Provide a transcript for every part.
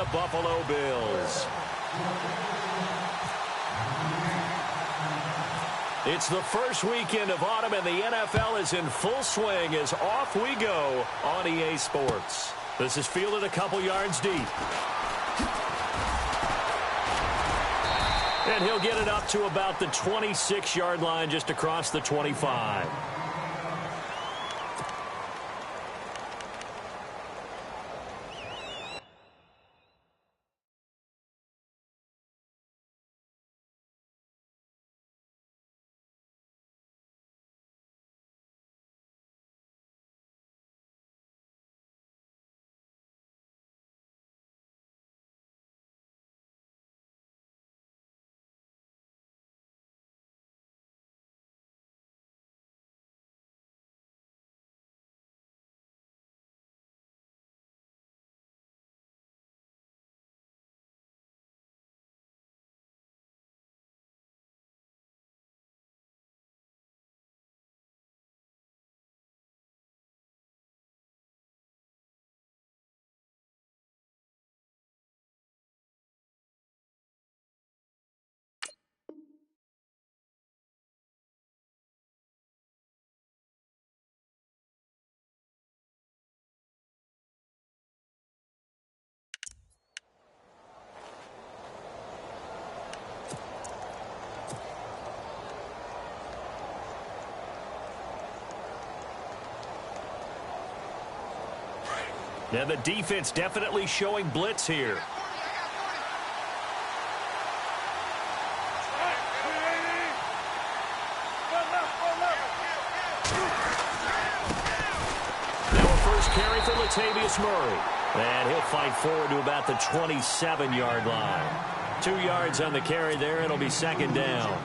the Buffalo Bills. It's the first weekend of autumn, and the NFL is in full swing as off we go on EA Sports. This is fielded a couple yards deep. And he'll get it up to about the 26-yard line, just across the 25. Now the defense definitely showing blitz here. Now a first carry for Latavius Murray. And he'll fight forward to about the 27-yard line. 2 yards on the carry there. It'll be second down.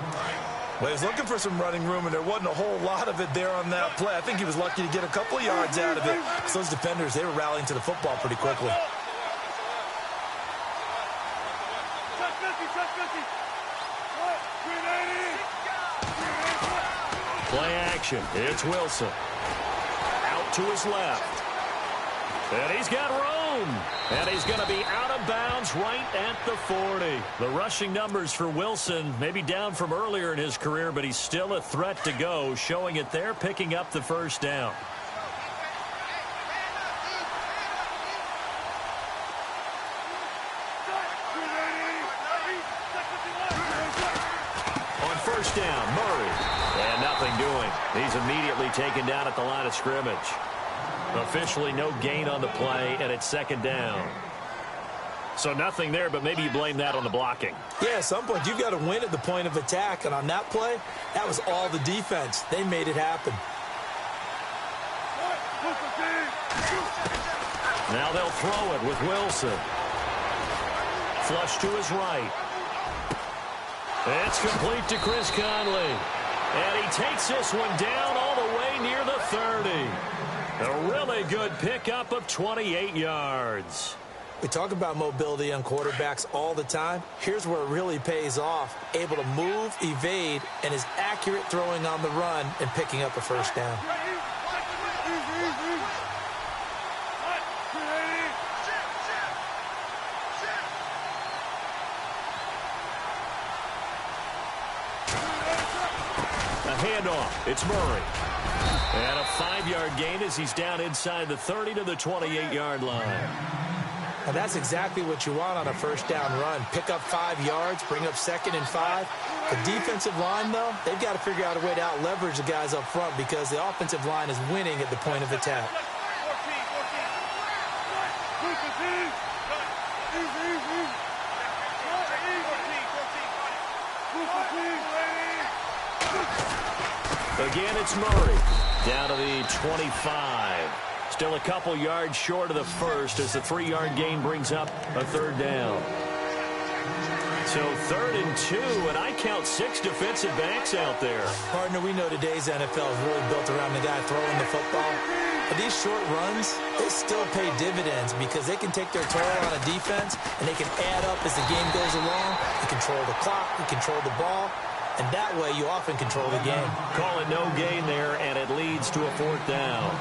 Well, he was looking for some running room, and there wasn't a whole lot of it there on that play. I think he was lucky to get a couple of yards out of it. So those defenders, they were rallying to the football pretty quickly. Play action. It's Wilson. Out to his left. And he's got room. And he's going to be out of bounds right at the 40. The rushing numbers for Wilson may be down from earlier in his career, but he's still a threat to go, showing it there, picking up the first down. On first down, Murray. And nothing doing. He's immediately taken down at the line of scrimmage. Officially no gain on the play, and it's second down. So nothing there, but maybe you blame that on the blocking. Yeah, at some point you've got to win at the point of attack, and on that play, that was all the defense. They made it happen. Now they'll throw it with Wilson. Flush to his right. It's complete to Chris Conley. And he takes this one down all the way near the 30. A really good pickup of 28 yards. We talk about mobility on quarterbacks all the time. Here's where it really pays off. Able to move, evade, and is accurate throwing on the run and picking up a first down. A handoff. It's Murray. And a 5-yard gain as he's down inside the 30 to the 28-yard line. And that's exactly what you want on a first down run. Pick up 5 yards, bring up 2nd and 5. The defensive line, though, they've got to figure out a way to out-leverage the guys up front because the offensive line is winning at the point of attack. Again, it's Murray. Down to the 25. Still a couple yards short of the first as the 3-yard gain brings up a third down. So 3rd and 2, and I count 6 defensive backs out there. Partner, we know today's NFL is really built around the guy throwing the football. But these short runs, they still pay dividends because they can take their toll on a defense and they can add up as the game goes along. You control the clock, you control the ball. And that way, you often control the game. Call it no gain there, and it leads to a 4th down.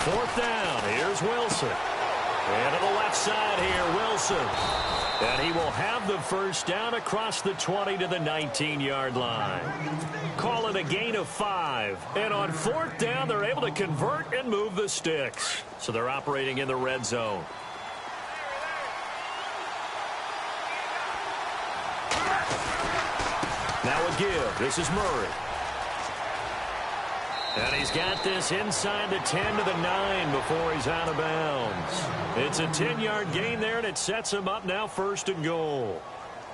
4th down. Here's Wilson. And to the left side here, Wilson. And he will have the first down across the 20 to the 19-yard line. Call it a gain of 5. And on 4th down, they're able to convert and move the sticks. So they're operating in the red zone. Now a give. This is Murray. And he's got this inside the 10 to the 9 before he's out of bounds. It's a 10-yard gain there, and it sets him up now 1st and goal.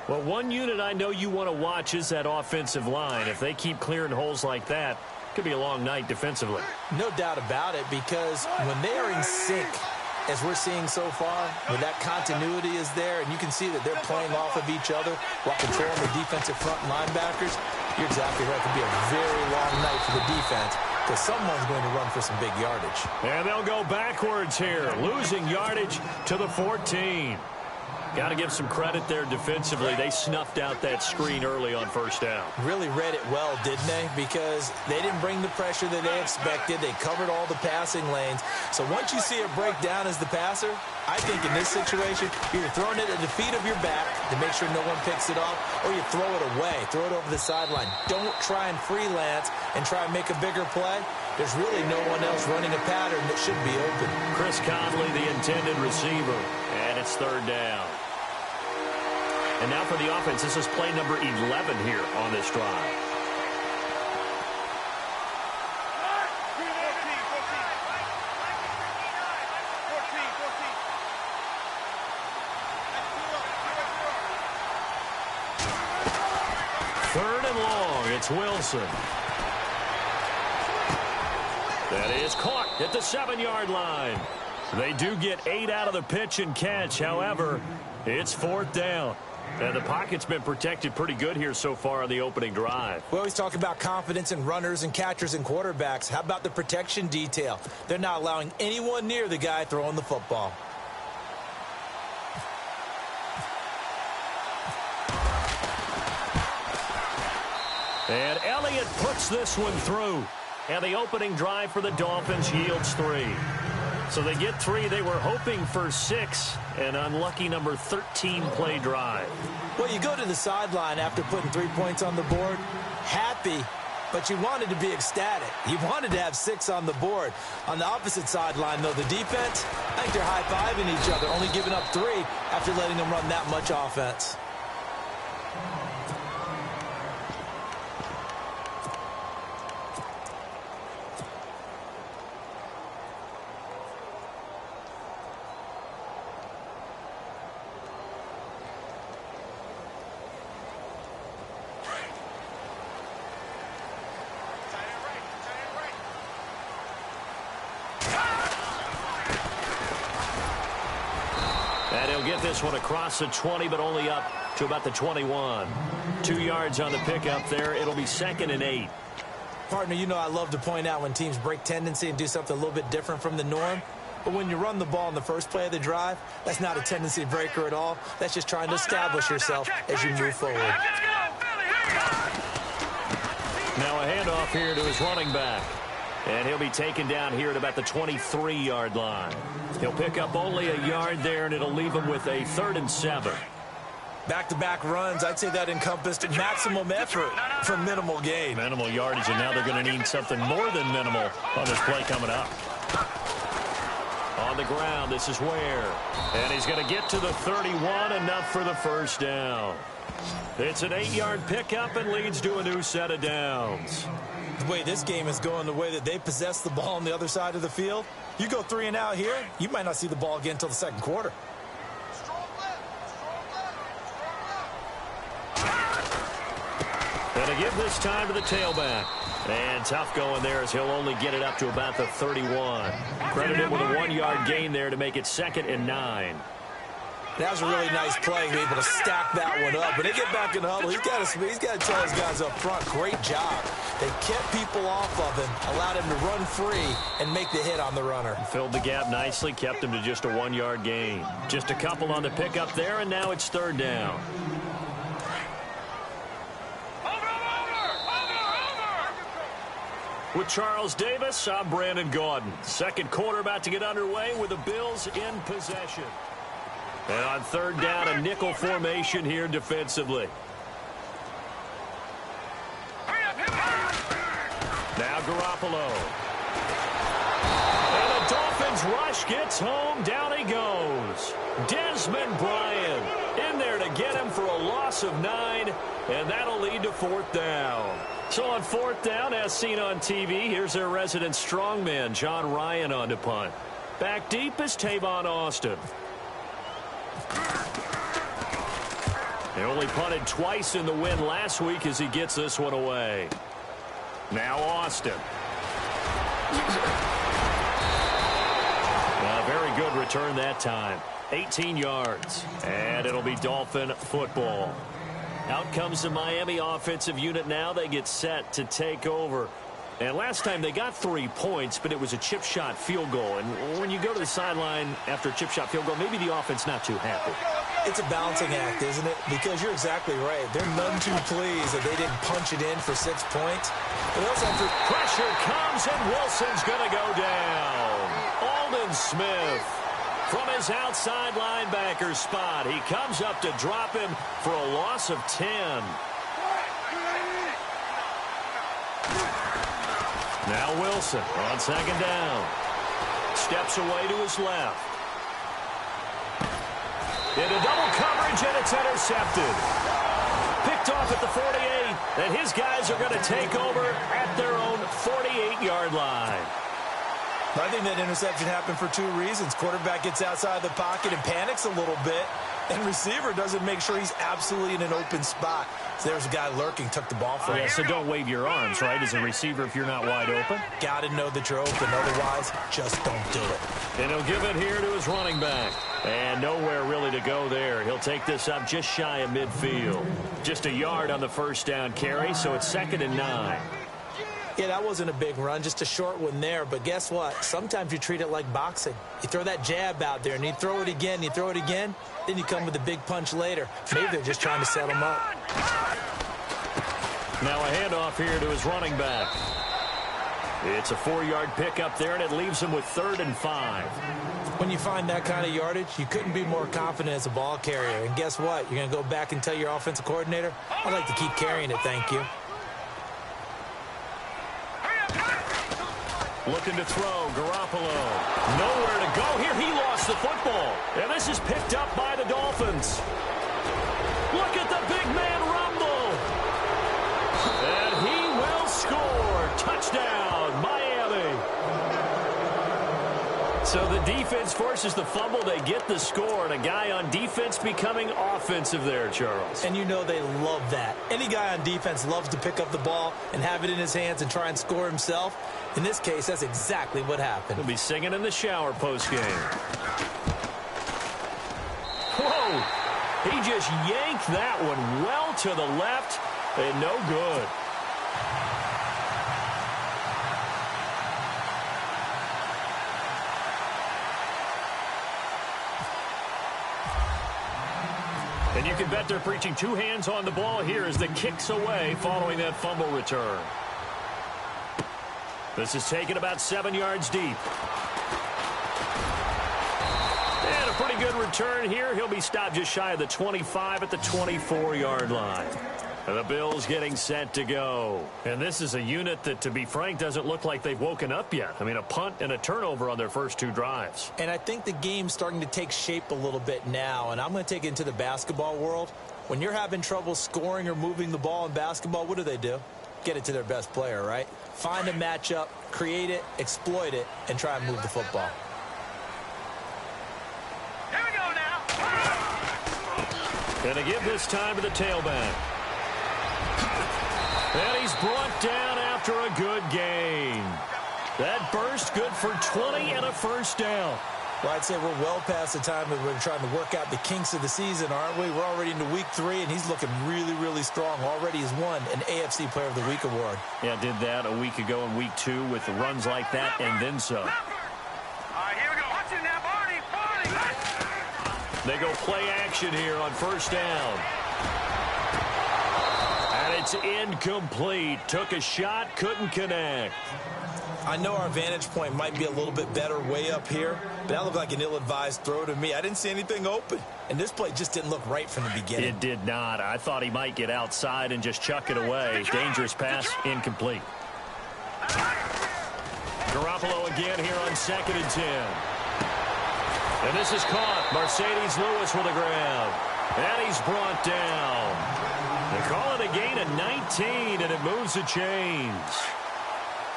Well, one unit I know you want to watch is that offensive line. If they keep clearing holes like that, it could be a long night defensively. No doubt about it, because when they are in sync, as we're seeing so far, when that continuity is there, and you can see that they're playing off of each other while controlling the defensive front linebackers, you're exactly right. It could be a very long night for the defense, because someone's going to run for some big yardage. And they'll go backwards here, losing yardage to the 14. Got to give some credit there defensively. They snuffed out that screen early on 1st down. Really read it well, didn't they? Because they didn't bring the pressure that they expected. They covered all the passing lanes. So once you see it break down as the passer, I think in this situation, you're throwing it at the feet of your back to make sure no one picks it off, or you throw it away, throw it over the sideline. Don't try and freelance and try and make a bigger play. There's really no one else running a pattern that should be open. Chris Conley, the intended receiver, and it's 3rd down. And now for the offense, this is play number 11 here on this drive. Third and long, it's Wilson. That is caught at the 7-yard line. They do get 8 out of the pitch and catch. However, it's 4th down. And the pocket's been protected pretty good here so far on the opening drive. We always talk about confidence in runners and catchers and quarterbacks. How about the protection detail? They're not allowing anyone near the guy throwing the football. And Elliott puts this one through. And the opening drive for the Dolphins yields 3. So they get 3. They were hoping for 6. An unlucky number 13 play drive. Well, you go to the sideline after putting 3 points on the board, happy, but you wanted to be ecstatic. You wanted to have 6 on the board. On the opposite sideline, though, the defense, I think they're high-fiving each other, only giving up 3 after letting them run that much offense. And he'll get this one across the 20, but only up to about the 21. 2 yards on the pickup there. It'll be 2nd and 8. Partner, you know I love to point out when teams break tendency and do something a little bit different from the norm. But when you run the ball in the first play of the drive, that's not a tendency breaker at all. That's just trying to establish yourself as you move forward. Now a handoff here to his running back. And he'll be taken down here at about the 23-yard line. He'll pick up only a yard there, and it'll leave him with a 3rd and 7. Back-to-back runs, I'd say that encompassed maximum effort for minimal gain. Minimal yardage, and now they're going to need something more than minimal on this play coming up. On the ground, this is Ware. And he's going to get to the 31, enough for the 1st down. It's an 8-yard pickup and leads to a new set of downs. The way this game is going, the way that they possess the ball on the other side of the field, you go 3 and out here, you might not see the ball again until the 2nd quarter. And to give this time to the tailback. And tough going there as he'll only get it up to about the 31. Credit him with a 1-yard gain there to make it 2nd and 9. That was a really nice play, to be able to stack that one up. But they get back in the huddle. He's got to tell his guys up front, great job. They kept people off of him, allowed him to run free and make the hit on the runner. Filled the gap nicely, kept him to just a 1-yard gain. Just a couple on the pickup there, and now it's 3rd down. With Charles Davis, I'm Brandon Gaudin. Second quarter about to get underway with the Bills in possession. And on third down, a nickel formation here defensively. Now Garoppolo. And the Dolphins rush gets home. Down he goes. Desmond Bryant in there to get him for a loss of 9. And that'll lead to fourth down. So on fourth down, as seen on TV, here's their resident strongman, John Ryan, on to punt. Back deep is Tavon Austin. They only punted twice in the win last week as he gets this one away. Now Austin. A very good return that time. 18 yards. And it'll be Dolphin football. Out comes the Miami offensive unit now. They get set to take over. And last time they got 3 points, but it was a chip shot field goal. And when you go to the sideline after a chip shot field goal, maybe the offense not too happy. It's a balancing act, isn't it? Because you're exactly right. They're none too pleased that they didn't punch it in for 6 points. But also after pressure comes, and Wilson's going to go down. Aldon Smith from his outside linebacker spot. He comes up to drop him for a loss of 10. Now Wilson on second down. Steps away to his left. Into double coverage, and it's intercepted. Picked off at the 48, and his guys are going to take over at their own 48-yard line. I think that interception happened for 2 reasons. Quarterback gets outside the pocket and panics a little bit, and receiver doesn't make sure he's absolutely in an open spot. So there's a guy lurking, took the ball from him. Yeah, so don't wave your arms, right, as a receiver if you're not wide open. Got to know that you're open. Otherwise, just don't do it. And he'll give it here to his running back. And nowhere really to go there. He'll take this up just shy of midfield. Just a yard on the first down carry, so it's 2nd and 9. Yeah, that wasn't a big run, just a short one there. But guess what? Sometimes you treat it like boxing. You throw that jab out there, and you throw it again, then you come with a big punch later. Maybe they're just trying to set him up. Now a handoff here to his running back. It's a 4-yard pickup there, and it leaves him with 3rd and 5. When you find that kind of yardage, you couldn't be more confident as a ball carrier. And guess what? You're going to go back and tell your offensive coordinator, I'd like to keep carrying it, thank you. Looking to throw, Garoppolo. Nowhere to go here. He lost the football. And this is picked up by the Dolphins. Look at the big man rumble. And he will score. Touchdown, Miami. So the defense forces the fumble. They get the score. And a guy on defense becoming offensive there, Charles. And you know they love that. Any guy on defense loves to pick up the ball and have it in his hands and try and score himself. In this case, that's exactly what happened. He'll be singing in the shower postgame. Whoa! He just yanked that one well to the left and no good. And you can bet they're preaching 2 hands on the ball here as the kick's away following that fumble return. This is taken about 7 yards deep. And a pretty good return here. He'll be stopped just shy of the 25 at the 24-yard line. And the Bills getting set to go. And this is a unit that, to be frank, doesn't look like they've woken up yet. I mean, a punt and a turnover on their first 2 drives. And I think the game's starting to take shape a little bit now. And I'm going to take it into the basketball world. When you're having trouble scoring or moving the ball in basketball, what do? Get it to their best player, right? Find a matchup, create it, exploit it, and try and move the football. Here we go now. And to give this time to the tailback. And he's brought down after a good gain. That burst good for 20 and a first down. Well, I'd say we're well past the time that we're trying to work out the kinks of the season, aren't we? We're already into week 3, and he's looking really, really strong. Already has won an AFC Player of the Week award. Yeah, did that a week ago in week 2 with the runs like that and then some. All right, here we go. Watch it now, Barney. They go play action here on first down. And It's incomplete. Took a shot, couldn't connect. I know our vantage point might be a little bit better way up here, but that looked like an ill-advised throw to me. I didn't see anything open, and this play just didn't look right from the beginning. It did not. I thought he might get outside and just chuck it away. Dangerous pass, incomplete. Garoppolo again here on 2nd and 10. And this is caught. Mercedes Lewis with a grab. And he's brought down. They call it a gain of 19, and it moves the chains.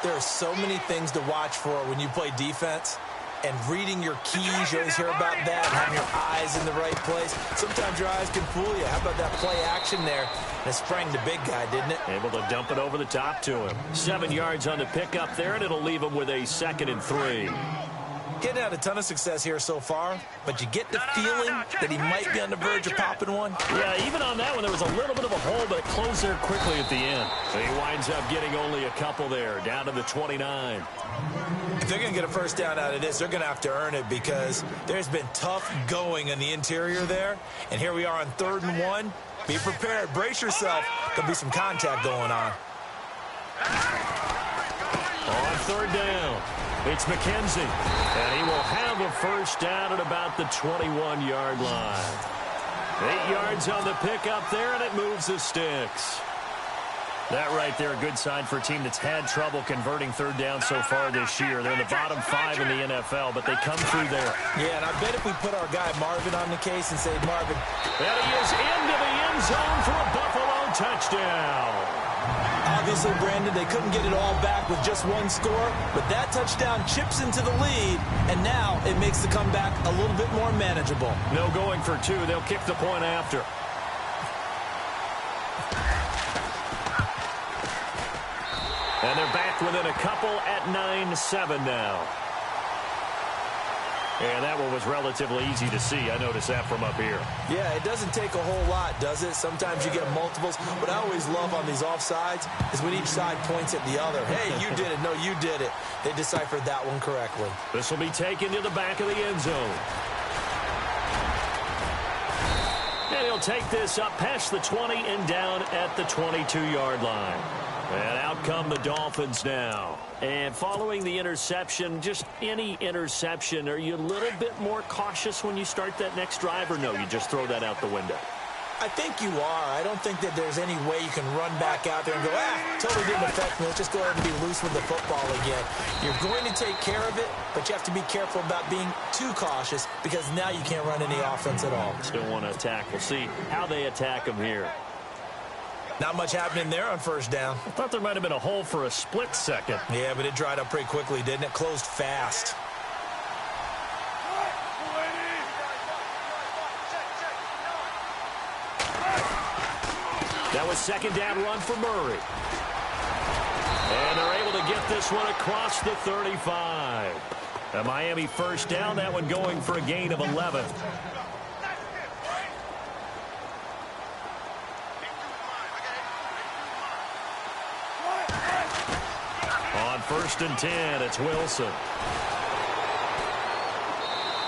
There are so many things to watch for when you play defense, and reading your keys, you always hear about that, and having your eyes in the right place. Sometimes your eyes can fool you. How about that play action there? And it sprang the big guy, didn't it? Able to dump it over the top to him. 7 yards on the pickup there, and it'll leave him with a 2nd and 3. Getting had a ton of success here so far, but you get the feeling that he might be on the verge of popping one. Yeah, even on that one, there was a little bit of a hole, but it closed there quickly at the end. So he winds up getting only a couple there, down to the 29. If they're going to get a first down out of this, they're going to have to earn it because there's been tough going in the interior there. And here we are on 3rd and 1. Be prepared. Brace yourself. There'll be some contact going on. On 3rd down, it's McKenzie. And he will have a first down at about the 21-yard line. 8 yards on the pickup there, and it moves the sticks. That right there, a good sign for a team that's had trouble converting 3rd down so far this year. They're in the bottom 5 in the NFL, but they come through there. Yeah, and I bet if we put our guy Marvin on the case and say, Marvin. And he is into the end zone for a Buffalo touchdown. Obviously, Brandon, they couldn't get it all back with just one score, but that touchdown chips into the lead, and now it makes the comeback a little bit more manageable. No going for 2. They'll kick the point after. And they're back within a couple at 9-7 now. And that one was relatively easy to see. I noticed that from up here. Yeah, it doesn't take a whole lot, does it? Sometimes you get multiples. What I always love on these offsides is when each side points at the other. Hey, you did it. No, you did it. They deciphered that one correctly. This will be taken to the back of the end zone. And he'll take this up past the 20 and down at the 22-yard line. And out come the Dolphins now. And following the interception, just any interception, are you a little bit more cautious when you start that next drive, or no, you just throw that out the window? I think you are. I don't think that there's any way you can run back out there and go, totally didn't affect me. Let's just go ahead and be loose with the football again. You're going to take care of it, but you have to be careful about being too cautious because now you can't run any offense at all. Still want to attack. We'll see how they attack them here. Not much happening there on 1st down. I thought there might have been a hole for a split second. Yeah, but it dried up pretty quickly, didn't it? Closed fast. That was 2nd down run for Murray. And they're able to get this one across the 35. A Miami first down, that one going for a gain of 11. On 1st and 10, it's Wilson.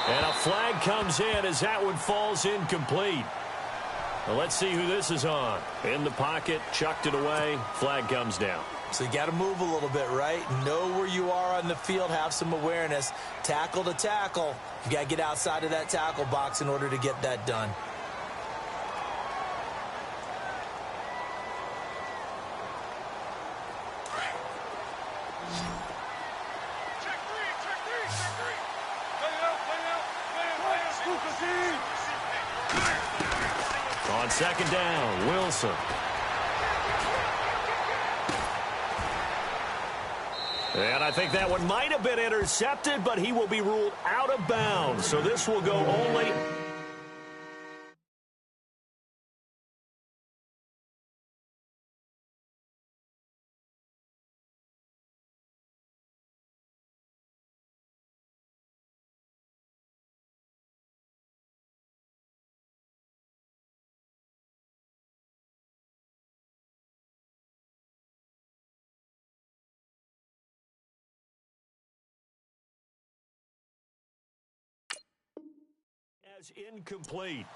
And a flag comes in as that one falls incomplete. Well, let's see who this is on. In the pocket, chucked it away, flag comes down. So you got to move a little bit, right? Know where you are on the field, have some awareness. Tackle to tackle. You got to get outside of that tackle box in order to get that done. On 2nd down, Wilson. And I think that one might have been intercepted, but he will be ruled out of bounds. So this will go only... as incomplete.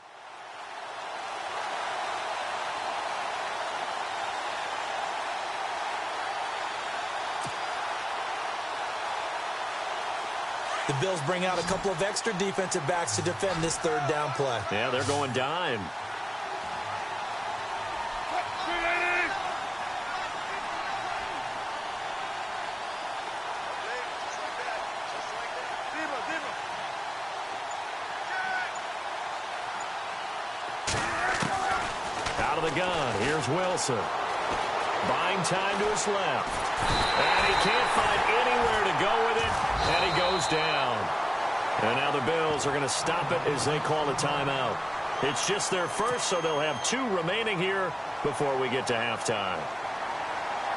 The Bills bring out a couple of extra defensive backs to defend this third down play. Yeah, they're going dime. Out of the gun, here's Wilson. Buying time to his left. And he can't find anywhere to go with it, and he goes down. And now the Bills are going to stop it as they call a timeout. It's just their first, so they'll have 2 remaining here before we get to halftime.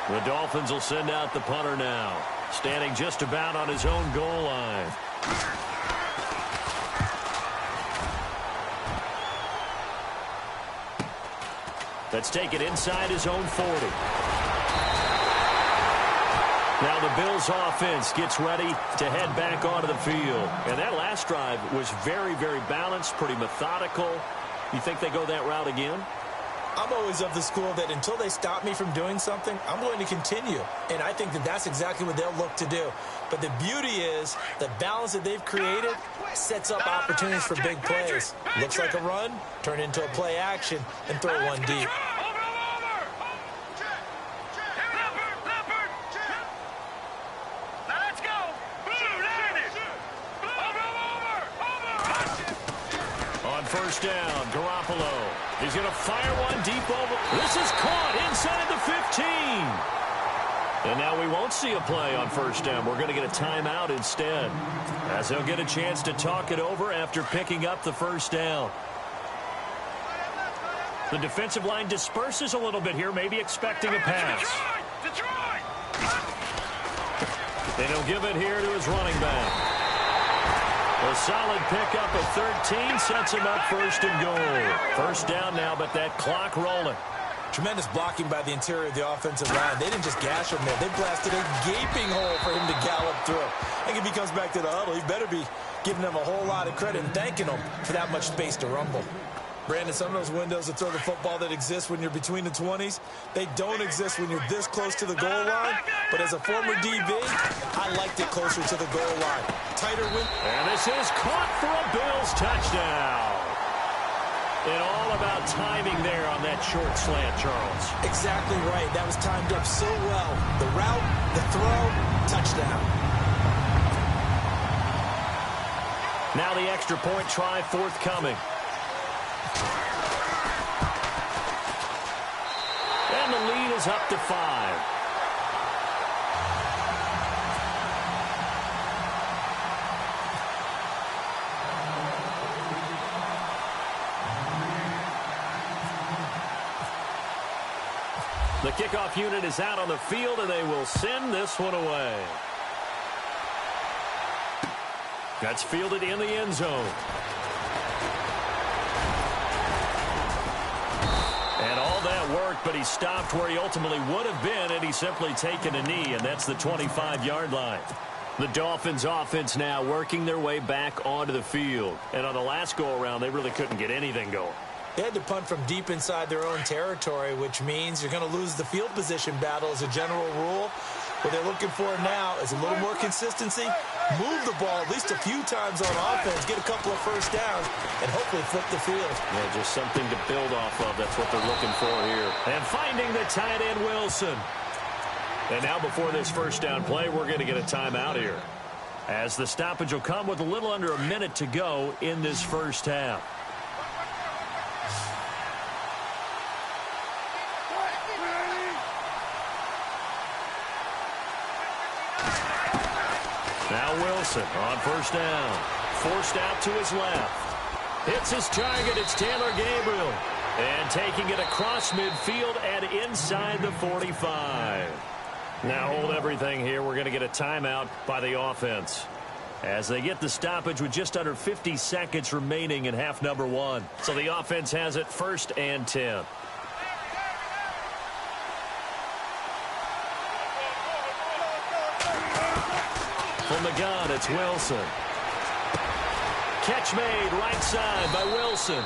The Dolphins will send out the punter now, standing just about on his own goal line. Let's take it inside his own 40. Now the Bills offense gets ready to head back onto the field. And that last drive was very, very balanced, pretty methodical. You think they go that route again? I'm always of the school that until they stop me from doing something, I'm going to continue. And I think that that's exactly what they'll look to do. But the beauty is the balance that they've created sets up opportunities for big plays. Looks like a run, turn into a play action, and throw one deep. First down, Garoppolo. He's going to fire one deep over. This is caught inside the 15. And now we won't see a play on first down. We're going to get a timeout instead, as they'll get a chance to talk it over after picking up the first down. The defensive line disperses a little bit here, maybe expecting a pass. And he'll give it here to his running back. A solid pickup of 13 sets him up first and goal. First down now, but that clock rolling. Tremendous blocking by the interior of the offensive line. They didn't just gash him there. They blasted a gaping hole for him to gallop through. I think if he comes back to the huddle, he better be giving them a whole lot of credit and thanking them for that much space to rumble. Brandon, some of those windows to throw the football that exist when you're between the 20s, they don't exist when you're this close to the goal line. But as a former DB, I liked it closer to the goal line. Tighter win. And this is caught for a Bills touchdown. And all about timing there on that short slant, Charles. Exactly right. That was timed up so well. The route, the throw, touchdown. Now the extra point try forthcoming. And the lead is up to 5. The kickoff unit is out on the field, and they will send this one away. That's fielded in the end zone. And all that work, but he stopped where he ultimately would have been, and he's simply taken a knee, and that's the 25-yard line. The Dolphins offense now working their way back onto the field. And on the last go-around, they really couldn't get anything going. They had to punt from deep inside their own territory, which means you're going to lose the field position battle as a general rule. What they're looking for now is a little more consistency, move the ball at least a few times on offense, get a couple of first downs, and hopefully flip the field. Yeah, just something to build off of. That's what they're looking for here. And finding the tight end, Wilson. And now before this first down play, we're going to get a timeout here, as the stoppage will come with a little under a minute to go in this first half. Now Wilson on first down. Forced out to his left. Hits his target. It's Taylor Gabriel. And taking it across midfield and inside the 45. Now hold everything here. We're going to get a timeout by the offense, as they get the stoppage with just under 50 seconds remaining in half number 1. So the offense has it 1st and 10. From the gun, it's Wilson. Catch made right side by Wilson.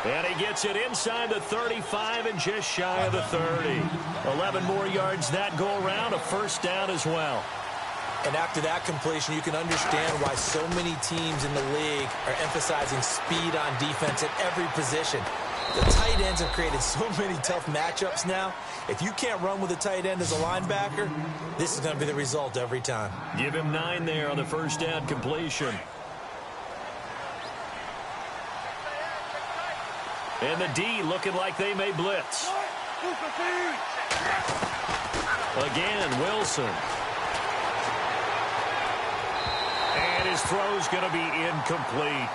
And he gets it inside the 35 and just shy of the 30. 11 more yards that go around, a first down as well. And after that completion, you can understand why so many teams in the league are emphasizing speed on defense at every position. The tight ends have created so many tough matchups now. If you can't run with a tight end as a linebacker, this is going to be the result every time. Give him 9 there on the first down completion. And the D looking like they may blitz. Again, Wilson. And his throw's going to be incomplete.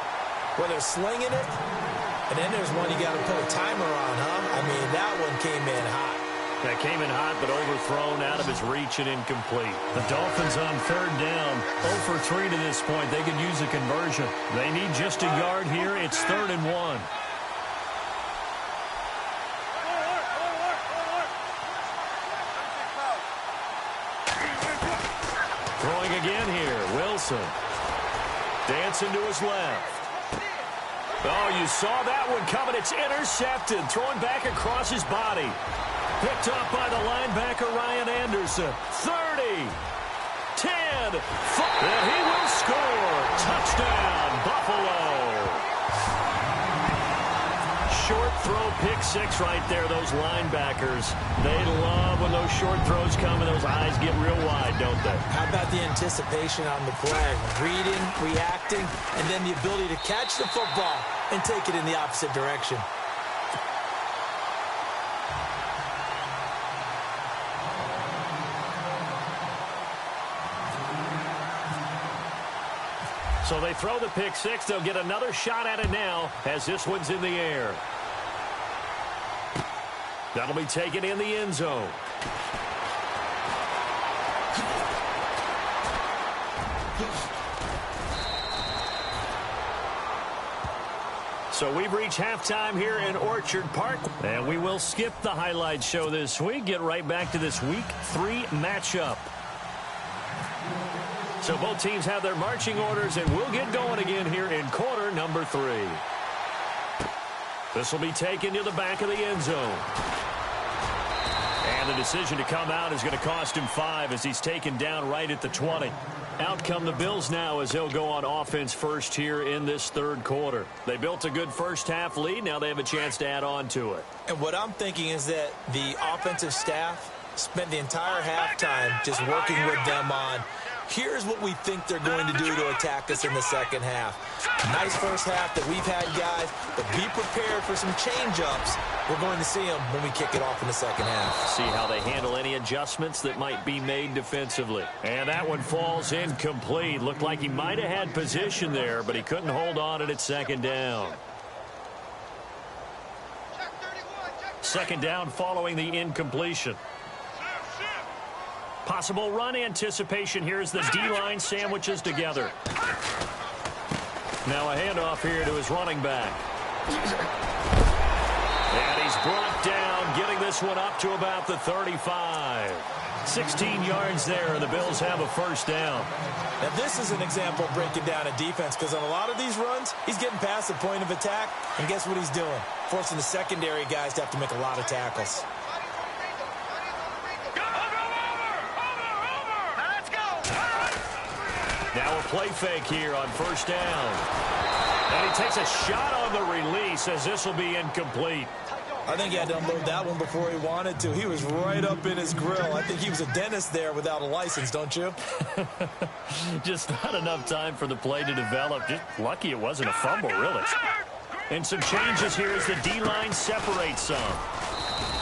Well, they're slinging it, and then there's one you got to put a timer on, huh? I mean, that one came in hot. That came in hot, but overthrown out of his reach and incomplete. The Dolphins on third down. 0 for 3 to this point. They could use a conversion. They need just a yard here. It's 3rd and 1. Throwing again here, Wilson. Dancing to his left. Oh, you saw that one coming. It's intercepted. Throwing back across his body. Picked up by the linebacker, Ryan Anderson. 30, 10, 5. And he will score. Touchdown, Buffalo. Short throw, pick 6 right there, those linebackers. They love when those short throws come and those eyes get real wide, don't they? How about the anticipation on the play? Reading, reacting, and then the ability to catch the football and take it in the opposite direction. So they throw the pick 6. They'll get another shot at it now as this one's in the air. That'll be taken in the end zone. So we've reached halftime here in Orchard Park, and we will skip the highlight show this week. Get right back to this Week 3 matchup. So both teams have their marching orders, and we'll get going again here in quarter number 3. This will be taken to the back of the end zone. And the decision to come out is going to cost him 5 as he's taken down right at the 20. Out come the Bills now as they'll go on offense first here in this third quarter. They built a good first half lead. Now they have a chance to add on to it. And what I'm thinking is that the offensive staff spent the entire halftime just working with them on, here's what we think they're going to do to attack us in the second half. Nice first half that we've had, guys, but be prepared for some change-ups. We're going to see them when we kick it off in the second half. See how they handle any adjustments that might be made defensively. And that one falls incomplete. Looked like he might have had position there, but he couldn't hold on at second down. Second down following the incompletion. Possible run anticipation here as the D-line sandwiches together. Now a handoff here to his running back. And he's brought down, getting this one up to about the 35. 16 yards there, and the Bills have a first down. Now this is an example of breaking down a defense, because on a lot of these runs, he's getting past the point of attack, and guess what he's doing? Forcing the secondary guys to have to make a lot of tackles. Now a play fake here on first down. And he takes a shot on the release as this will be incomplete. I think he had to unload that one before he wanted to. He was right up in his grill. I think he was a dentist there without a license, don't you? Just not enough time for the play to develop. Just lucky it wasn't a fumble, really. And some changes here as the D-line separates some.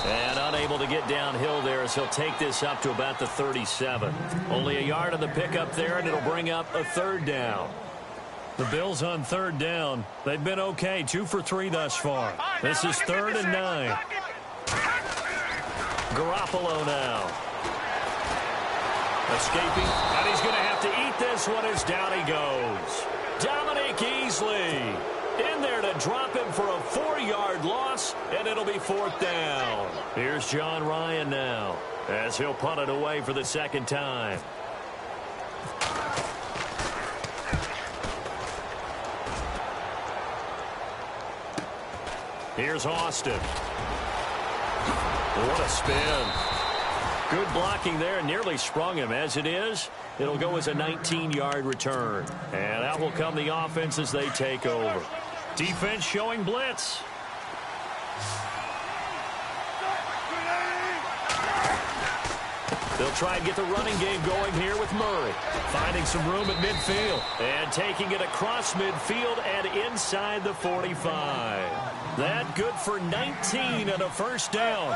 And unable to get downhill there as he'll take this up to about the 37. Only a yard of the pickup there, and it'll bring up a third down. The Bills on third down. They've been okay, 2 for 3 thus far. This is 3rd and 9. Garoppolo now. Escaping, and he's going to have to eat this one as down he goes. Dominique Easley in there to drop him for a 4-yard loss, and it'll be 4th down. Here's John Ryan now as he'll punt it away for the second time. Here's Austin. What a spin. Good blocking there, nearly sprung him. As it is, it'll go as a 19-yard return. And out will come the offense as they take over. Defense showing blitz. They'll try and get the running game going here with Murray. Finding some room at midfield. And taking it across midfield and inside the 45. That good for 19 and a first down.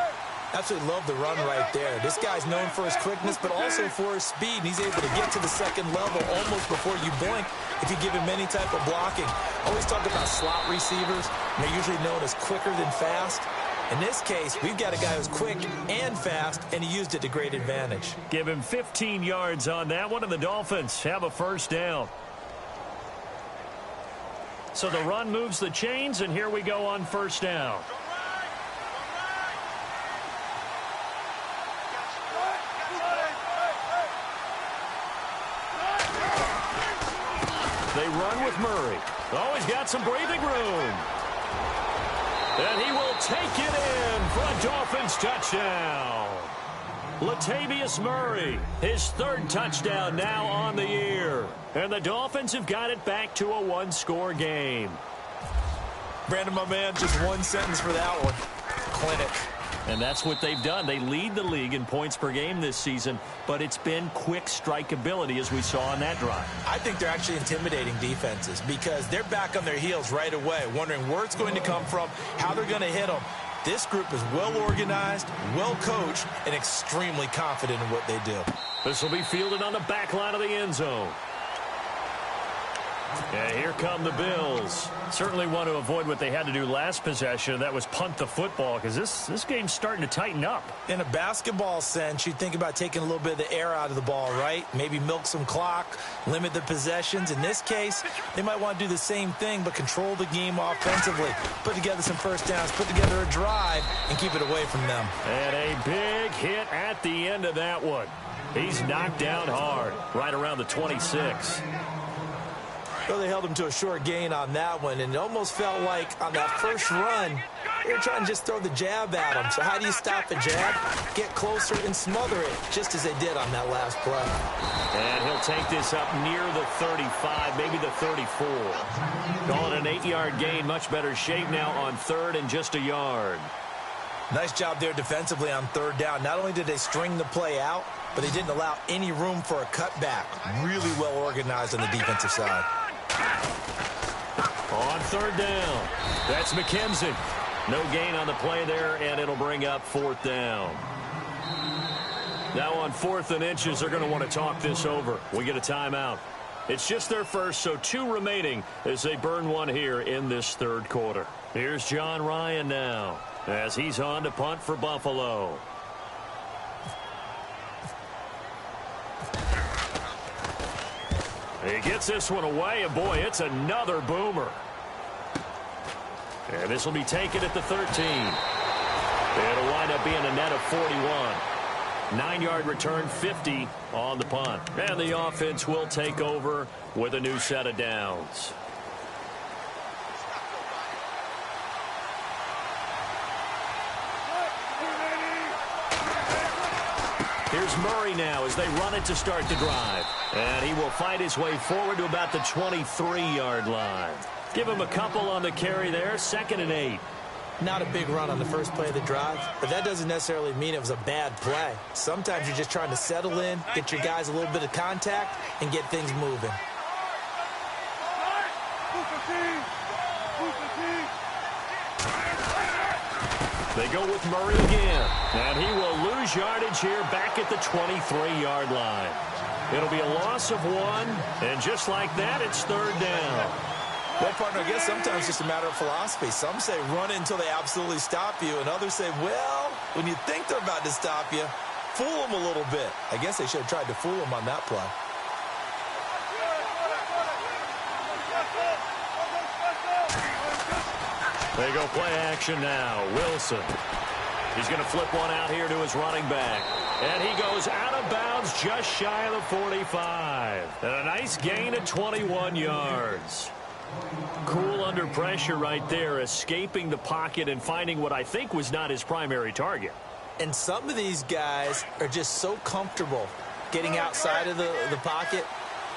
Absolutely love the run right there. This guy's known for his quickness, but also for his speed. He's able to get to the second level almost before you blink if you give him any type of blocking. I always talk about slot receivers, and they're usually known as quicker than fast. In this case, we've got a guy who's quick and fast, and he used it to great advantage. Give him 15 yards on that one, and the Dolphins have a first down. So the run moves the chains, and here we go on first down. They run with Murray. Oh, he's got some breathing room. And he will take it in for a Dolphins touchdown. Latavius Murray, his third touchdown now on the year. And the Dolphins have got it back to a one-score game. Brandon, my man, just one sentence for that one. Clinic. And that's what they've done. They lead the league in points per game this season, but it's been quick strikeability as we saw on that drive. I think they're actually intimidating defenses because they're back on their heels right away, wondering where it's going to come from, how they're going to hit them. This group is well organized, well coached, and extremely confident in what they do. This will be fielded on the back line of the end zone. And here come the Bills. Certainly want to avoid what they had to do last possession. That was punt the football because this game's starting to tighten up. In a basketball sense, you think about taking a little bit of the air out of the ball, right? Maybe milk some clock, limit the possessions. In this case, they might want to do the same thing but control the game offensively. Put together some first downs, put together a drive, and keep it away from them. And a big hit at the end of that one. He's knocked down hard, right around the 26. Well, they held him to a short gain on that one, and it almost felt like on that first run, they were trying to just throw the jab at him. So how do you stop a jab? Get closer and smother it, just as they did on that last play. And he'll take this up near the 35, maybe the 34. Calling an 8-yard gain, much better shape now on third and just a yard. Nice job there defensively on third down. Not only did they string the play out, but they didn't allow any room for a cutback. Really well organized on the defensive side. On third down, that's McKenzie. No gain on the play there, and it'll bring up fourth down. Now on 4th and inches, they're going to want to talk this over. We get a timeout. It's just their first, so 2 remaining as they burn one here in this third quarter. Here's John Ryan now as he's on to punt for Buffalo. He gets this one away, and boy, it's another boomer. And this will be taken at the 13. It'll wind up being a net of 41. 9-yard return, 50 on the punt. And the offense will take over with a new set of downs. Here's Murray now as they run it to start the drive. And he will fight his way forward to about the 23-yard line. Give him a couple on the carry there, 2nd and 8. Not a big run on the first play of the drive, but that doesn't necessarily mean it was a bad play. Sometimes you're just trying to settle in, get your guys a little bit of contact, and get things moving. They go with Murray again, and he will lose yardage here back at the 23-yard line. It'll be a loss of 1, and just like that, it's third down. Well, partner, I guess sometimes it's just a matter of philosophy. Some say run it until they absolutely stop you, and others say, well, when you think they're about to stop you, fool them a little bit. I guess they should have tried to fool them on that play. They go play action now. Wilson. He's going to flip one out here to his running back. And he goes out of bounds just shy of the 45. And a nice gain of 21 yards. Cool under pressure right there, escaping the pocket and finding what I think was not his primary target. And some of these guys are just so comfortable getting outside of the pocket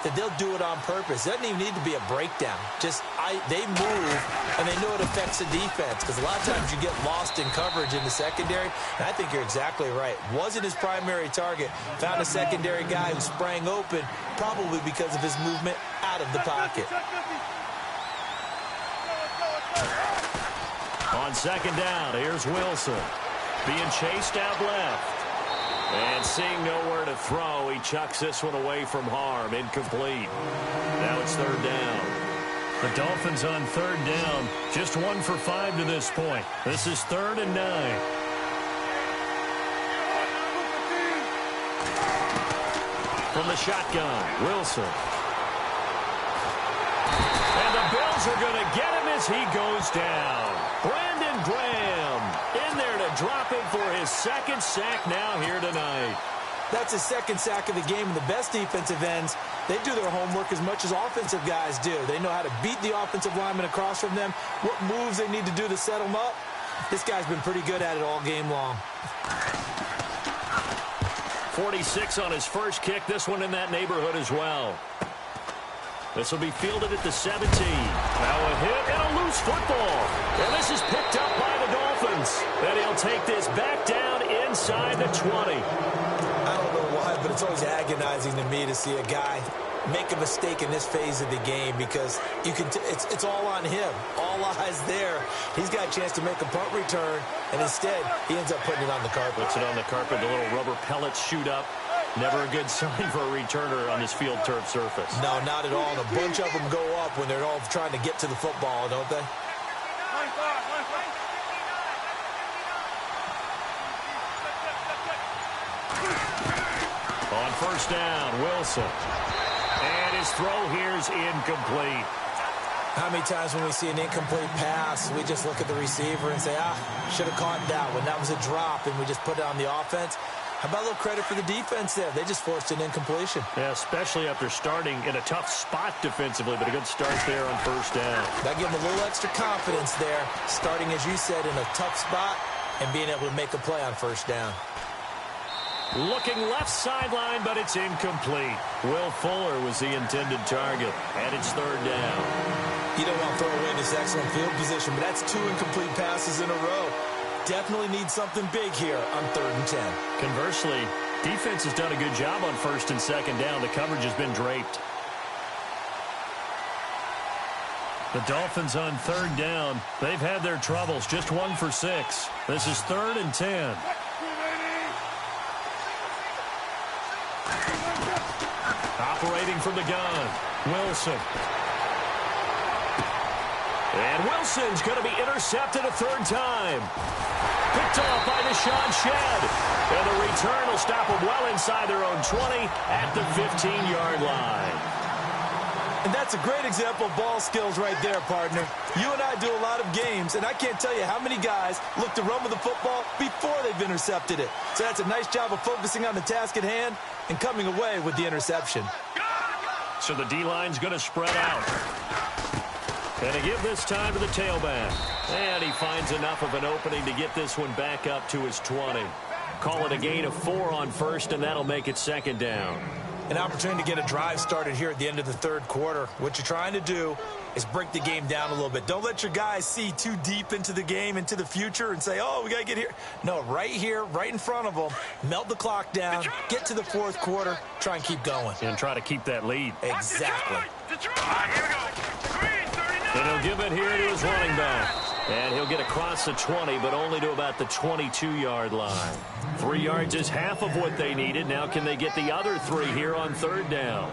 that they'll do it on purpose. It doesn't even need to be a breakdown. They move, and they know it affects the defense, because a lot of times you get lost in coverage in the secondary, and I think you're exactly right. Wasn't his primary target. Found a secondary guy who sprang open, probably because of his movement out of the pocket. On second down, here's Wilson. Being chased out left. And seeing nowhere to throw, he chucks this one away from harm. Incomplete. Now it's third down. The Dolphins on third down. Just 1 for 5 to this point. This is 3rd and 9. From the shotgun, Wilson. And the Bills are going to get him as he goes down. Brandon Graham in there to drop him for his 2nd sack now here tonight. That's his 2nd sack of the game, and the best defensive ends, they do their homework as much as offensive guys do. They know how to beat the offensive lineman across from them, what moves they need to do to set them up. This guy's been pretty good at it all game long. 46 on his first kick. This one in that neighborhood as well. This will be fielded at the 17. Now a hit and a loose football. And this is picked up by the Dolphins. And he'll take this back down inside the 20. I don't know why, but it's always agonizing to me to see a guy make a mistake in this phase of the game, because you can it's all on him. All eyes there. He's got a chance to make a punt return, and instead he ends up putting it on the carpet. Puts it on the carpet. The little rubber pellets shoot up. Never a good sign for a returner on this field turf surface. No, not at all. And a bunch of them go up when they're all trying to get to the football, don't they? On first down, Wilson. And his throw here is incomplete. How many times when we see an incomplete pass, we just look at the receiver and say, should have caught that one. That was a drop, and we just put it on the offense. How about a little credit for the defense there? They just forced an incompletion. Yeah, especially after starting in a tough spot defensively, but a good start there on first down. That gave them a little extra confidence there, starting, as you said, in a tough spot and being able to make a play on first down. Looking left sideline, but it's incomplete. Will Fuller was the intended target, and it's third down. You don't want to throw away this excellent field position, but that's 2 incomplete passes in a row. Definitely need something big here on 3rd and 10. Conversely, defense has done a good job on 1st and 2nd down. The coverage has been draped. The Dolphins on 3rd down. They've had their troubles. Just 1 for 6. This is 3rd and 10. Operating from the gun, Wilson. And Wilson's going to be intercepted a 3rd time. Picked off by Deshaun Shedd. And the return will stop them well inside their own 20 at the 15-yard line. And that's a great example of ball skills right there, partner. You and I do a lot of games, and I can't tell you how many guys look to run with the football before they've intercepted it. So that's a nice job of focusing on the task at hand and coming away with the interception. So the D-line's going to spread out. And to give this time to the tailback. And he finds enough of an opening to get this one back up to his 20. Call it a gain of 4 on 1st, and that'll make it 2nd down. An opportunity to get a drive started here at the end of the 3rd quarter. What you're trying to do is break the game down a little bit. Don't let your guys see too deep into the game, into the future, and say, we got to get here. No, right here, right in front of them, melt the clock down, get to the 4th quarter, try and keep going. And try to keep that lead. Exactly. Here we go. And he'll give it here to his running back. And he'll get across the 20, but only to about the 22-yard line. 3 yards is half of what they needed. Now can they get the other 3 here on 3rd down?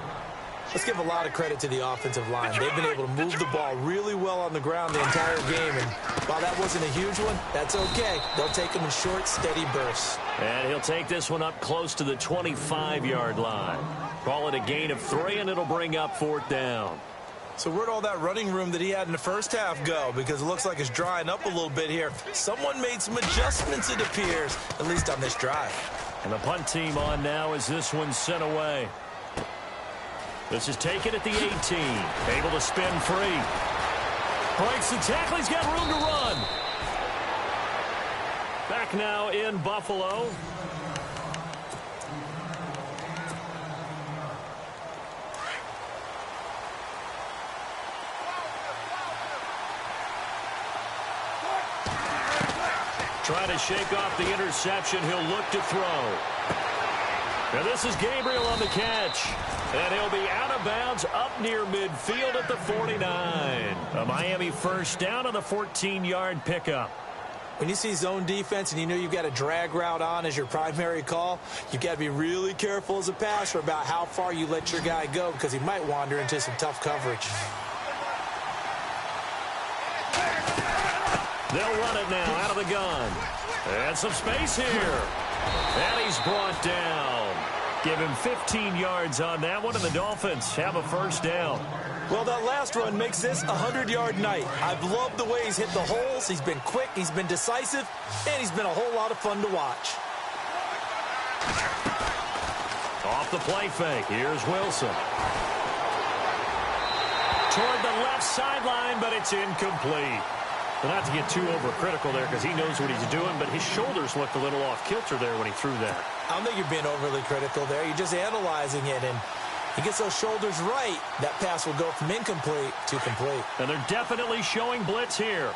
Let's give a lot of credit to the offensive line. They've been able to move the ball really well on the ground the entire game. And while that wasn't a huge one, that's okay. They'll take them in short, steady bursts. And he'll take this one up close to the 25-yard line. Call it a gain of 3, and it'll bring up 4th down. So where'd all that running room that he had in the first half go? Because it looks like it's drying up a little bit here. Someone made some adjustments, it appears, at least on this drive. And the punt team on now as this one's sent away. This is taken at the 18. Able to spin free. Breaks the tackle. He's got room to run. Back back now in Buffalo. Trying to shake off the interception. He'll look to throw. Now this is Gabriel on the catch. And he'll be out of bounds up near midfield at the 49. A Miami first down on the 14-yard pickup. When you see zone defense and you know you've got a drag route on as your primary call, you've got to be really careful as a passer about how far you let your guy go because he might wander into some tough coverage. They'll run it now out of the gun. And some space here. And he's brought down. Give him 15 yards on that one, and the Dolphins have a first down. Well, that last run makes this a 100-yard night. I've loved the way he's hit the holes. He's been quick, he's been decisive, and he's been a whole lot of fun to watch. Off the play fake, here's Wilson. Toward the left sideline, but it's incomplete. Well, not to get too overcritical there because he knows what he's doing, but his shoulders looked a little off kilter there when he threw that. I don't think you're being overly critical there. You're just analyzing it, and he gets those shoulders right. That pass will go from incomplete to complete. And they're definitely showing blitz here.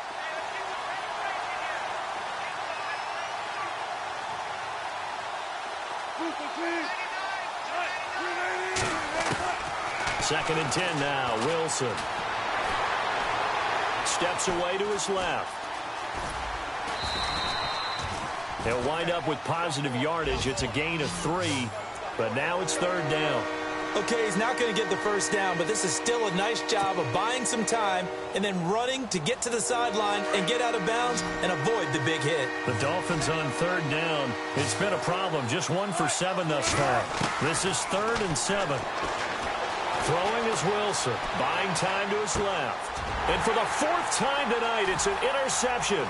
Second and 10 now, Wilson. Steps away to his left. He'll wind up with positive yardage. It's a gain of 3, but now it's third down. Okay, he's not going to get the first down, but this is still a nice job of buying some time and then running to get to the sideline and get out of bounds and avoid the big hit. The Dolphins on third down. It's been a problem. Just 1 for 7 thus far. This is 3rd and 7. Throwing is Wilson. Buying time to his left. And for the 4th time tonight, it's an interception.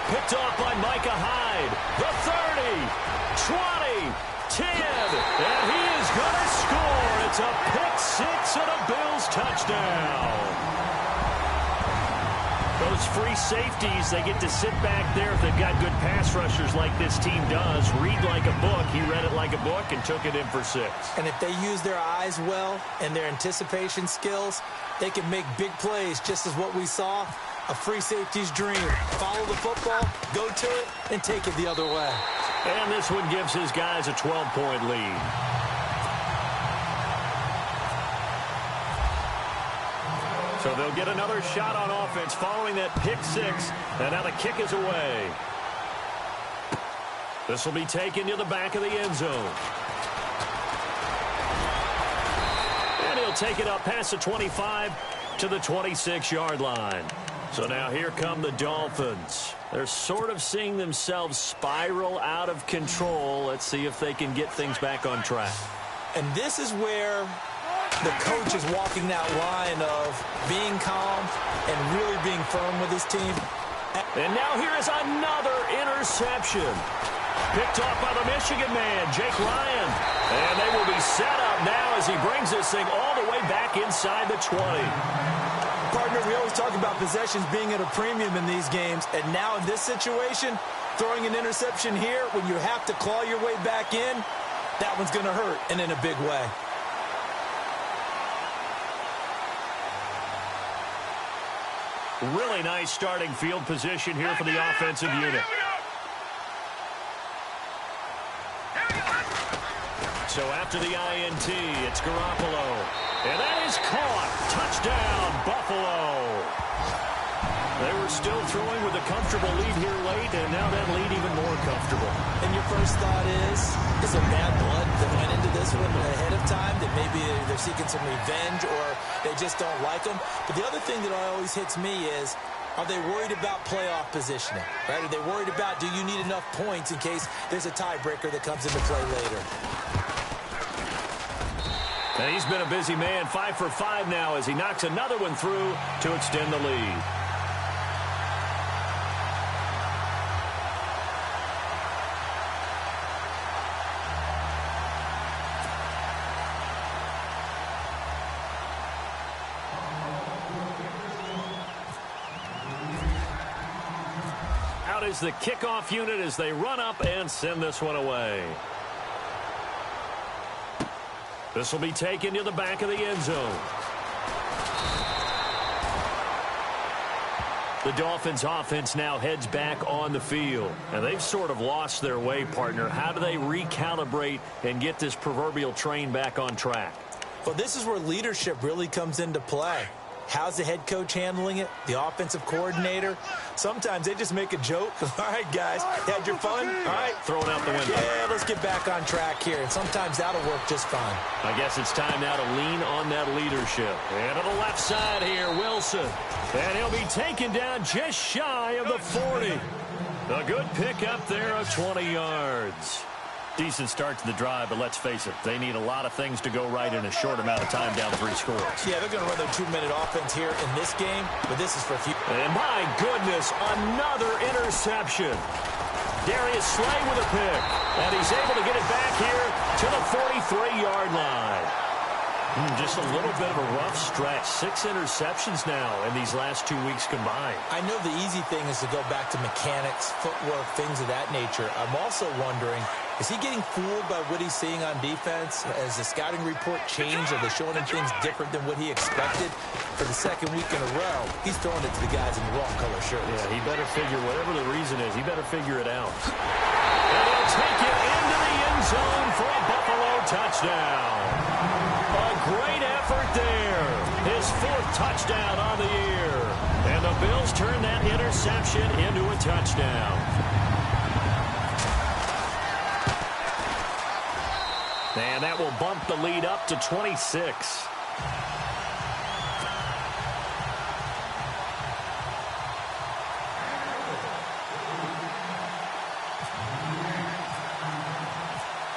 Picked off by Micah Hyde. The 30, 20, 10. And he is going to score. It's a pick 6 and a Bills touchdown. Those free safeties, they get to sit back there if they've got good pass rushers like this team does. Read like a book. He read it like a book and took it in for 6. And if they use their eyes well and their anticipation skills, they can make big plays, just as what we saw. A free safety's dream. Follow the football, go to it, and take it the other way. And this one gives his guys a 12-point lead. So they'll get another shot on offense following that pick 6. And now the kick is away. This will be taken to the back of the end zone. And he'll take it up past the 25 to the 26-yard line. So now here come the Dolphins. They're sort of seeing themselves spiral out of control. Let's see if they can get things back on track. And this is where the coach is walking that line of being calm and really being firm with his team. And now here is another interception. Picked off by the Michigan man, Jake Ryan. And they will be set up now as he brings this thing all the way back inside the 20. Partner, we always talk about possessions being at a premium in these games. And now in this situation, throwing an interception here when you have to claw your way back in, that one's going to hurt, and in a big way. Really nice starting field position here for the offensive unit. So after the INT, it's Garoppolo. And that is caught. Touchdown, Buffalo. They were still throwing with a comfortable lead here late, and now that lead even more comfortable. And your first thought is there bad blood that went into this one ahead of time, that maybe they're seeking some revenge or they just don't like them? But the other thing that always hits me is, are they worried about playoff positioning? Right? Are they worried about, do you need enough points in case there's a tiebreaker that comes into play later? And he's been a busy man, 5 for 5 now as he knocks another one through to extend the lead. is the kickoff unit as they run up and send this one away. This will be taken to the back of the end zone. The Dolphins offense now heads back on the field. And they've sort of lost their way, partner. How do they recalibrate and get this proverbial train back on track? Well, this is where leadership really comes into play. How's the head coach handling it? The offensive coordinator? Sometimes they just make a joke. All right, guys, had your fun? All right. Throw it out the window. Yeah, let's get back on track here. And sometimes that'll work just fine. I guess it's time now to lean on that leadership. And to the left side here, Wilson. And he'll be taken down just shy of the 40. A good pick up there of 20 yards. Decent start to the drive, but let's face it, they need a lot of things to go right in a short amount of time down 3 scores. Yeah, they're going to run their 2-minute offense here in this game, but this is for few. And my goodness, another interception. Darius Slay with a pick, and he's able to get it back here to the 43-yard line. Just a little bit of a rough stretch. 6 interceptions now in these last 2 weeks combined. I know the easy thing is to go back to mechanics, footwork, things of that nature. I'm also wondering, is he getting fooled by what he's seeing on defense? Has the scouting report changed? Are they showing him things different than what he expected? For the second week in a row, he's throwing it to the guys in the wrong color shirts. Yeah, he better figure, whatever the reason is, he better figure it out. And he'll take it into the end zone for a Buffalo touchdown. A great effort there. His 4th touchdown on the year. And the Bills turn that interception into a touchdown. And that will bump the lead up to 26.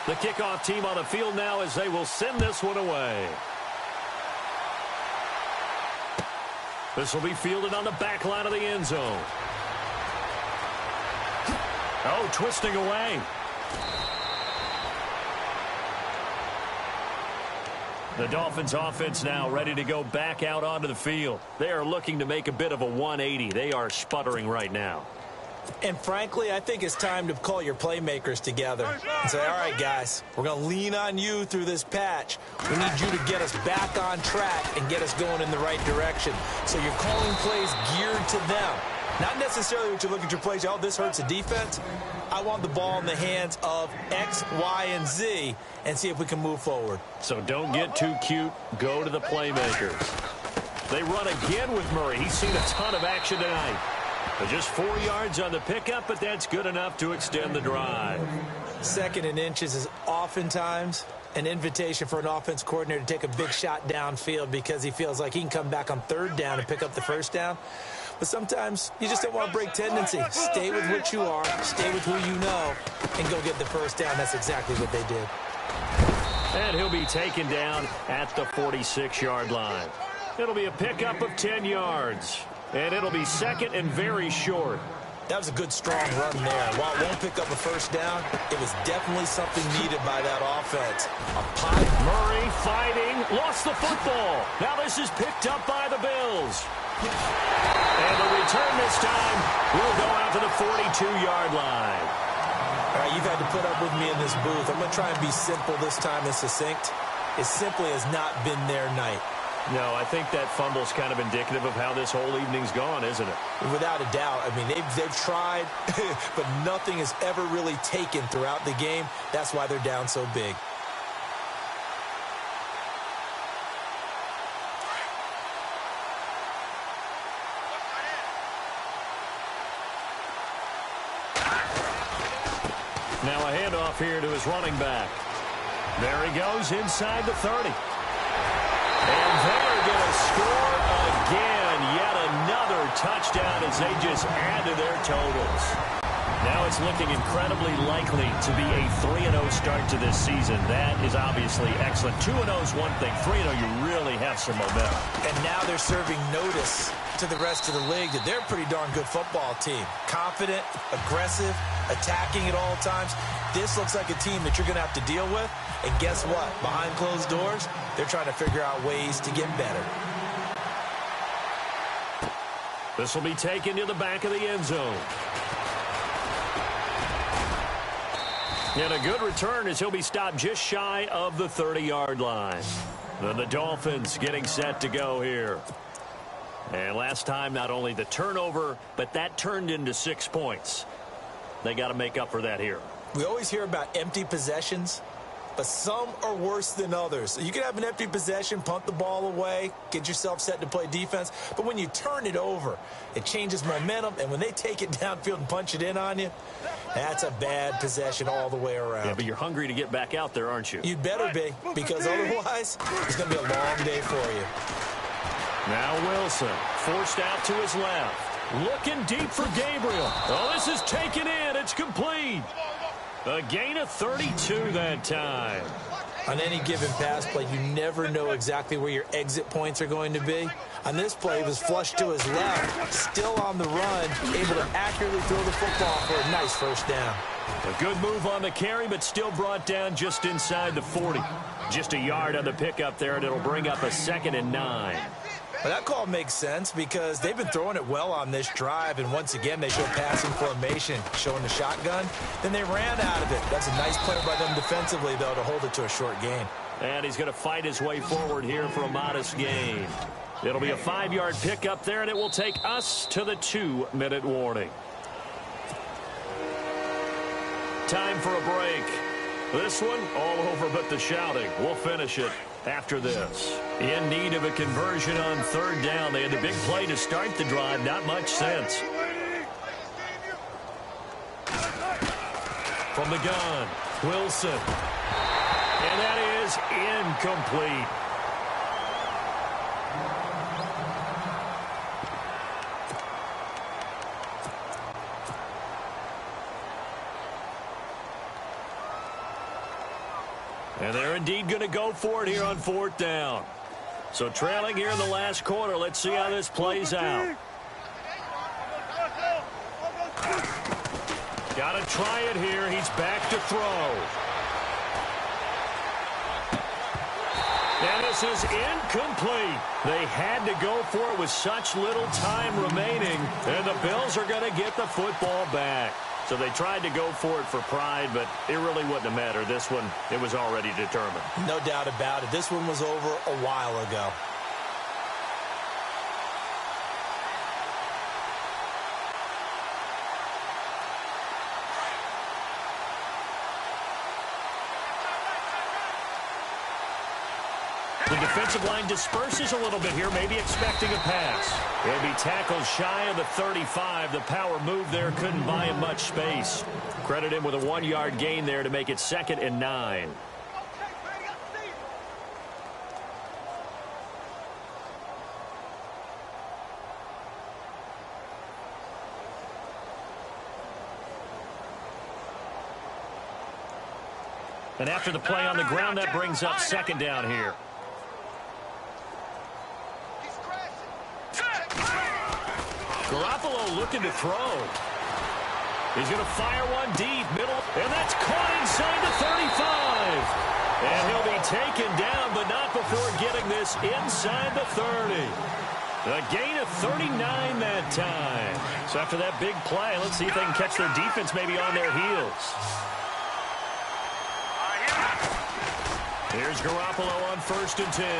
The kickoff team on the field now as they will send this one away. This will be fielded on the back line of the end zone. Oh, twisting away. The Dolphins offense now ready to go back out onto the field. They are looking to make a bit of a 180. They are sputtering right now. And frankly, I think it's time to call your playmakers together and say, all right, guys, we're going to lean on you through this patch. We need you to get us back on track and get us going in the right direction. So you're calling plays geared to them. Not necessarily what you look at your plays, oh, this hurts the defense. I want the ball in the hands of X, Y, and Z and see if we can move forward. So don't get too cute. Go to the playmakers. They run again with Murray. He's seen a ton of action tonight. Just 4 yards on the pickup, but that's good enough to extend the drive. 2nd and inches is oftentimes an invitation for an offense coordinator to take a big shot downfield because he feels like he can come back on 3rd down and pick up the 1st down. But sometimes you just don't want to break tendency. Stay with what you are, stay with who you know, and go get the 1st down. That's exactly what they did. And he'll be taken down at the 46-yard line. It'll be a pickup of 10 yards. And it'll be 2nd and very short. That was a good, strong run there. While it won't pick up a 1st down, it was definitely something needed by that offense. A pie. Murray fighting, lost the football. Now this is picked up by the Bills. And the return this time will go out to the 42-yard line. All right, you've had to put up with me in this booth. I'm going to try and be simple this time and succinct. It simply has not been their night. No, I think that fumble's kind of indicative of how this whole evening's gone, isn't it? Without a doubt. I mean, they've tried, but nothing has ever really taken throughout the game. That's why they're down so big. Now a handoff here to his running back. There he goes inside the 30. And they're going to score again. Yet another touchdown as they just add to their totals. Now it's looking incredibly likely to be a 3-0 start to this season. That is obviously excellent. 2-0 is one thing. 3-0, you really have some momentum. And now they're serving notice to the rest of the league that they're a pretty darn good football team. Confident, aggressive, attacking at all times. This looks like a team that you're going to have to deal with. And guess what? Behind closed doors, they're trying to figure out ways to get better. This will be taken to the back of the end zone. And a good return as he'll be stopped just shy of the 30-yard line. Then the Dolphins getting set to go here. And last time, not only the turnover, but that turned into 6 points. They got to make up for that here. We always hear about empty possessions, but some are worse than others. You can have an empty possession, punt the ball away, get yourself set to play defense, but when you turn it over, it changes momentum, and when they take it downfield and punch it in on you, that's a bad possession all the way around. Yeah, but you're hungry to get back out there, aren't you? You'd better be, because otherwise, it's going to be a long day for you. Now Wilson, forced out to his left. Looking deep for Gabriel. Oh, this is taken in. It's complete. A gain of 32 that time. On any given pass play, you never know exactly where your exit points are going to be. On this play, he was flushed to his left, still on the run, able to accurately throw the football for a nice first down. A good move on the carry, but still brought down just inside the 40. Just a yard on the pickup there, and it'll bring up a 2nd and 9. Well, that call makes sense because they've been throwing it well on this drive, and once again, they show passing formation, showing the shotgun. Then they ran out of it. That's a nice play by them defensively, though, to hold it to a short gain. And he's going to fight his way forward here for a modest gain. It'll be a 5-yard pickup there, and it will take us to the 2-minute warning. Time for a break. This one, all over but the shouting. We'll finish it after this. In need of a conversion on 3rd down. They had the big play to start the drive. Not much sense. From the gun, Wilson. And that is incomplete. And they're indeed going to go for it here on 4th down. So trailing here in the last quarter. Let's see how this plays out. Got to try it here. He's back to throw. And this is incomplete. They had to go for it with such little time remaining. And the Bills are going to get the football back. So they tried to go for it for pride, but it really wouldn't have mattered. This one, it was already determined. No doubt about it. This one was over a while ago. The defensive line disperses a little bit here, maybe expecting a pass. He'll be tackled shy of the 35. The power move there couldn't buy him much space. Credit him with a 1-yard gain there to make it 2nd and 9. And after the play on the ground, that brings up 2nd down here. Garoppolo looking to throw. He's going to fire one deep, middle, and that's caught inside the 35. And he'll be taken down, but not before getting this inside the 30. A gain of 39 that time. So after that big play, let's see if they can catch their defense maybe on their heels. Here's Garoppolo on 1st and 10.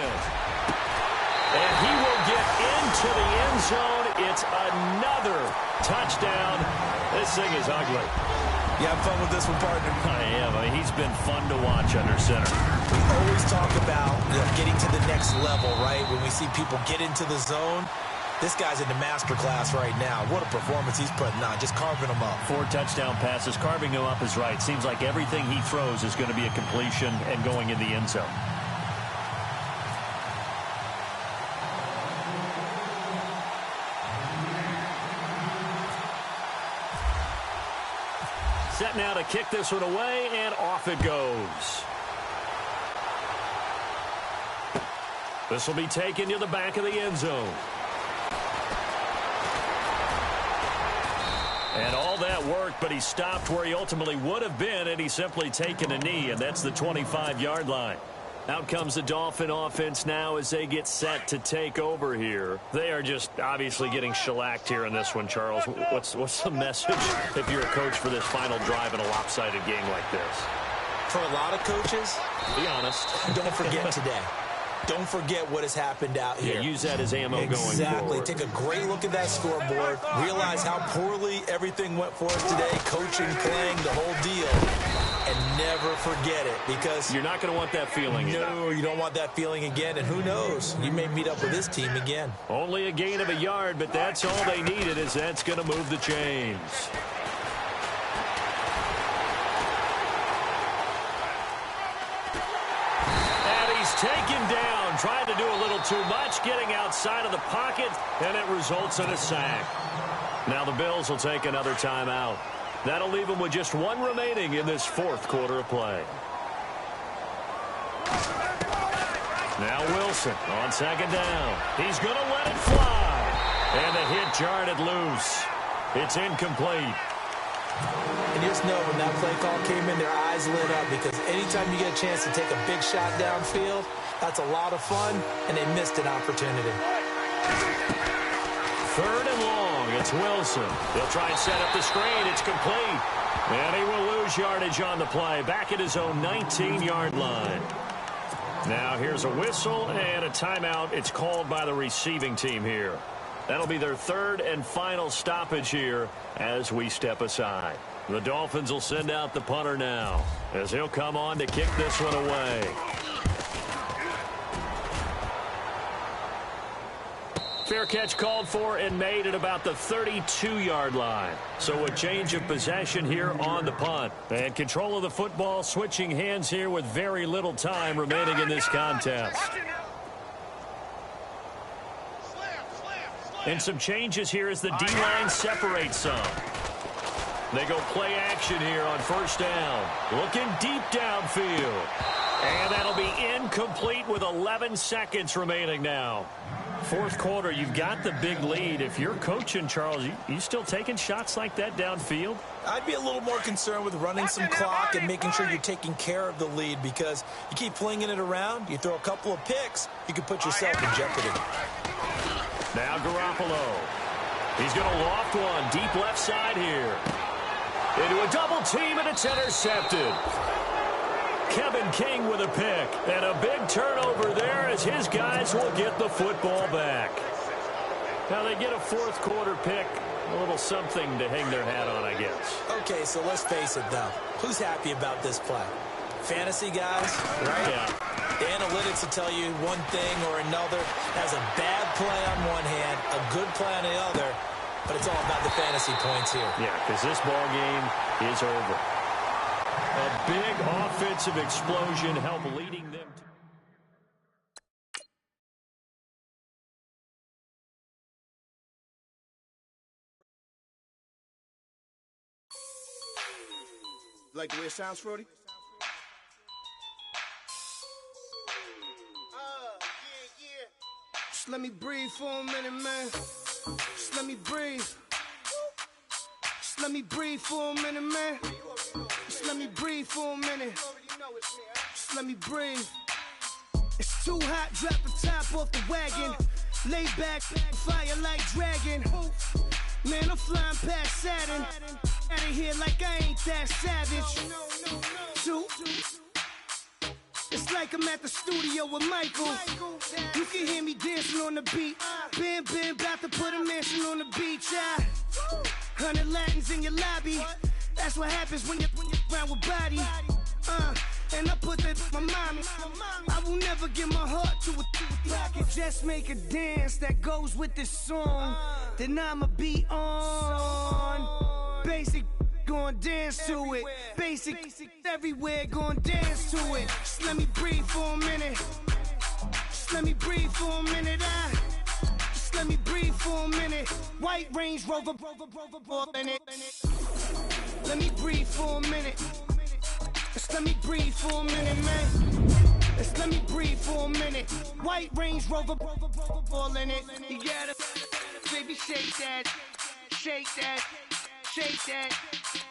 And he will get into the end zone. It's another touchdown. This thing is ugly. You have fun with this one, partner? I am. I mean, he's been fun to watch under center. We always talk about getting to the next level, right? When we see people get into the zone, this guy's in the master class right now. What a performance he's putting on, just carving them up. 4 touchdown passes. Carving them up is right. Seems like everything he throws is going to be a completion and going in the end zone. Set now to kick this one away, and off it goes. This will be taken to the back of the end zone. And all that worked, but he stopped where he ultimately would have been, and he's simply taken a knee, and that's the 25-yard line. Out comes the Dolphin offense now as they get set to take over here. They are just obviously getting shellacked here in this one, Charles. What's the message if you're a coach for this final drive in a lopsided game like this? For a lot of coaches, be honest, don't forget today. Don't forget what has happened out here. Yeah, use that as ammo going forward. Exactly. Take a great look at that scoreboard. Realize how poorly everything went for us today. Coaching, playing, the whole deal. And never forget it, because you're not going to want that feeling. No, you don't want that feeling again. And who knows? You may meet up with this team again. Only a gain of a yard, but that's all they needed, as that's going to move the chains. Taken down, trying to do a little too much, getting outside of the pocket, and it results in a sack. Now the Bills will take another timeout. That'll leave them with just one remaining in this fourth quarter of play. Now Wilson on second down. He's going to let it fly. And the hit jarred it loose. It's incomplete. And just know when that play call came in, their eyes lit up, because anytime you get a chance to take a big shot downfield, that's a lot of fun, and they missed an opportunity. Third and long, it's Wilson. They'll try and set up the screen. It's complete. And he will lose yardage on the play, back at his own 19-yard line. Now here's a whistle and a timeout. It's called by the receiving team here. That'll be their third and final stoppage here as we step aside. The Dolphins will send out the punter now, as he'll come on to kick this one away. Fair catch called for and made at about the 32-yard line. So a change of possession here on the punt. And control of the football, switching hands here with very little time remaining in this contest. And some changes here as the D-line separates some. They go play action here on first down. Looking deep downfield. And that'll be incomplete with 11 seconds remaining now. Fourth quarter, you've got the big lead. If you're coaching, Charles, you still taking shots like that downfield? I'd be a little more concerned with running some clock and making sure you're taking care of the lead, because you keep flinging it around, you throw a couple of picks, you could put yourself in jeopardy. Now Garoppolo. He's going to loft one deep left side here. Into a double team, and it's intercepted. Kevin King with a pick, and a big turnover there as his guys will get the football back. Now they get a fourth quarter pick, a little something to hang their hat on, I guess. Okay, so let's face it, though. Who's happy about this play? Fantasy guys, right? Yeah. The analytics will tell you one thing or another. Has a bad play on one hand, a good play on the other, but it's all about the fantasy points here. Yeah, because this ball game is over. A big offensive explosion helped leading them to... Like the way it sounds, Frody? Just let me breathe for a minute, man. Just let me breathe. Just let me breathe for a minute, man. Just let me breathe for a minute. Just let me breathe. It's too hot, drop the top off the wagon. Lay back, fire like dragon. Man, I'm flying past Saturn. Out of here like I ain't that savage. Two. It's like I'm at the studio with Michael. You can hear me dancing on the beat. Bam, about to put a mansion on the beach. 100 Latins in your lobby. That's what happens when you're around with body. And I put that my mommy. I will never give my heart to a I can just make a dance that goes with this song. Then I'ma be on. Basic, gon' dance to it. Basic, everywhere, gon' dance to it. Just let me breathe for a minute. Just let me breathe for a minute. Just let me breathe for a minute. White Range Rover, in it. Let me breathe for a minute. Just let me breathe for a minute, man. Just let me breathe for a minute. White Range Rover, all in it. You gotta, baby, shake that, shake that, shake that.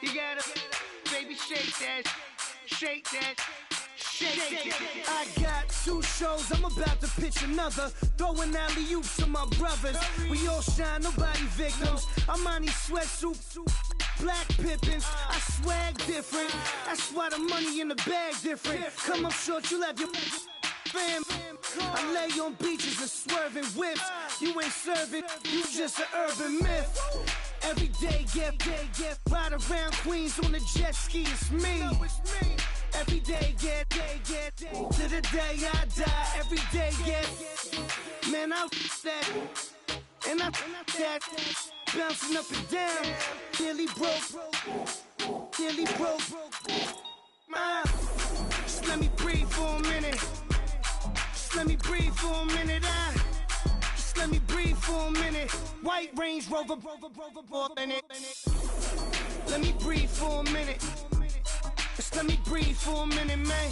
You gotta, baby, shake that, shake that, I got 2 shows, I'm about to pitch another. Throwing alley-oops to my brothers. We all shine, nobody victims. I'm on these sweatsuits, black pippins. I swag different. That's why the money in the bag different. Come up short, you have your fam. I lay on beaches and swerving whips. You ain't serving, you just an urban myth. Every day, get ride around Queens on a jet ski, it's me. Every day, get to the day I die. Every day, get, man, I that, and I that, bouncing up and down, nearly broke. Just let me breathe for a minute. Just let me breathe for a minute. Just let me breathe for a minute. White Range Rover, in it. Let me breathe for a minute. Just let me breathe for a minute, man.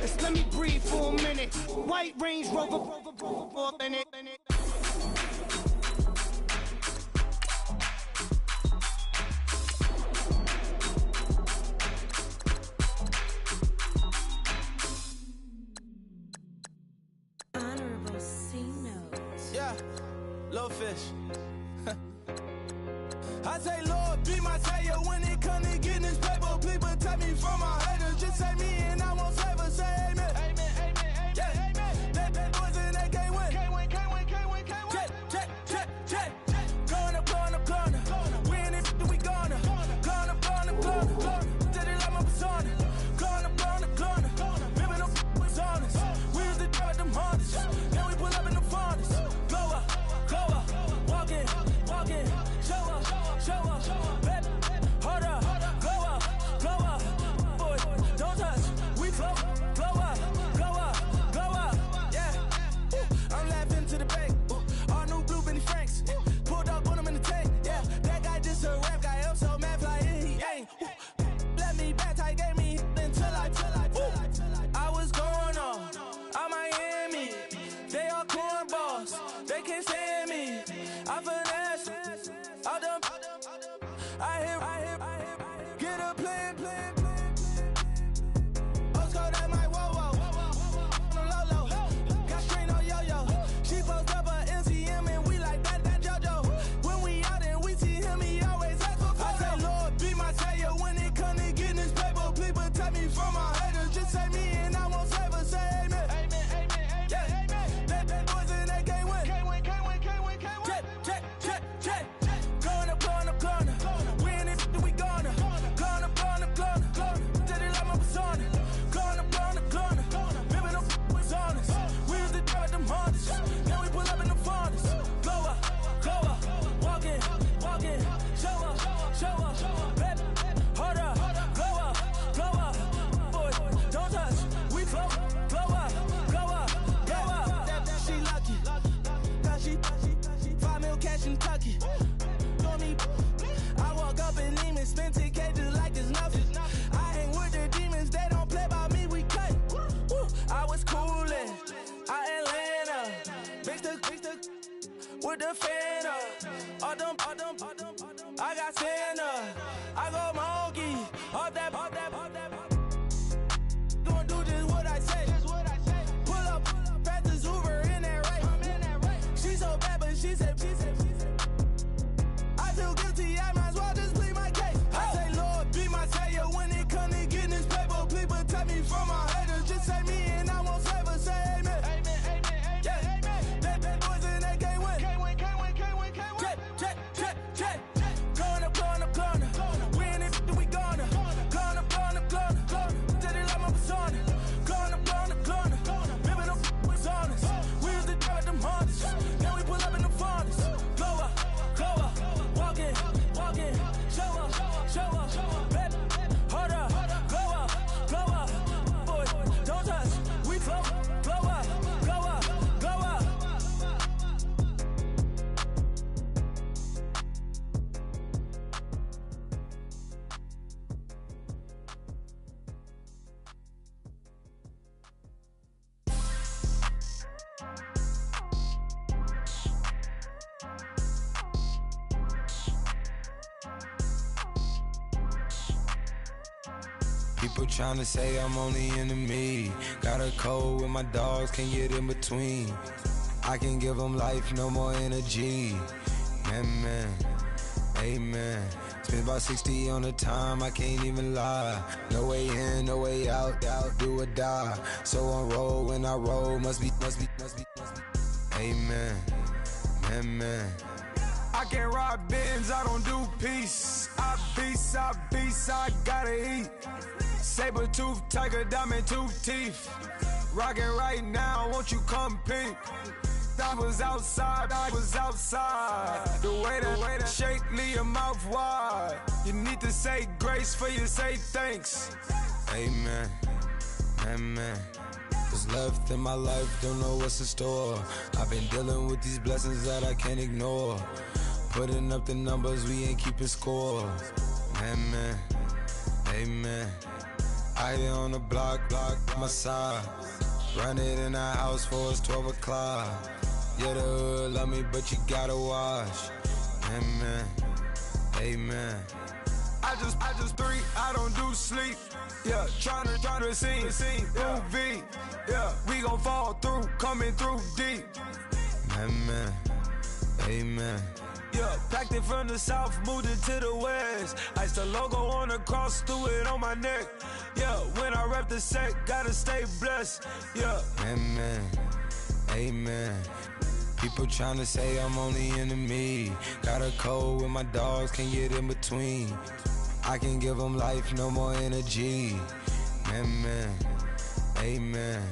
Just let me breathe for a minute. White Range Rover, in it. Honorable C notes. Yeah, little fish. I say, Lord, be my savior when it comes to getting this paper. Please protect me from my haters. Just say me and I won't save us. Say amen. Amen, amen, amen. Yeah, amen. That boys and they can't win. Can't win. Check. Going up. Win it, we gonna. Going up. Did it like my persona. Going up. Ripping up was honest. We was the drug them hardest. Then we pull up in the furnace. Glow up. Walking. Show up. Baby, hold up. Glow up. Boy, don't touch. We flow. Glow up. Yeah. I'm laughing to the bank. All new blue Benny Franks. Pulled up on him in the tank. Yeah, that guy just a rap guy. I'm so mad flying. He ain't. Let me back. I gave me until I. I was going on Miami. They all cornballs. They can't stand me. I finesse. All them. I hear. Get a plan. Oscar, that my whoa. Low. Got strain on yo. She post up a MCM and we like that JoJo. When we out and we see him, he always ask for photo. I say, Lord, be my savior when it comes to getting this paper. Please protect me from my haters. Just say me and I won't save us. Say amen. Amen. Yeah. That boys and they can't win. Can't win. Check. Going up. Win it, we gonna. Going up. Did it like my persona. Going up. Ripping up was honest. We was the drug them hardest. Then we pull up in the furnace. Glow up. Walking. Show up. Baby, hold up. Glow up. Boy, don't touch. We flow. Glow up. She lucky. Cause she 5 mil cash in Tucky. Told me I walk up in Neiman, spend 10K just like it's nothing. I hang with the demons, they don't play by me, we cut. I was coolin', Atlanta, mixed with the Fanta. All them, I got Santa, I go monkey, all that. Gonna do just what I say. Pull up, fastest Uber in that race. She so bad, but she said. I feel guilty, I might as well just plead my case. I say, Lord, be my savior when it comes to getting this paper. Please protect me from my haters. Just say me and I won't save us. Say amen. Amen. Yeah. That boys and they can't win. Can't win. People trying to say I'm on the enemy. Got a cold with my dogs, can't get in between. I can give them life, no more energy. Man, amen. Spent about 60 on the time, I can't even lie. No way in, no way out, do or die. So on roll, when I roll, must be. Amen, man. I can't ride Benz, I don't do peace. I beast, I gotta eat. Saber tooth, tiger, diamond tooth teeth. Rockin' right now, won't you come peep? I was outside. The way that shake, leave your mouth wide. You need to say grace for you say thanks. Amen, amen. What's left in my life, don't know what's in store. I've been dealing with these blessings that I can't ignore. Putting up the numbers, we ain't keeping score. Amen, amen. I here on the block, by my side. Run it in the house for us 12 o'clock. Yeah, the hood love me, but you gotta watch. Amen, amen. I just three, I don't do sleep. Yeah, tryna see movie. Yeah, we gon' fall through, coming through deep. Amen, amen. Yeah, packed it from the south, moved it to the west. Iced the logo on the cross, threw it on my neck. Yeah, when I rep the set, gotta stay blessed. Yeah. Amen, amen. People trying to say I'm on the enemy. Got a cold with my dogs, can't get in between. I can give them life, no more energy. Amen, amen.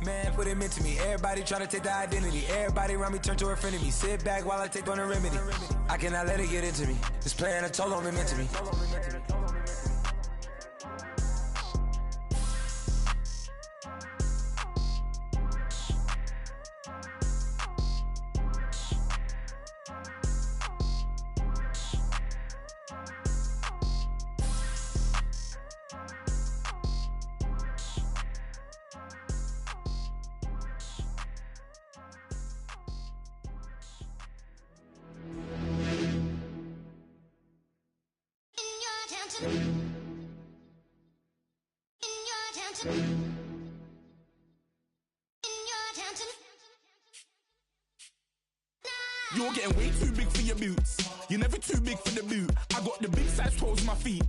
Man, what it meant to me. Everybody trying to take the identity. Everybody around me turn to a friend of me. Sit back while I take on the remedy. I cannot let it get into me. It's playing a toll on me, meant to me. You're getting way too big for your boots. You're never too big for the boot. I got the big size toes on my feet.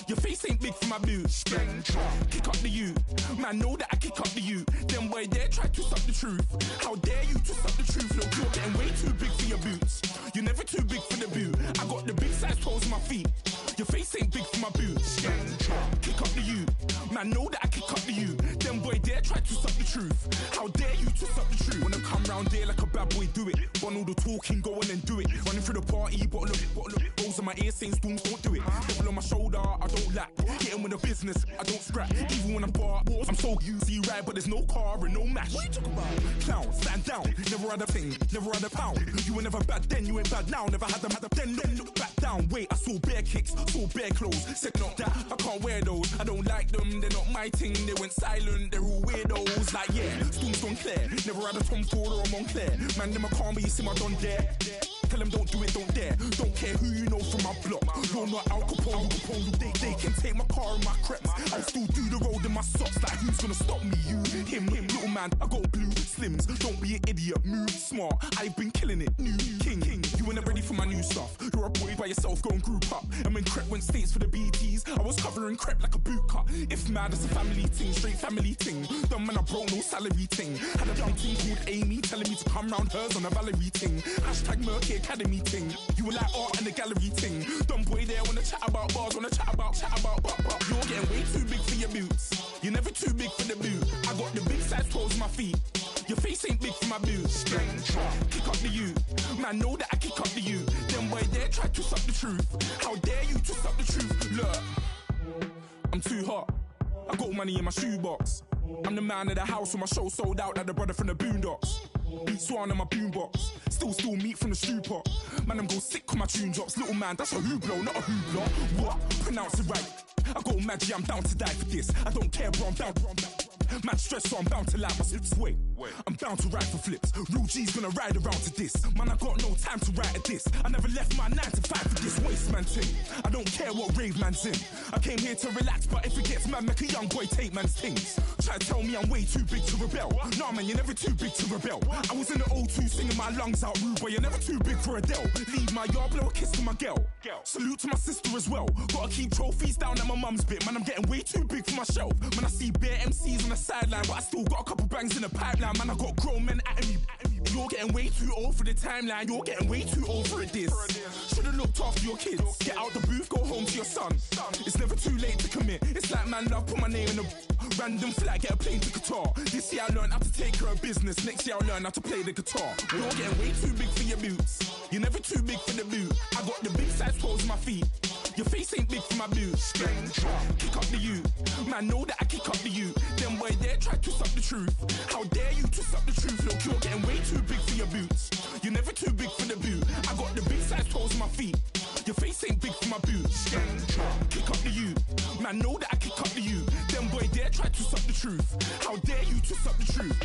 Your face ain't big for my boots. Kick up the you. Man, know that I kick up the you. Them boy there try to suck the truth. How dare you to suck the truth? Look, you're getting way too big for your boots. You're never too big for the boot. I got the big size toes on my feet. Your face ain't big for my boots. Kick up the you. Man, know that I kick up the you. Them boy there try to suck the truth. How dare you to suck the truth? Wanna come round there like a bad boy, do it. Want all the talking, go on and do it. Running through the party, bottle up. Rolls on my ear saying storms, don't do it. Double on my shoulder, I don't lack. Getting with the business, I don't scrap. Even when I'm bar, I'm so easy right, but there's no car and no match. What you talking about? Clown, stand down. Never had a thing, never had a pound. You were never bad then, you ain't bad now. Never had them, then look back down. Wait, I saw bare kicks, saw bare clothes. Said not that, I can't wear those. I don't like them, they're not my thing. They went silent, they're all weirdos. Like yeah, storms don't clear. Never had a Tom Ford or a Montclair. Man, them I can't, but you see my don dare. Tell them don't do it, don't dare. Don't care who you know from my block. You're not Al Capone, they can take my car and my creps. I still do the road in my socks. Like who's gonna stop me? You, him, little man. I got blue slims. Don't be an idiot, move smart. I've been killing it, new king. You weren't ready for my new stuff. You're a boy by yourself, go and group up. And when Crep went states for the BTs, I was covering Crep like a boot cut. If mad, it's a family thing, straight family thing. Dumb man, I broke no salary thing. Had a young thing called Amy telling me to come round hers on a Valerie thing. Hashtag Murky Academy thing. You were like art and the gallery thing. Dumb boy there wanna chat about bars, wanna chat about. You're getting way too big for your boots. You're never too big for the boot. I got the big size toes on my feet. Your face ain't big for my boots. Kick up the you. Man, know that I kick up the you. Them boy there try to suck the truth. How dare you to suck the truth? Look, I'm too hot. I got money in my shoebox. I'm the man of the house when my show sold out like the brother from the Boondocks. Beat Swan in my boombox. Still meat from the stew pot. Man, I'm go sick when my tune drops. Little man, that's a hooplo, not a hoopla. What? Pronounce it right. I go Maggie, I'm down to die for this. I don't care, bro, I'm down. Man, stress, so I'm bound to lie. My slips way. I'm down to ride for flips. Real G's gonna ride around to this. Man, I got no time to write a diss. I never left my 9 to 5 for this waste man thing. I don't care what rave man's in. I came here to relax, but if it gets mad, make a young boy take man's things. Try to tell me I'm way too big to rebel. Nah, man, you're never too big to rebel. I was in the O2 singing my lungs out rude, but you're never too big for Adele. Leave my yard, blow a kiss to my girl. Salute to my sister as well. Gotta keep trophies down at my mum's bit. Man, I'm getting way too big for my shelf. Man, I see bare MCs on the sideline, but I still got a couple bangs in the pipeline. Man, I got grown men at me. You're getting way too old for the timeline. You're getting way too old for a diss. Should've looked after your kids. Get out the booth, go home to your son. It's never too late to commit. It's like man, love, put my name in a random flag, get a plane to Qatar. This year I learned how to take care of business. Next year I'll learn how to play the guitar. You're getting way too big for your boots. You're never too big for the boot. I got the big size toes on my feet. Your face ain't big for my boots. Kick up the you. Man, know that I kick up the you. Them boy there try to twist up the truth. How dare you twist up the truth? Look, you're getting way too big for your boots. You're never too big for the boot. I got the big size toes on my feet. Your face ain't big for my boots. Kick up the you. Man, know that I kick up the you. Them boy there try to twist up the truth. How dare you twist up the truth?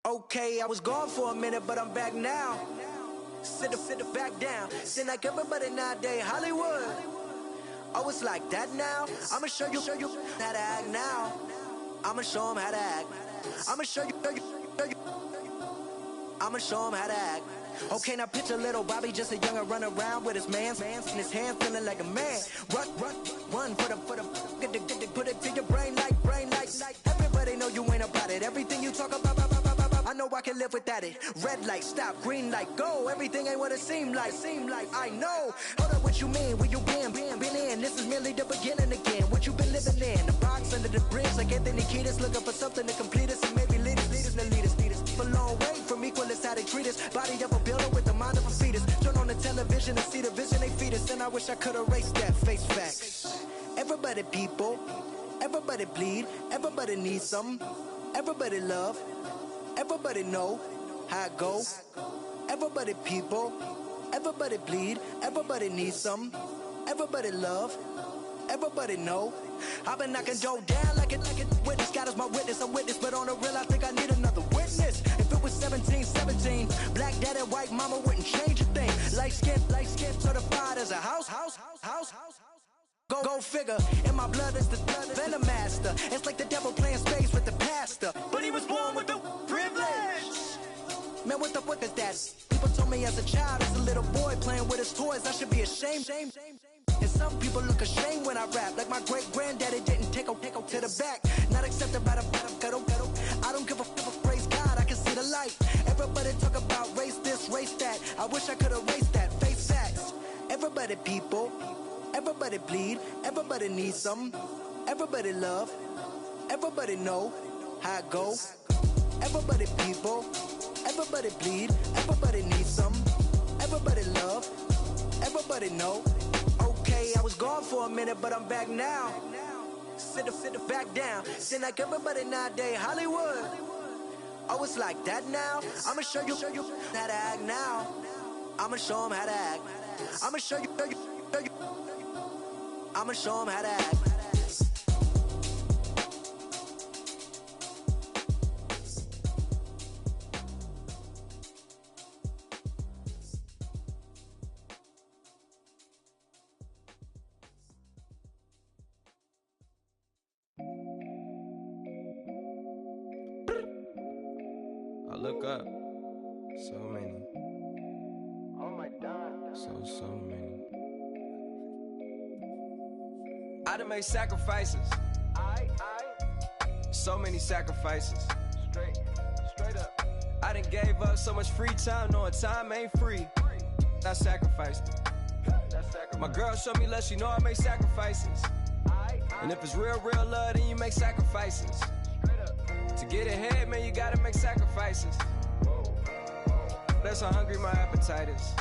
Okay, I was gone for a minute, but I'm back now. Sit the back down. Seem like everybody nowadays, Hollywood. Oh, it's like that now? I'ma show you how to act now. I'ma show them how to act. I'ma show you. I'ma show them how to act. Okay, now picture little Bobby, just a younger run around with his man's in his hand, feeling like a man. Run for the put it to your brain like. Everybody know you ain't about it. Everything you talk about, I know I can live without it. Red light, stop, green light, go. Everything ain't what it seemed like. I know. Hold up, what you mean? Where you been in? This is merely the beginning again. What you been living in? The box under the bridge, like Anthony Kiedis, looking for something to complete us and maybe lead us. A long way from equal is how they treat us. Body of a builder with the mind of a fetus. Turn on the television and see the vision they feed us. And I wish I could erase that. Face facts. Everybody people, everybody bleed, everybody needs some, everybody love, everybody know how it go. Everybody people, everybody bleed, everybody needs some, everybody love, everybody know. I've been knocking Joe down like it witness. God is my witness, I'm witness, but on the real I think I need another witness. If it was 17, black dad and white mama wouldn't change a thing. Light skin certified as a house. Go figure, in my blood is the venom master. It's like the devil playing space with the pastor, but he was born with the privilege. Man, what the fuck is that? People told me as a child, as a little boy playing with his toys, I should be ashamed. And some people look ashamed when I rap, like my great granddaddy didn't take to the back. Not accepted by the ghetto. I don't give a praise God, I can see the light. Everybody talk about race this, race that. I wish I could erase that. Face facts. Everybody people, everybody bleed, everybody needs some, everybody love, everybody know how it go. Everybody people, everybody bleed, everybody needs some, everybody love, everybody know. Okay, I was gone for a minute, but I'm back now. Sit back down. Seem like everybody nowadays Hollywood. Oh, it's like that now. I'ma show you how to act now. I'ma show them how to act. I'ma show you. I'ma show them how to act. I look up, so many. Oh my God. So many. I done made sacrifices. So many sacrifices. Straight up. I done gave up so much free time, knowing time ain't free. I sacrificed it. My girl showed me love, she know I make sacrifices. And if it's real love, then you make sacrifices. To get ahead, man, you gotta make sacrifices. That's how hungry my appetite is.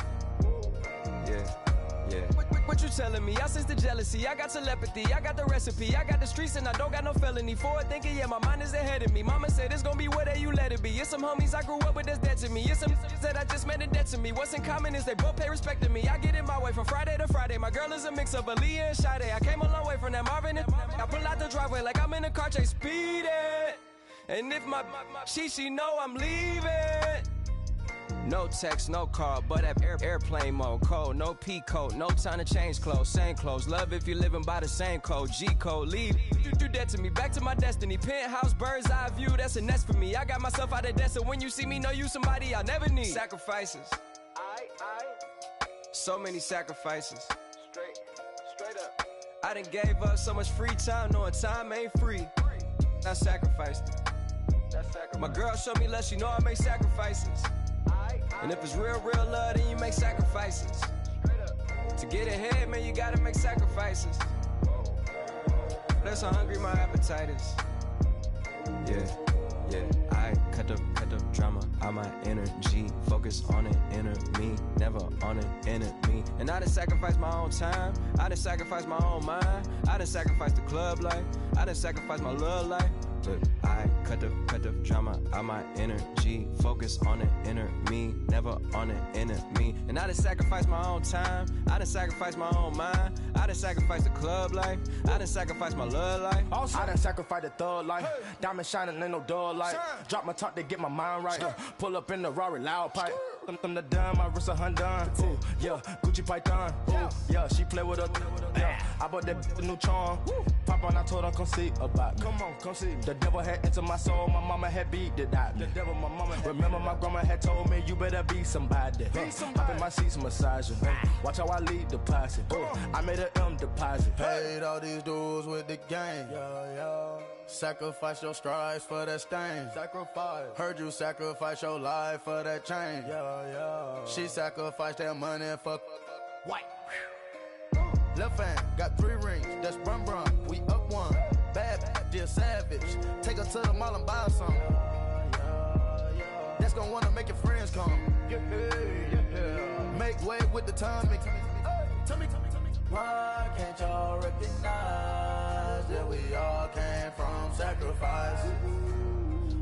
Yeah. What you telling me? I sense the jealousy, I got telepathy, I got the recipe, I got the streets and I don't got no felony. Forward thinking, yeah, my mind is ahead of me. Mama said it's gonna be whatever you let it be. It's some homies I grew up with that's dead to me. It's some that I just met in debt to me. What's in common is they both pay respect to me. I get in my way from Friday to Friday. My girl is a mix of Aaliyah and Sade. I came a long way from that Marvin and I pull out the driveway like I'm in a car chase speeding. And if my she know I'm leaving. No text, no call, but at airplane mode. Cold, no P code, no time to change clothes. Same clothes, love if you're living by the same code. G code, leave. You do that to me, back to my destiny. Penthouse, bird's eye view, that's a nest for me. I got myself out of debt, so when you see me, know you somebody I'll never need. Sacrifices. So many sacrifices. Straight up. I done gave up so much free time, knowing time ain't free. I sacrificed it. My girl showed me love, she know I make sacrifices. And if it's real love, then you make sacrifices. To get ahead, man, you gotta make sacrifices. That's how hungry my appetite is. Yeah. I cut the drama out my energy. Focus on it, inner me, never on it, enemy. And I done sacrificed my own time. I done sacrificed my own mind. I done sacrificed the club life. I done sacrificed my love life. But I cut the drama out my energy. Focus on it, inner me, never on it, enemy. And And I done sacrificed my own time, I done sacrificed my own mind, I done sacrificed the club life, I done sacrificed my love life. I done sacrificed the thug life, diamond shining, ain't no dull light. Drop my top to get my mind right, pull up in the Rari loud pipe. Them the dime, my wrist a Hyundai. Ooh, yeah, Gucci Python. Ooh, yeah, she play with her. Yeah, I bought that new charm. Pop on, I told her come see about me. Come on, come see. The devil had entered my soul, my mama had beat the dot. The devil, my mama. Remember my grandma had told me you better be somebody. Hop in my seats, massaging. Watch how I lead the posse. I made an M deposit. Paid all these dudes with the game. Sacrifice your strides for that stain. Sacrifice. Heard you sacrifice your life for that change. She sacrificed that money for white. Left hand got 3 rings. That's brum brum. We up one. Bad, dear savage. Take her to the mall and buy some. That's gonna wanna make your friends come. Make way with the timing. Tell me. Why can't y'all recognize that we all came from sacrifice?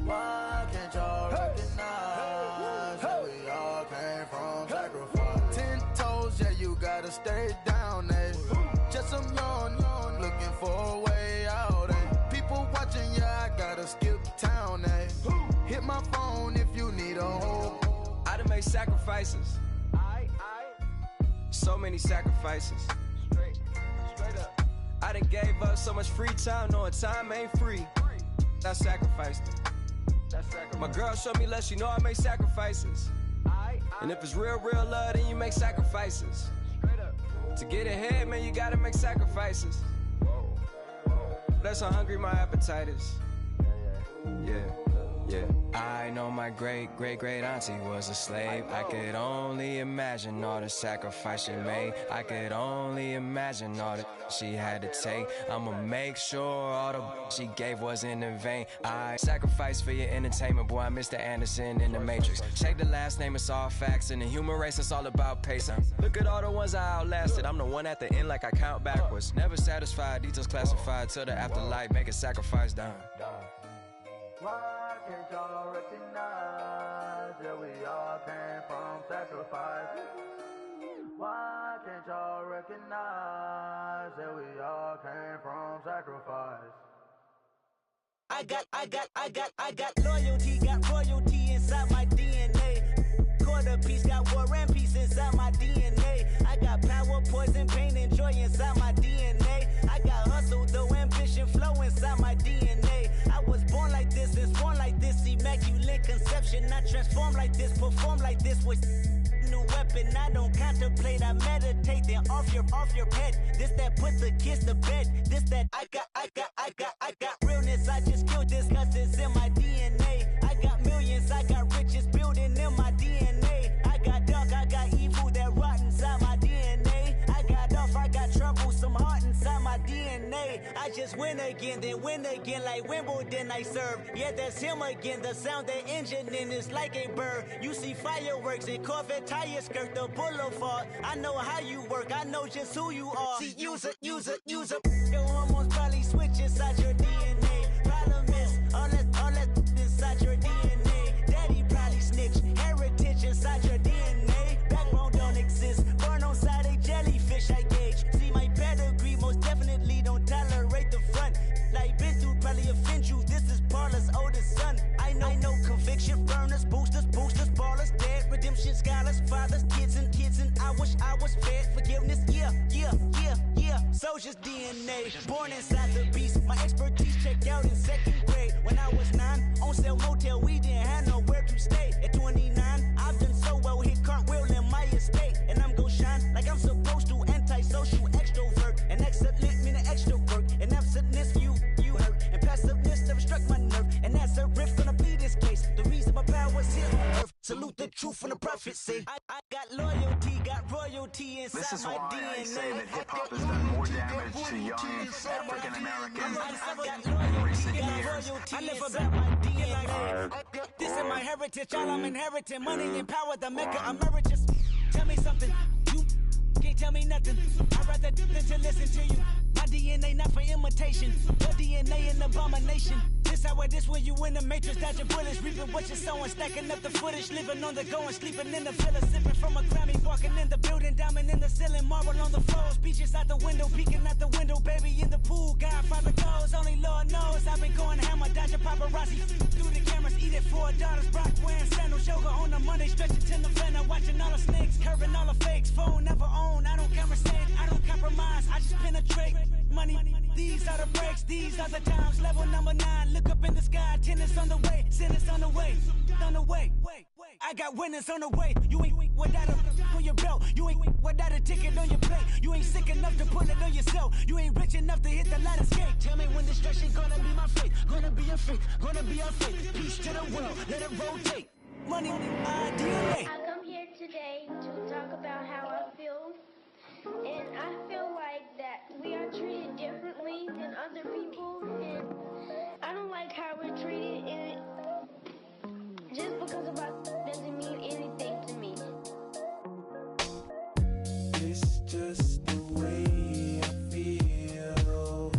Why can't y'all recognize that we all came from sacrifice? 10 toes, yeah, you gotta stay down, eh? Just some yawn, looking for a way out, eh? People watching, yeah, I gotta skip town, eh? Hit my phone if you need a hold. I done made sacrifices. So many sacrifices. Straight up. I done gave up so much free time, knowing time ain't free. I sacrificed it. My girl showed me love, she know I make sacrifices. And if it's real love, then you make sacrifices. To get ahead, man, you gotta make sacrifices. That's how hungry my appetite is. Yeah. I know my great auntie was a slave. I could only imagine all the sacrifice she made. I could only imagine all that she had to take. I'ma make sure all the she gave wasn't in vain. I sacrificed for your entertainment, boy. I'm Mr. Anderson in the Matrix. Check the last name, it's all facts. In the human race, it's all about pacing. Look at all the ones I outlasted. I'm the one at the end like I count backwards. Never satisfied, details classified till the afterlife. Make a sacrifice down. Why can't y'all recognize that we all came from sacrifice? Why can't y'all recognize that we all came from sacrifice? I got loyalty, got royalty inside my DNA. Quarter piece, got war and peace inside my DNA. I got power, poison, pain, and joy inside my DNA. I got hustle, though ambition, flow inside my DNA. I was born like this and born like this, immaculate conception. I transform like this, perform like this with new weapon. I don't contemplate, I meditate. Then off your head. This that put the kids to bed. This that I got realness. I just killed this 'cause it's in my DNA. I got millions, I got riches building in my DNA. I got dark, I got evil that rot inside my DNA. I got off, I got trouble, some heart inside my DNA. I just win again, then win again like Wimbledon I serve. Yeah, that's him again. The sound the engine in is like a bird. You see fireworks and Corvette tires skirt the boulevard. I know how you work, I know just who you are. See, use it. Your hormones probably switch inside your DNA. Problem is, all that inside your DNA. Daddy probably snitch, heritage inside your DNA. Backbone don't exist, born on side a jellyfish I gauge. See my pedigree, most definitely don't tolerate the front. Like been through, probably offend you. This is Paula's oldest son. I know conviction, burners, boosters, ballers, dead, redemption, scholars, fathers, kids and I wish I was fed forgiveness. Yeah. Soldier's DNA, born inside the beast. My expertise checked out in 2nd grade. When I was 9, on sale motel, we didn't have nowhere to stay. At 29, I've done so well, hit cartwheel in my estate. And I'm gon' shine like I'm supposed to, antisocial extrovert. And excellent meaning extra work. And absentness, you hurt. And passiveness never struck my nerve. And that's a riff gonna be this case. The reason my power's here on earth. Salute the truth from the prophets say. I got loyalty, got royalty inside this is my why DNA. I say that hip-hop has done more damage to young African Americans in recent years. I live about my DNA. This is my heritage, all I'm inheriting. Money and power, the Mecca emeritus. Tell me something, you can't tell me nothing. I'd rather than to listen to you. My DNA not for imitation. Your DNA an abomination. This how this when you in the matrix, dodging bullets, reaping what you're sowing, stacking up the footage, living on the go and sleeping in the villa, sipping from a Grammy, walking Beaches out the window, peeking out the window, baby in the pool. Godfather goes, only Lord knows. I've been going hammer, dodging paparazzi through the cameras. Eat it for $4. Brock wearing sandals, yoga on a Monday, stretching to November. Watching all the snakes, curving all the fakes. Phone never own, I don't conversate, I don't compromise, I just penetrate. Money, these are the breaks, these are the times. Level number 9, look up in the sky. Tennis on the way, sinners on the way, on the way. I got winners on the way. You ain't without a on your belt. You ain't without a ticket on your plate. You ain't sick enough to pull it on yourself. You ain't rich enough to hit the ladder skate. Tell me when destruction gonna be my fate. Gonna be a fate, gonna be our fate. Peace to the world, let it rotate. Money, DNA. I come here today to talk about how I feel. And I feel like that we are treated differently than other people. And I don't like how we're treated. And just because of us doesn't mean anything to me. It's just the way I feel.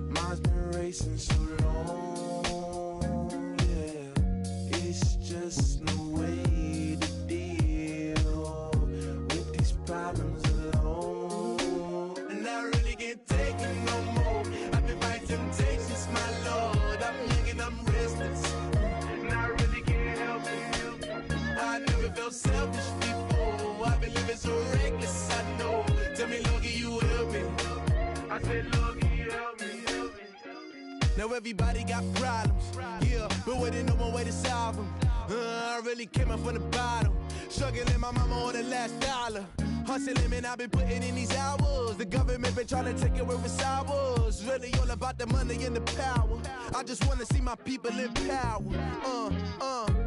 Mine's been racing so long, yeah. It's just no way to deal with these problems alone. And I really can't take it no more. I've been fighting temptations, my Lord. I'm young and I'm restless. And I really can't help it. I never felt selfish before. I've been living so reckless, I know. Tell me, Lord, can you help me? I said, Lord, can you help me? Now everybody got problems, yeah, but waiting no one way to solve them. I really came up from the bottom, struggling my mama on the last dollar. Hustling, man, I've been putting in these hours. The government been trying to take away what's ours. Really all about the money and the power. I just wanna see my people in power.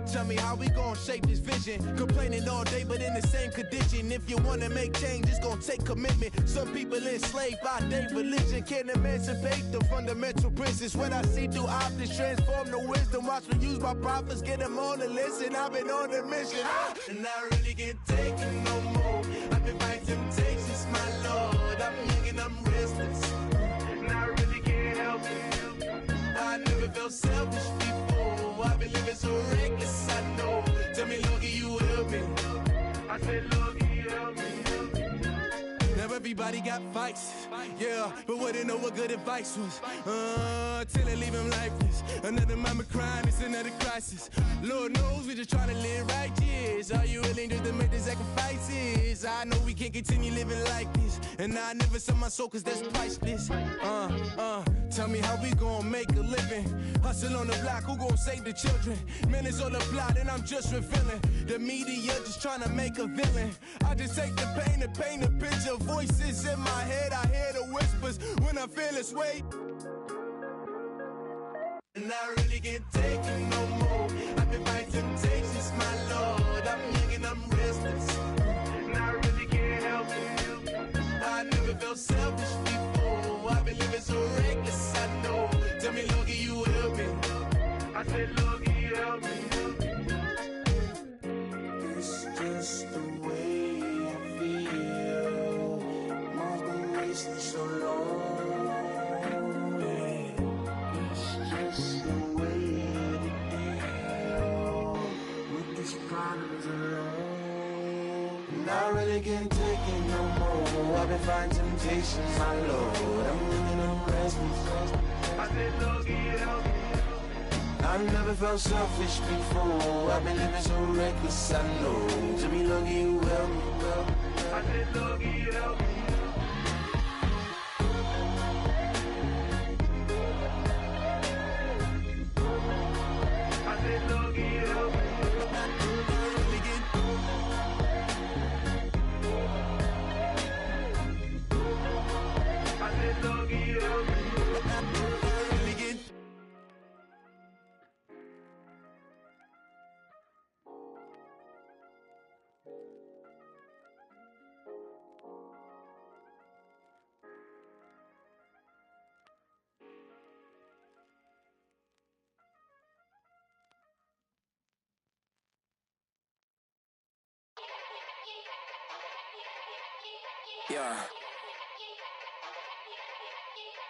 Tell me how we gon' shape this vision. Complaining all day, but in the same condition. If you wanna make change, it's gon' take commitment. Some people enslaved by their religion can't emancipate the fundamental principles. What I see through optics transform the wisdom. Watch me use my prophets, get them on the listen. I've been on a mission, and I really can't take it no more. I've been fighting temptations, my Lord. I'm young and I'm restless, and I really can't help it. I never felt selfish before. I've been living so reckless, I know. Tell me, Lord, can you help me? I said, Lord, can you help me? Now everybody got fights, yeah, but wouldn't know what good advice was. Till they leave him lifeless. Another mama crying, it's another crisis. Lord knows we just trying to live righteous. Are you willing just to make the sacrifices? I know we can't continue living like this, and I never sell my soul cause that's priceless. Tell me how we gon' make a living. Hustle on the block, who gon' save the children? Minutes on the plot and I'm just revealing. The media just trying to make a villain. I just take the pain and paint a picture. Voices in my head, I hear the whispers when I feel this weight. And I really can't take it no more. I've been fighting temptations, my Lord. I'm young and I'm restless, and I really can't help it. I never felt selfish before. I've been living so reckless, I know. Tell me, Lord, can you help me? I said, Lord, can you help me? It's just the way I feel. Mine's been racing so long. I really can't take it no more. I've been fighting temptations, my Lord. I'm living on restless. I said, Lord, can you help me? I've never felt selfish before. I've been living so reckless, I know. To me, Lord, can you help me? I said, Lord, can you help me? I said, Lord, can you help me? Yeah.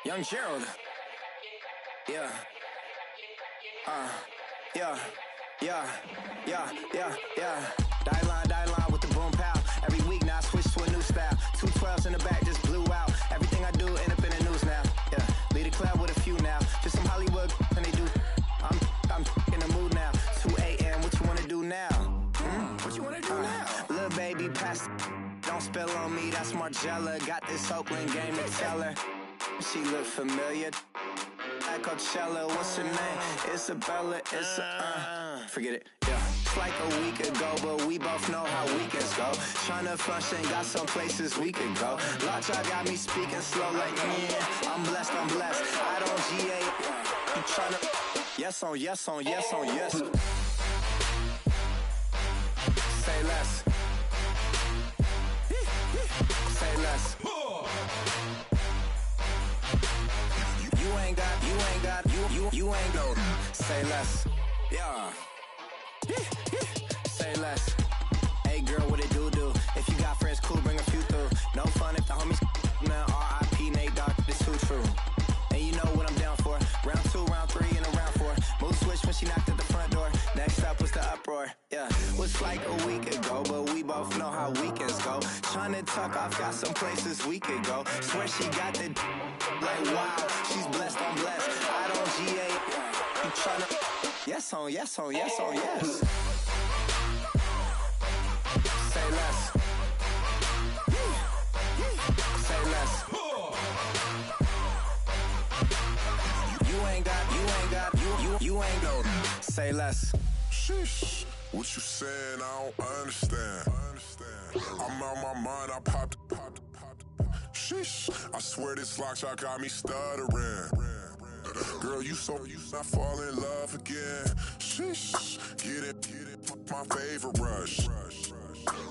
Young Gerald. Yeah. Yeah. Die line with the boom pow. Every week now I switch to a new style. 212s in the back just blew out. pass. Don't spill on me, that's Margella. Got this Oakland game to tell her. She look familiar. At Coachella, what's her name? Isabella, forget it, yeah. It's like a week ago, but we both know how weekends go. Tryna function, got some places we could go. Lot y'all got me speaking slow like, I'm blessed, I don't GA. I'm tryna, yes on yes on yes on yes. Say less. Say less. You ain't go. Say less. Yeah. Say less. Hey girl, what it do? If you got friends, cool, bring a few through. No fun if the homies, man. R.I.P. Nate Dogg, this too true. And you know what I'm down for. Round 2, round 3, and a round 4. Move switch when she knocked at the front door. Next up was the uproar. Yeah, was like a week ago, but we both know how weekends go. Tryna tuck off, got some places we could go. Swear she got the like wow, she's blessed, I'm blessed. I don't GA. I'm tryna yes on yes on yes on yes. Say less. Say less. You ain't go. Say less. Sheesh. What you saying? I don't understand. I'm out my mind. I popped. Sheesh. I swear this lock shot got me stuttering. Girl, you not fall in love again. Sheesh. Get it. My favorite rush.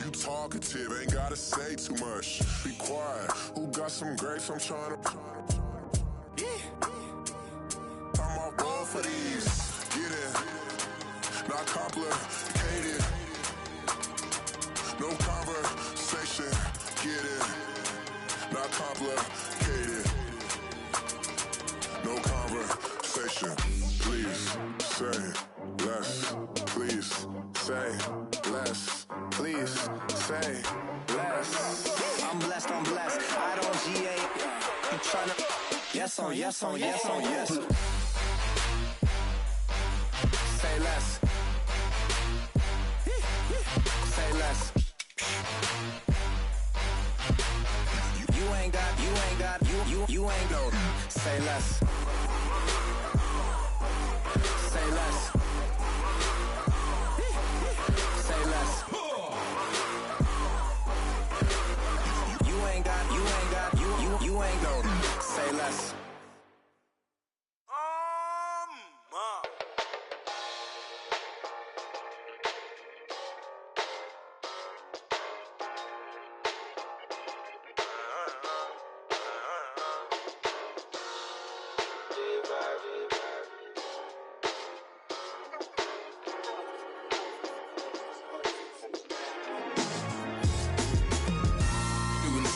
You talkative, ain't gotta say too much. Be quiet. Who got some grapes? I'm trying to. I'm all ball for these. Get it. Not complicated. No conversation. Get it. Not complicated. No conversation. Please say less. Please say less. Please say less. I'm blessed. I don't GA. I'm tryna yes on yes on yes on yes. Say less. Say less. You ain't go. Say less. Say less. Say less. You ain't go. Say less.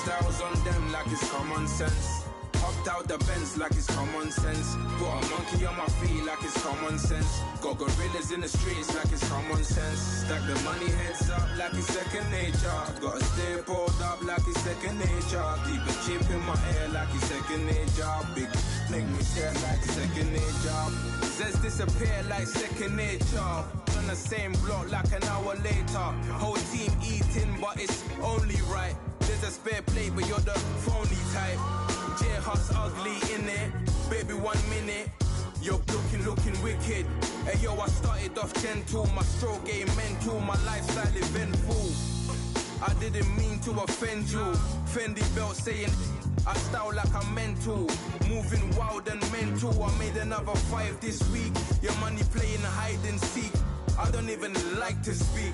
Styles on them like it's common sense. Hopped out the Benz like it's common sense. Got a monkey on my feet like it's common sense. Got gorillas in the streets like it's common sense. Stack the money heads up like it's second nature. Gotta stay pulled up like it's second nature. Keep a chip in my ear like it's second nature. Big make me stare like second nature. Says disappear like second nature. On the same block like an hour later. Whole team eating but it's only right. There's a spare plate, but you're the phony type. J-Hut's ugly, innit? Baby, 1 minute. You're looking wicked. Hey, yo, I started off gentle. My stroke game mental. My lifestyle eventful. I didn't mean to offend you. Fendi belt saying I style like I'm mental. Moving wild and mental. I made another 5 this week. Your money playing hide and seek. I don't even like to speak.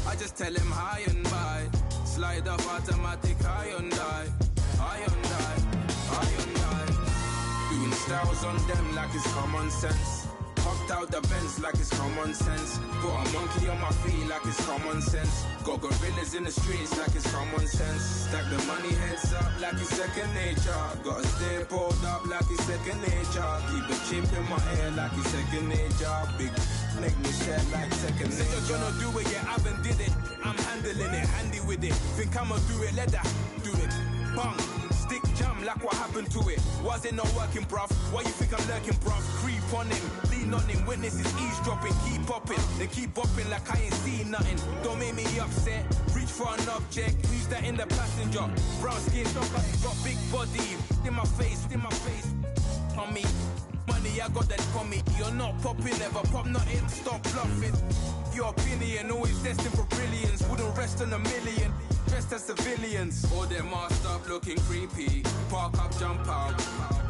I just tell him hi and bye. Slide up automatic, Hyundai. Doing styles on them like it's common sense. Hopped out the Benz like it's common sense. Got a monkey on my feet like it's common sense. Got gorillas in the streets like it's common sense. Stack the money heads up like it's second nature. Gotta stay pulled up like it's second nature. Keep a chip in my ear like it's second nature. Big make me share like second nature. Say you're gonna do it, yeah, I haven't did it. I'm handling it, handy with it. Think I'ma do it, let that do it. Bang. stick jam like what happened to it? Was it not working, bruv? Why you think I'm lurking, bruv? Creep on him, lean on him, witnesses eavesdropping, keep popping, they keep bopping like I ain't seen nothing. Don't make me upset, reach for an object, who's that in the passenger? Brown skin, got big body, in my face, on me. Money, I got that for me. You're not popping, never pop nothing, stop bluffing. Your opinion, always destined for brilliance. Wouldn't rest on a million, dressed as civilians. All them masked up looking creepy. Park up, jump out,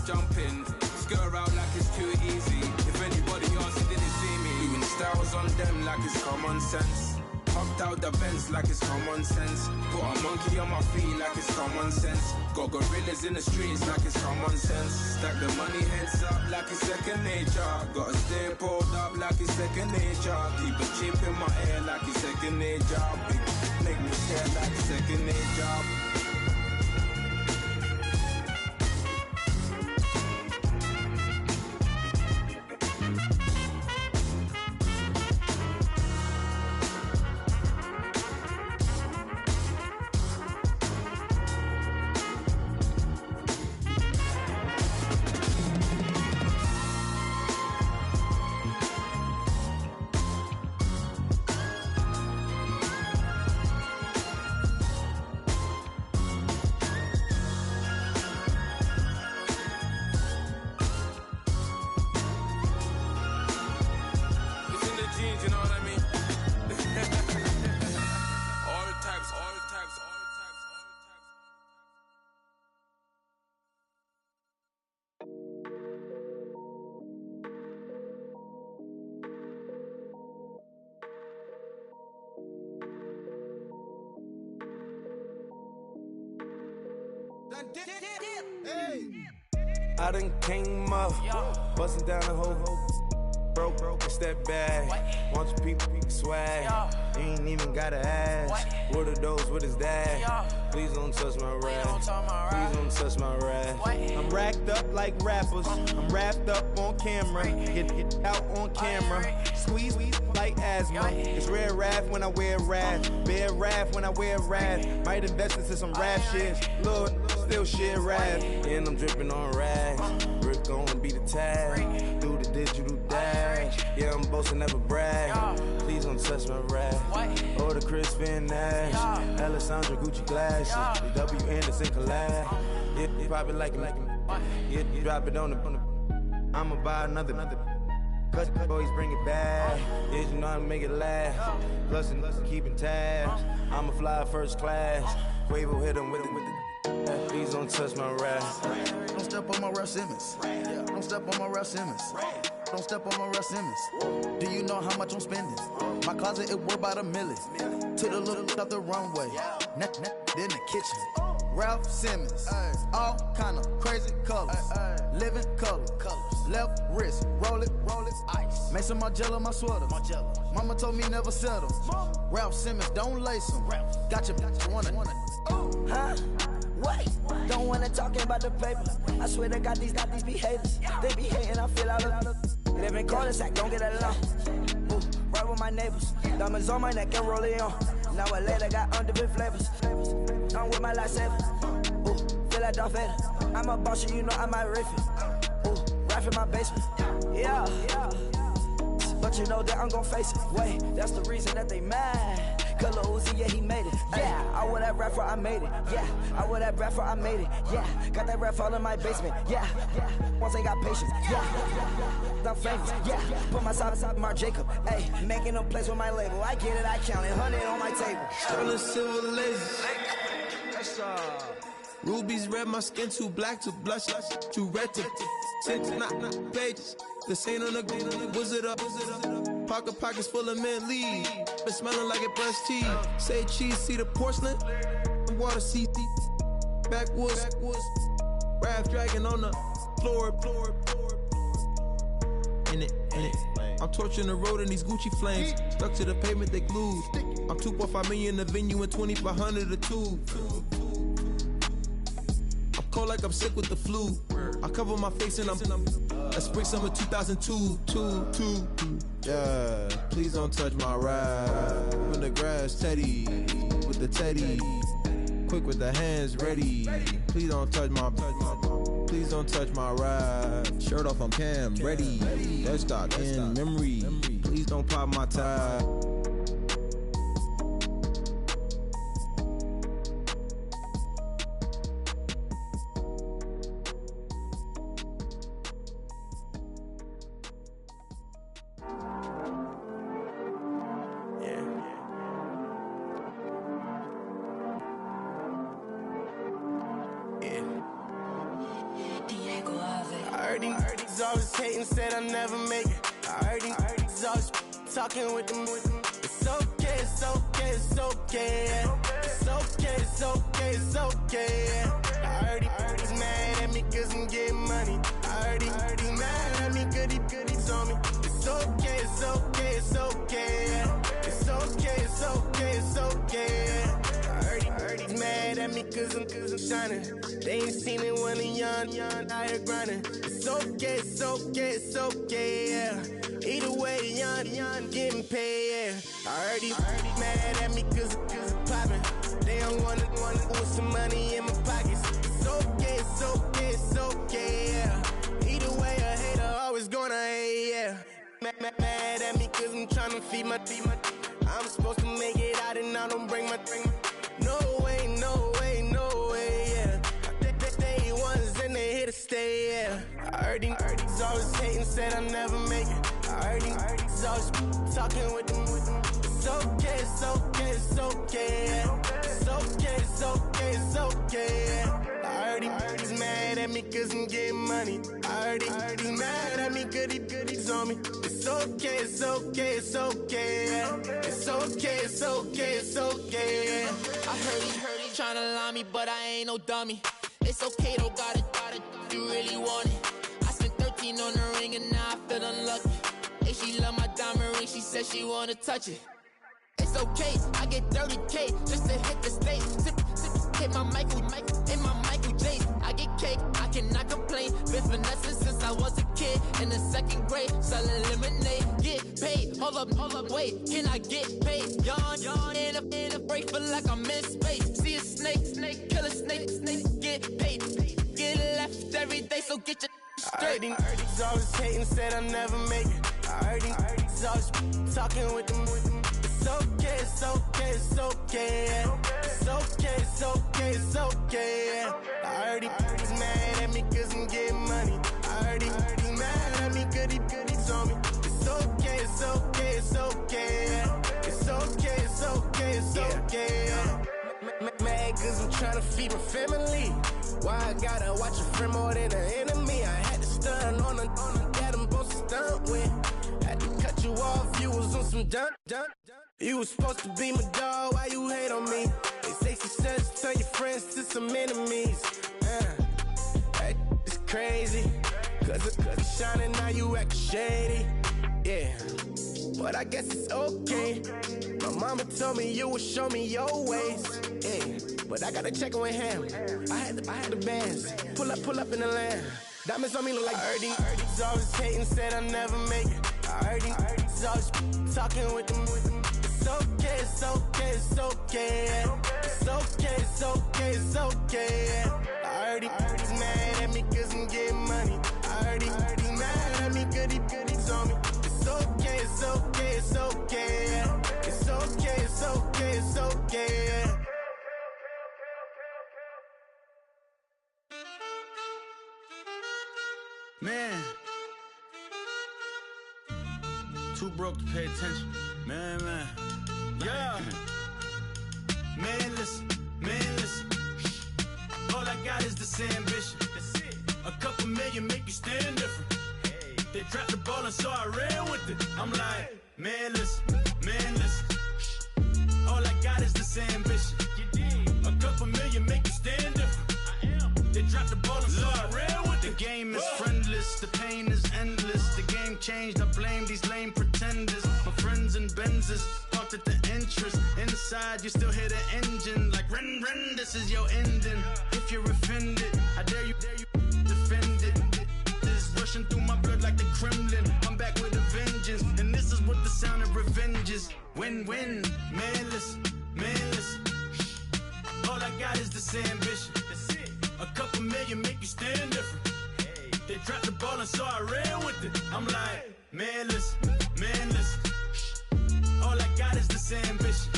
jump in. Skirt out like it's too easy. If anybody else didn't see me, doing styles on them like it's common sense. Hopped out the Benz like it's common sense. Put a monkey on my feet like it's common sense. Got gorillas in the streets like it's common sense. Stack the money heads up like it's second nature. Gotta stay pulled up like it's second nature. Keep a chip in my ear like it's second nature. Big make me scared like it's second nature. I done came up, bustin' down the whole broke, it's that bad. Want your people swag, you ain't even gotta ask. What are those, what is that? Please don't touch my rap, please don't touch my rap. I'm racked up like rappers, I'm wrapped up on camera, get out on camera, squeeze like asthma. It's rare wrath when I wear wrath, bare wrath when I wear wrath. Might invest into some rap shit, Lord, still shit wrath. And I'm dripping on rags, Rick gon' be the tag, through the digital dash. Yeah, I'm boasting, never brag. Please don't touch my rap. Or the Chris Van Nash, Alessandra Gucci glasses, the W Anderson collab. Yeah, you probably like it. Yeah, you drop it on the. I'ma buy another. Cause boys bring it back. Yeah, you know how to make it last. Plus and keeping tabs. I'ma fly first class. Quavo hit him with it. Please don't touch my rap. Don't step on my Ralph Simmons. Don't step on my Ralph Simmons. Don't step on my Ralph Simmons. Do you know how much I'm spending? My closet, it worth about $1 million. To the little up the runway. In the kitchen. Ralph Simmons. All kind of crazy colors. Living color. Left wrist. Roll it. Ice. Make some Margiela my sweater. Mama told me never settle. Ralph Simmons, don't lace him. Got your wanna. Huh? Wait, don't wanna talk about the paper. I swear to God, these be haters. They be hating, I feel out of. Live in cul-de-sac, don't get along. Ooh, right with my neighbors. Diamonds on my neck and roll it on. Now I later got underbit flavors. I'm with my lightsaber. Ooh, feel like Darth Vader. I'm a boss, you know I might riff it. Ooh, right in my basement. Yeah. But you know that I'm gon' face it. Wait, that's the reason that they mad. Color Uzi, yeah, he made it. Yeah, I wear that rapper, I made it. Yeah, I wear that rapper, I made it. Yeah, got that rap all in my basement. Yeah, once I got patience. Yeah, I'm famous. Yeah, put my side Mark Jacob. Hey, making a place with my label. I get it, I count it. 100 on my table. Sterling silver laser. Rubies red, my skin too black to blush. Too red to six, not pages. This ain't on the wizard up. Pockets full of mint leaves. Been smelling like it brushed teeth. Say cheese, see the porcelain. Water, see backwoods. Raft dragging on the floor. In it. I'm torching the road in these Gucci flames. Stuck to the pavement, they glued. I'm 2.5 million in the venue and 2,500 a tube. I'm cold like I'm sick with the flu. I cover my face and I'm spring summer 2002. Yeah, please don't touch my ride. In the grass, Teddy with the Teddy. quick with the hands ready. Please don't touch my ride. Shirt off on cam, ready. Let's start in memory. Please don't pop my tie. Always hating, said I'll never make it. I heard he's always talking with them. It's okay, it's okay, it's okay. It's okay, it's okay, it's okay. I heard he's mad at me cause I'm getting money. I heard he's mad at me cause he's on me. It's okay, it's okay, it's okay. It's okay, it's okay, it's okay. I heard he's mad at me cause I'm shining. They ain't seen it when I'm young, out here grinding. It's okay, it's okay, it's okay, yeah. Either way, young, getting paid, yeah. I heard he's mad at me cause I'm poppin'. They don't wanna with some money in my pockets. It's okay, it's okay, it's okay, yeah. Either way, a hater always gonna hate, yeah. Mad at me cause I'm tryna feed my I'm supposed to make it out and I don't bring my no way, no way, no way, yeah. They ones and they here to stay, yeah. I heard he's always hating, said I'll never make it. I heard he's always talking with them. It's okay, it's okay, it's okay, yeah. It's okay, it's okay, it's okay, yeah. I heard he's mad at me cause I'm getting money. I heard he's mad at me cause he's on me. It's okay, it's okay, it's okay, yeah. It's okay, it's okay, it's okay, yeah. I heard he tryna lie me, but I ain't no dummy. It's okay though, got it, you really want it. I spent 13 on the ring and now I feel unlucky. Hey, she love my diamond ring, she said she wanna touch it. It's okay, I get 30K just to hit the stage. Hit my Michael, in my Michael James. I get cake, I cannot complain. Been finessing since I was a kid. In the 2nd grade, selling lemonade. Get paid, hold up, wait. Can I get paid? Yawn, in a break, feel like I'm in space. See a snake, kill a snake. Get paid, get left every day, so get your straight. I heard he's always hating, said I'll never make it. I heard he's always talking with them. It's okay, it's okay, it's okay, yeah. It's okay, it's okay, it's okay, yeah. I heard he's mad at me cause I'm getting money. I heard he's mad at me cause he's on me. It's okay, it's okay, it's okay, yeah. It's okay, it's okay, it's okay, yeah. Mad cause I'm tryna feed my family. Why I gotta watch a friend more than an enemy? I had to stun on the that I'm supposed to stunt with. Had to cut you off, you was on some dun. You was supposed to be my dog, why you hate on me? They say success turn your friends to some enemies. That is crazy. Cause it's shining, now you act shady. Yeah, but I guess it's okay. My mama told me you would show me your ways. Yeah, but I gotta check with him. I had the bands. Pull up in the land. Diamonds on me look like I heard he's always hating, said I'll never make it. I heard he's always talking with them. It's okay, it's okay, it's okay, yeah. It's okay, it's okay, it's okay, yeah. I heard he's mad at me cause I'm getting money. I heard he's mad at me cause he's on me. It's okay, it's okay, it's okay, yeah. It's okay, it's okay, it's okay, yeah. Man, too broke to pay attention. Man. Yeah. Man, listen. All I got is this ambition. A couple million make you stand different. They dropped the ball and so I ran with it. I'm like, man, listen. All I got is this ambition. A couple million make you stand different. They dropped the ball and so I ran with it. The game is friendless, the pain is endless. The game changed, I blame these lame pretenders. My friends and Benzes parked at the entrance. Inside, you still hear the engine like ren, this is your ending. If you're offended, I dare you defend it. This is rushing through my blood like the Kremlin. I'm back with a vengeance, and this is what the sound of revenge is. Win-win, man, listen. All I got is this ambition. A couple million make you stand different. They dropped the ball and so I ran with it. I'm like, man, listen. All I got is this ambition.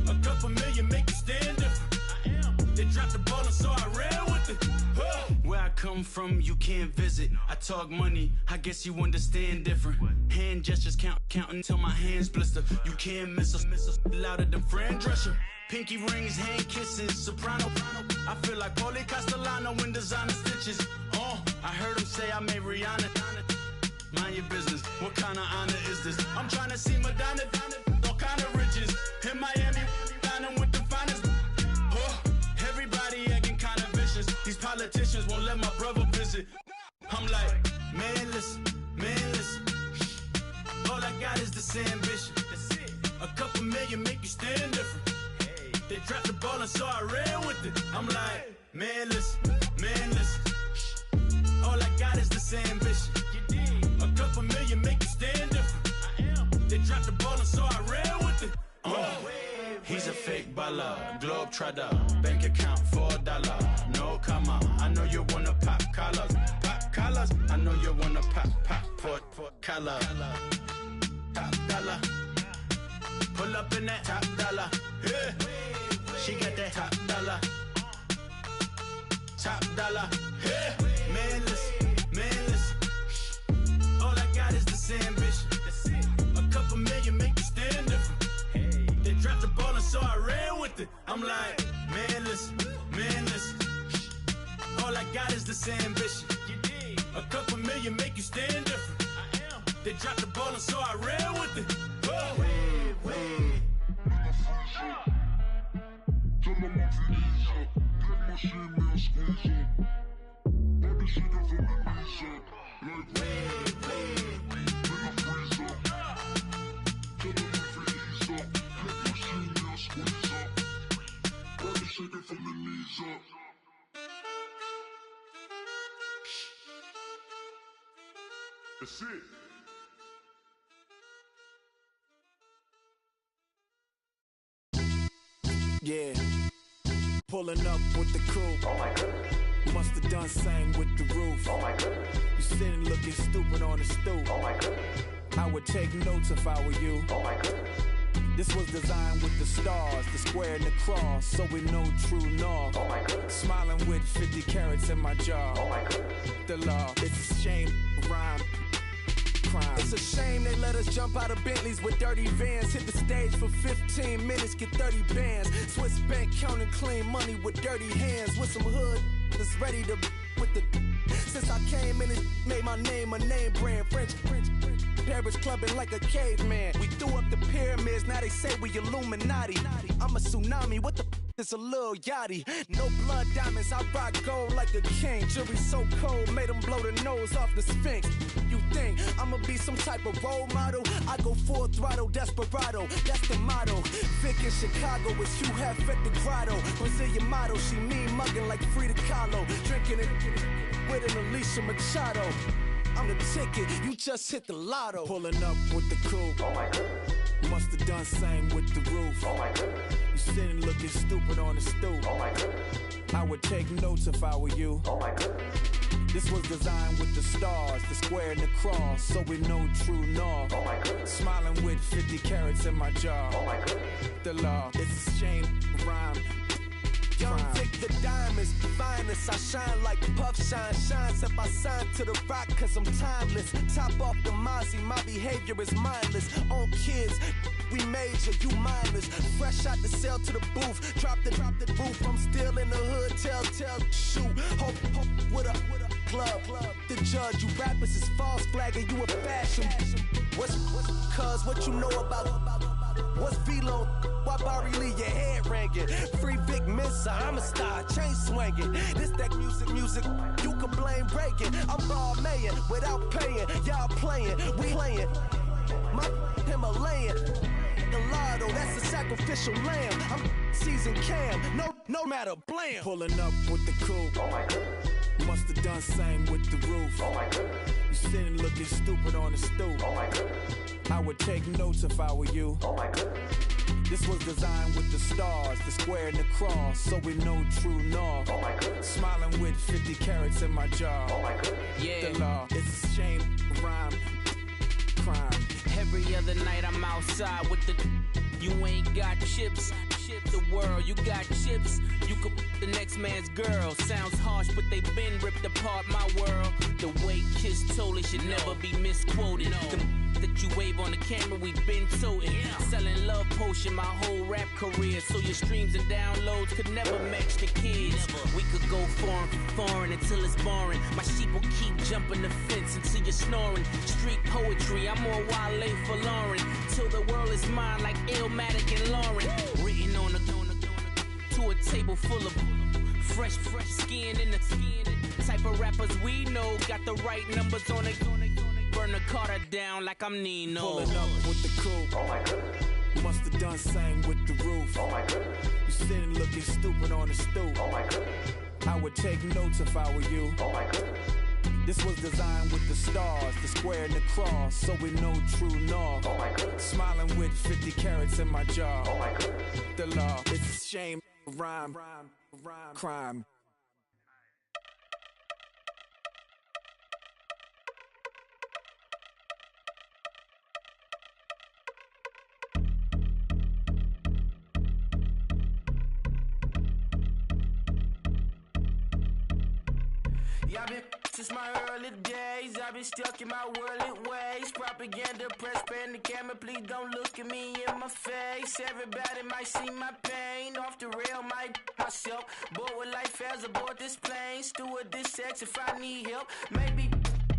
A couple million make you stand different. They dropped the ball and so I ran with it. Where I come from, you can't visit. I talk money, I guess you understand different. Hand gestures counting till my hands blister. You can't miss us, louder than Fran Drescher. Pinky rings, hand kisses, soprano. I feel like Paulie Castellano in designer stitches. I heard him say I made Rihanna. Mind your business, what kind of honor is this? I'm trying to see Madonna, all kind of riches. In Miami, dining with the finest. Everybody acting kind of vicious. These politicians won't let my brother visit. I'm like, man, listen. All I got is this ambition. A couple million make you stand different. They dropped the ball and so I ran with it. I'm like, man, listen. All I got is this ambition. A couple million make you stand different. They dropped the ball and so I ran with it. He's a fake baller, globe trotter, bank account $4. No comma, I know you wanna pop collars. I know you wanna pop collar. Top dollar, pull up in that top dollar. Yeah. She got that top dollar. Yeah. Man, listen. All I got is this ambition. A couple million make you stand different. They dropped the ball and so I ran with it. I'm like, man, listen. All I got is this ambition. A couple million make you stand different. They dropped the ball and so I ran with it. Tell them I'm Felicia, get my shit, man, squeeze up. All this shit is from the knees up. Like, nigga freeze up. Tell them I'm Felicia, get my shit, man, squeeze up. All this shit is from the knees up. That's it. Yeah, pulling up with the crew. Oh my goodness. Must have done same with the roof. Oh my goodness. You sitting looking stupid on the stoop. Oh my goodness. I would take notes if I were you. Oh my goodness. This was designed with the stars, the square and the cross, so we know true north. Oh my goodness. Smiling with 50 carats in my jaw. Oh my goodness. The law, it's a shame, rhyme. It's a shame they let us jump out of Bentleys with dirty vans. Hit the stage for 15 minutes, get 30 bands. Swiss bank counting clean money with dirty hands. With some hood that's ready to with the. Since I came in and made my name a name brand. French Paris clubbing like a caveman. We threw up the pyramids, now they say we Illuminati. I'm a tsunami, what the is a little yachty. No blood diamonds, I rock gold like a king. Jury so cold, made them blow the nose off the Sphinx. You think I'ma be some type of role model? I go full throttle, desperado, that's the motto. Vic in Chicago is Hugh Hef at the grotto. Brazilian model, she mean mugging like Frida Kahlo. Drinking it with an Alicia Machado. I'm the ticket, you just hit the lotto. Pulling up with the crew. Oh my goodness. Must have done same with the roof. Oh my goodness. You sitting looking stupid on the stoop. Oh my goodness. I would take notes if I were you. Oh my goodness. This was designed with the stars, the square and the cross, so we know true north. Oh my goodness. Smiling with 50 carats in my jaw. Oh my goodness. The law, it's a shame, rhyme. Young Vic the diamonds, finest. I shine like Puff shines if I sign to the rock cause I'm timeless. Top off the Mozzie, my behavior is mindless. On kids, we major, you mindless. Fresh out the cell to the booth, drop the booth. I'm still in the hood, tell, shoot. Hope with a club. The judge, you rappers is false flagging, you a fashion. What's cuz, what you know about? What's Velo? Why Barry leave your head ringing? Free Vic Mensa, I'm a star, chain swinging. This that music, you can blame Reagan. I'm ball mayin' without paying. Y'all playing, we playing. My Himalayan, Gallardo, that's a sacrificial lamb. I'm seasoned cam, no matter, blam. Pulling up with the crew. Oh my goodness. Must have done same with the roof. Oh my goodness. You sitting looking stupid on the stoop. Oh my goodness. I would take notes if I were you. Oh my goodness. This was designed with the stars, the square and the cross, so we know true north. Oh my goodness. Smiling with 50 carats in my jaw. Oh my goodness. Yeah. The law, it's a shame, rhyme, crime. Every other night I'm outside with the. You ain't got chips. The world, you got chips. You could the next man's girl. Sounds harsh, but they been ripped apart my world. The way Kiss told it should never be misquoted. The that you wave on the camera, we been toting. Selling love potion my whole rap career. So your streams and downloads could never match the kids. We could go foreign until it's boring. My sheep will keep jumping the fence until you're snoring. Street poetry, I'm more Wale for Lauren. Till the world is mine like Illmatic and Lauren. Written on a to a table full of fresh skin in the type of rappers we know. Got the right numbers on it. Burn the Carter down like I'm Nino. Pulling up with the coupe. Oh my goodness. Must have done same with the roof. Oh my goodness. You sitting looking stupid on the stoop. Oh my goodness. I would take notes if I were you. Oh my goodness. This was designed with the stars, the square and the cross, so we know true north. Oh my goodness. Smiling with 50 carats in my jaw. Oh my goodness. The law, it's a shame, rhyme, crime. I've been since my early days, I've been stuck in my worldly ways. Propaganda, press, pan the camera, please don't look at me in my face. Everybody might see my pain, off the rail, might myself. Bored with life as aboard this plane, steward this sex if I need help. Maybe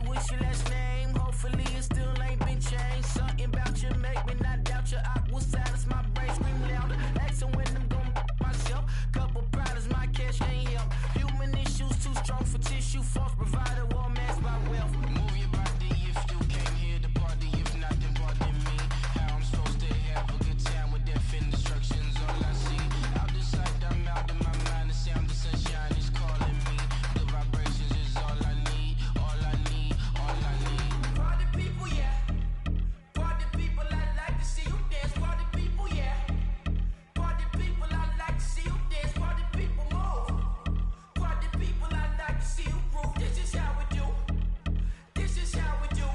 what's your last name? Hopefully it still ain't been changed. Something about you make me not doubt you. I will silence my brain, scream louder. Asking when I'm gonna myself. Couple problems, my cash ain't help. Human issues too strong for tissue. False provider, war mask by wealth. Move your body if you came here to party. If not, then pardon me. How I'm supposed to have a good time with death and destruction's all I see. Out the sight, I'm out of my mind. The sound of sunshine is calling me. The vibrations is all I need. All I need, all I need. Party people, yeah. Party people, I like to see you dance. Party people, yeah. Party people, I like to see you dance. Party people, move. Party people, I like to see you groove. This is how we do. This is how we do.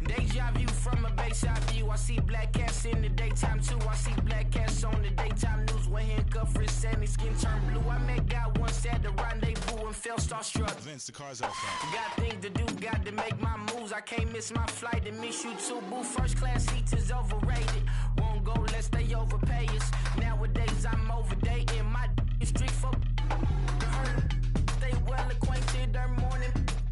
Deja view from a bayside view. I see black cats in the daytime too. I see black cats on the daytime news. When handcuffed, wrist and his skin turned blue. I met God once at the rendezvous and felt starstruck. Vince, the car's outside. Got things to do, got to make my moves. I can't miss my flight to miss you too. Boo, first class seats is overrated. Won't go lest they overpay us. Nowadays I'm overdating. My is strict for stay well acquainted. Their morning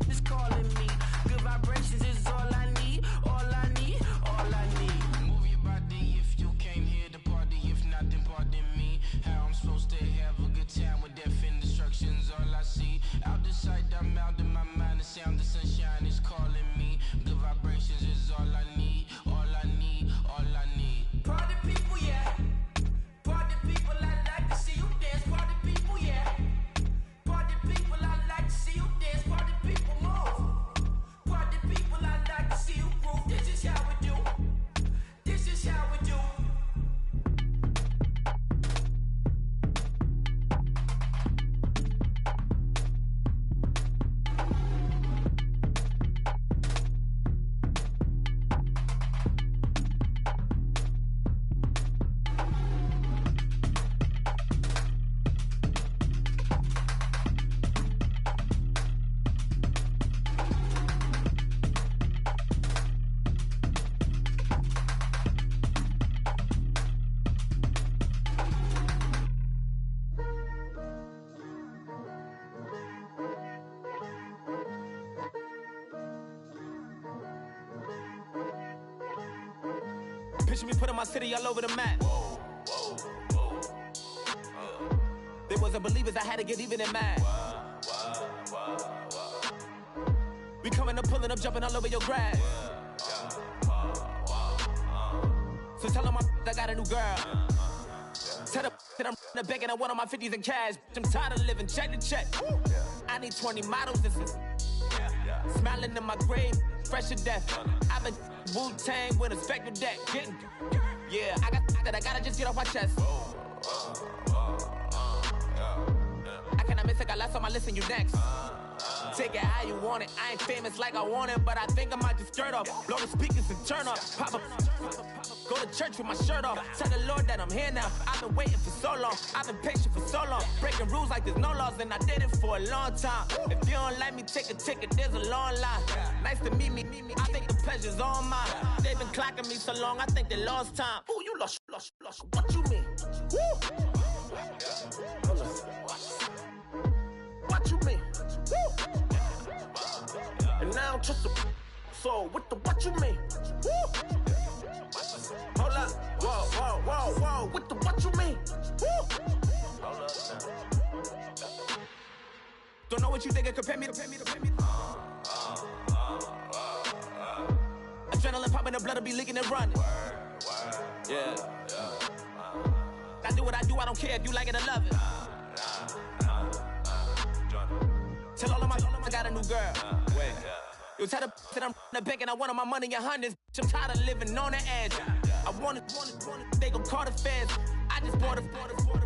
is calling me. Good vibrations is all I need. All I need, all I need. Move your body if you came here to party. If not, then pardon me. How I'm supposed to have a good time with death and destruction's all I see. Out the sight, I'm out of my mind. The sound of sunshine is calling me. Good vibrations is all I need. All I need, all I need. Party people, yeah. Party people, I like to see you dance. Party people, yeah. Party people, I like to see you dance. Party people, move. Party people, I like to see you groove. This is how we do. This is how we do. Picture me putting my city all over the map. They wasn't believers, I had to get even in mad. We coming up, pulling up, jumping all over your grass. So tell them I got a new girl. Tell them that I'm begging on one of my 50s in cash. I'm tired of living check to check. I need 20 models and smiling in my grave, fresh to death. I've been Wu-Tang with a spectre deck. Getting Yeah, I gotta just get off my chest. I cannot miss it, got last on my list and you next. Take it how you want it. I ain't famous like I want it, but I think I might just skirt off. Blow the speakers and turn up. Pop up. Go to church with my shirt off. Tell the Lord that I'm here now. I've been waiting for so long. I've been patient for so long. Breaking rules like there's no laws, and I did it for a long time. If you don't like me, take a ticket. There's a long line. Nice to meet me. I think the pleasure's all mine. They've been clocking me so long, I think they lost time. Ooh, you lost. What you mean? Woo! What you mean? Woo! And now just a so with the what you mean? Woo! Hold up, whoa, with the what you mean? Woo! Hold up now. Don't know what you think, compare me. Adrenaline popping, the blood will be leaking and running. Yeah. I do what I do, I don't care if you like it or love it. Tell all of my I got a new girl. Wait. You tell the that I'm in the bank and I want all my money in hundreds. I'm tired of living on the edge. I want it, they gon' call the feds. I just bought a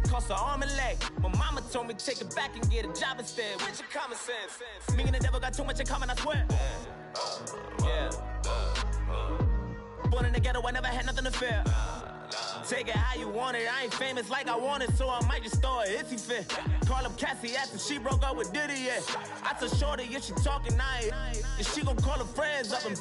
cost an arm and leg. My mama told me take it back and get a job instead. Where's your common sense? Me and the devil got too much in common, I swear. Yeah. Born in the ghetto, I never had nothing to fear. Take it how you want it. I ain't famous like I want it, so I might just throw it if he fit. Call up Cassie after she broke up with Diddy, yeah. I told Shorty if she talking, and she gon' call her friends up and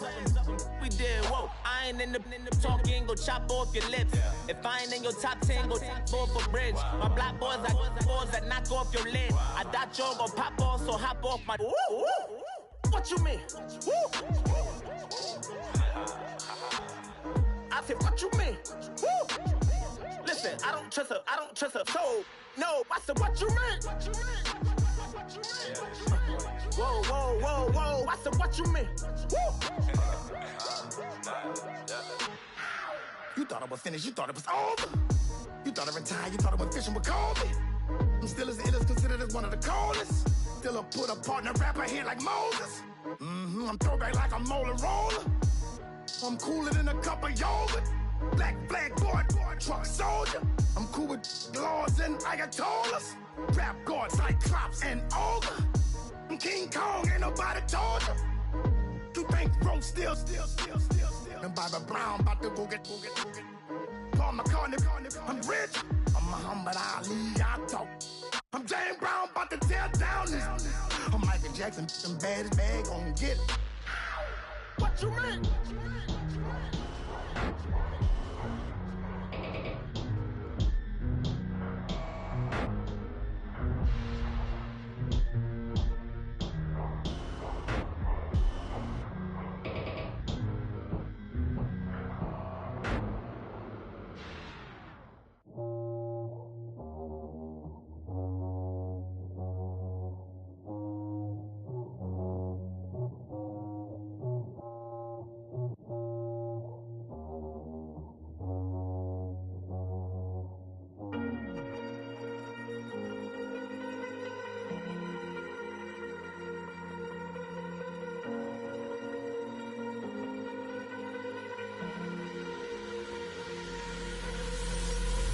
we did, whoa. I ain't in the talking, go chop off your lips. If I ain't in your top 10, go top 4 for bridge. My black boys, I got boys that knock off your lid. I thought y'all gon' pop off, so hop off my. What you mean? I said, what you mean? Woo! Listen, I don't trust her soul. No, I said, what you mean? Whoa, I said, what you mean? Woo! You thought I was finished, you thought it was over. You thought I retired, you thought I went fishing with Kobe. I'm still as ill as considered as one of the coldest. Still a put a partner rapper here like Moses. I'm throwback like a molar roller. I'm cooler than a cup of yogurt. Black flag boy, truck soldier. I'm cool with laws and Ayatollahs. Rap god, Cyclops and Ogre. I'm King Kong, ain't nobody told you. You think Rome still. And Bobby Brown about to go get. Paul McCartney, I'm rich. I'm Muhammad Ali, I talk. I'm James Brown, about to tear down this. I'm Michael Jackson, them bad as bad, gon' get it. What you mean?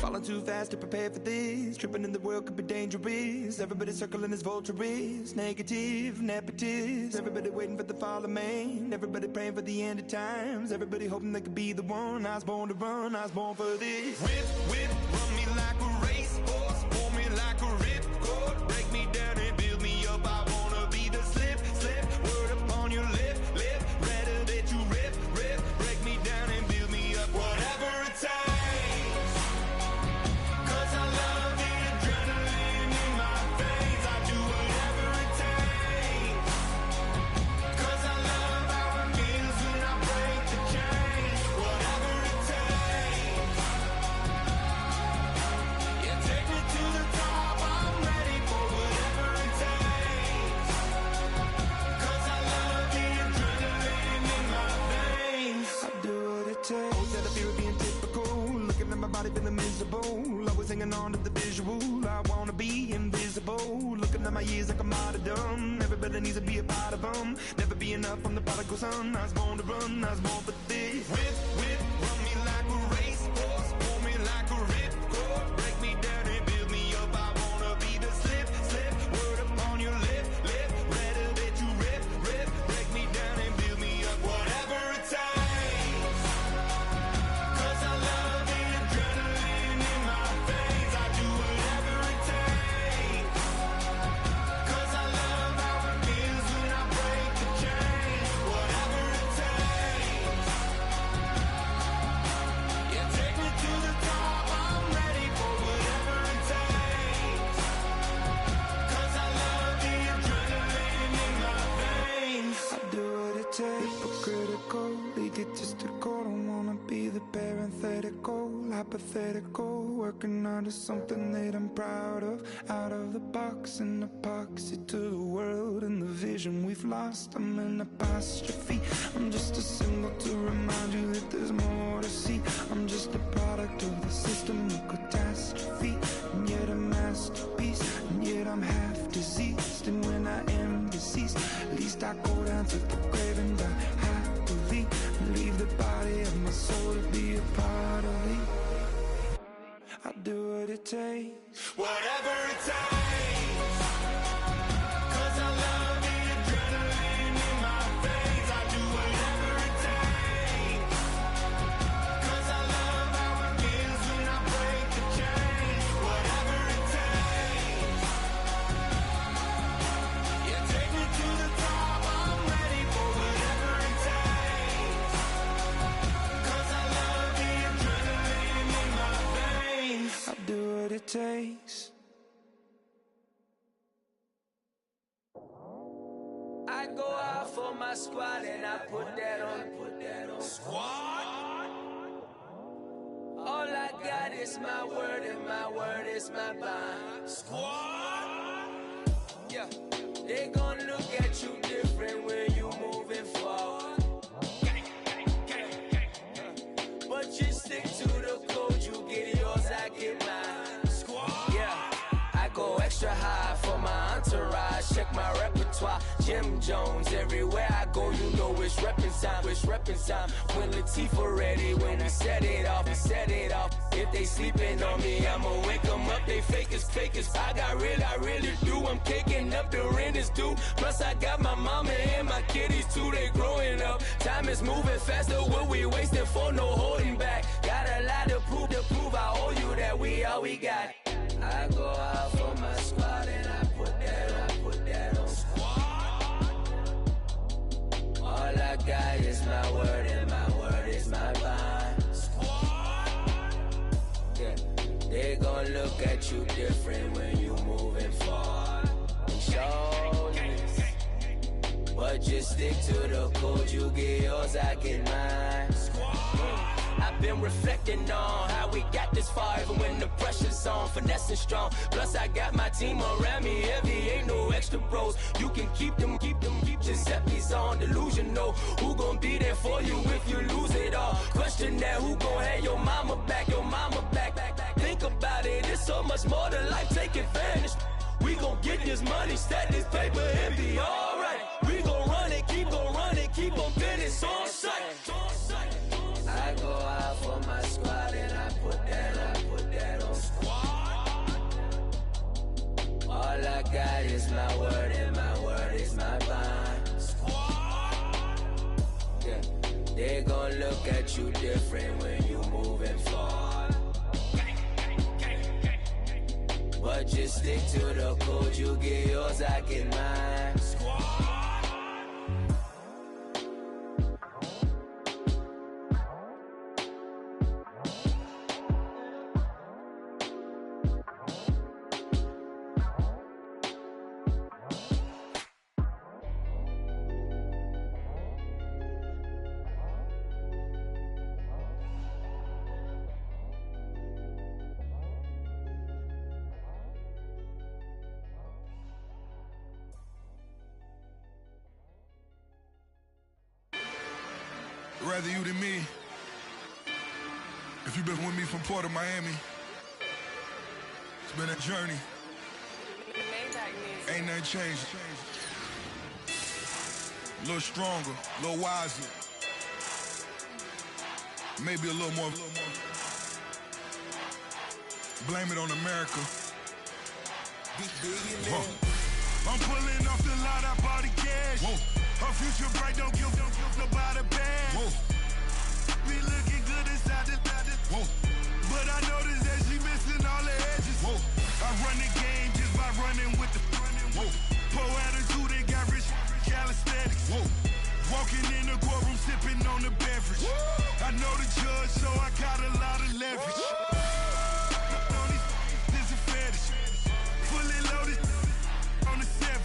Falling too fast to prepare for this. Tripping in the world could be dangerous. Everybody circling as vultures. Negative, nepotist. Everybody waiting for the fall of man. Everybody praying for the end of times. Everybody hoping they could be the one. I was born to run, I was born for this. Whip, run me like a racehorse. Pull me like a ripcord. Break me down and build me up. I wanna be the slip. Word upon your lip. Rather that you rip. Break me down and build me up. Whatever it takes. Feeling miserable, always hanging on to the visual. I wanna be invisible, looking at my years like I'm martyrdom. Everybody needs to be a part of them. Never be enough from the prodigal son. I was born to run, I was born for this. Whip, run me like a racehorse. hypothetical, working onto something that I'm proud of. Out of the box, an epoxy to the world and the vision we've lost. I'm an apostrophe, I'm just a symbol to remind you that there's more to see. I'm just a product of the system of catastrophe, and yet a masterpiece, and yet I'm half diseased. And when I am deceased, at least I go down to the grave and die happily, and leave the body of my soul to be a part of me. I'll do what it takes, whatever it takes, 'cause I love the adrenaline in my veins. I do whatever it takes, 'cause I love how it feels when I break the chains. Whatever it takes, you take me to the top, I'm ready for whatever it takes, 'cause I love the adrenaline in my veins. I'll do what it takes. I go out for my squad and I put that on. Squad. All I got is my word and my word is my bond. Squad. Yeah, they gon' look at you different when you moving forward. But you stick to the code, you get yours, I get mine. Squad. Yeah, I go extra high for my entourage. Check my repertoire, Jim Jones. Everywhere I go, you know it's reppin' time. It's reppin' time. When Latifah ready, when we set it off, we set it off. If they sleeping on me, I'ma wake them up. They fakers. I really do. I'm caking up, the rent is due. Plus I got my mama and my kiddies too. They growing up. Time is moving faster. What we wasting for? No holding back. Got a lot to prove. I owe you that we all we got. I go out for my squad and I put that on. Squad. All I got is my word and my word is my bond. Squad. Yeah, they gon' look at you different when you moving forward. Shoulders, but just stick to the code. You get yours, I get mine. I've been reflecting on how we got this far, even when the pressure's on, finessing strong. Plus I got my team around me heavy, ain't no extra bros. You can keep them, Giuseppe's on delusional. Who gon' be there for you if you lose it all? Question that, who gon' have your mama back, Think about it, it's so much more to life, take advantage. We gon' get this money, stack this paper and be alright. We gon' run it, keep on finish on sight. I go out for my squad and I put that on. Squad. All I got is my word and my word is my bond. Squad. Yeah, they gon' look at you different when you moving forward. But just stick to the code, you get yours, I get mine. Squad. Rather you than me. If you've been with me from Port of Miami, it's been a journey. Ain't nothing changed. A little stronger, a little wiser. Maybe a little more. Blame it on America. I'm pulling off the lot, I bought the cash. Whoa. Her future bright, don't give nobody bad. Whoa. Be looking good inside the whoa. But I noticed that she missing all the edges. Whoa. I run the game just by running with the whoa. Poor attitude, they got rich calisthenics. Whoa. Walking in the courtroom, sipping on the beverage. Whoa. I know the judge, so I got a lot of leverage. This is a fetish. Fully loaded on the 7.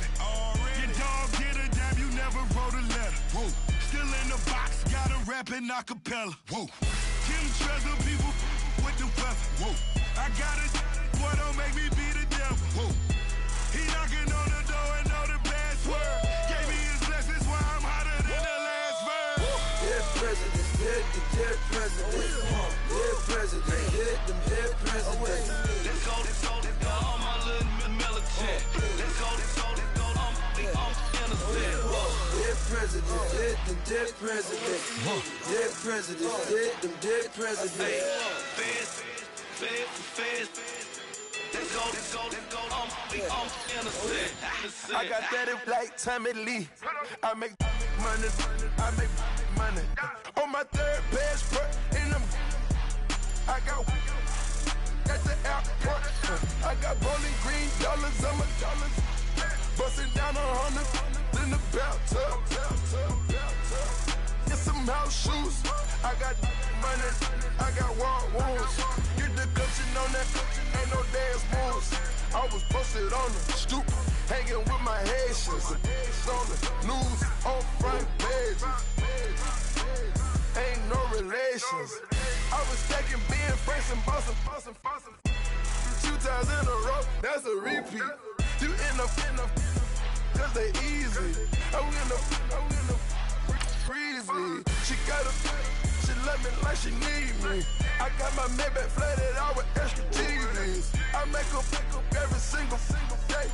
Your dog did a dime, you never wrote a letter. Whoa. Still in the box, got a rapping acapella. Whoa. Kim Treasure, people with the weather. Whoa. I got it, boy, don't make me be the devil. Whoa. He knocking on the door and know the password. Gave me his blessings while I'm hotter than the last verse. Dead presidents, dead presidents. Dead presidents, dead presidents. Let's go, all my little militant. Let's go, I'm innocent. Dead presidents, dead presidents. Dead presidents, dead presidents. Feds. Let's go, I'm innocent. I got that like Tommy Lee. I make money. On my third passport, and I got at the airport. I got bowling green dollars on my dollars. Busting down 100 in the bathtub. Get some house shoes. I got money. I got war wounds. Get the cushion on that. Ain't no dance moves. I was posted on the stoop, hanging with my Haitians. On the news, on front pages. Ain't no relations. I was stacking being fresh and bossing. 2 times in a row, that's a repeat. You end up, cause they easy. I'm in the breezy. She love me like she need me. I got my Maybach flooded out with extra TVs. I make up every single day.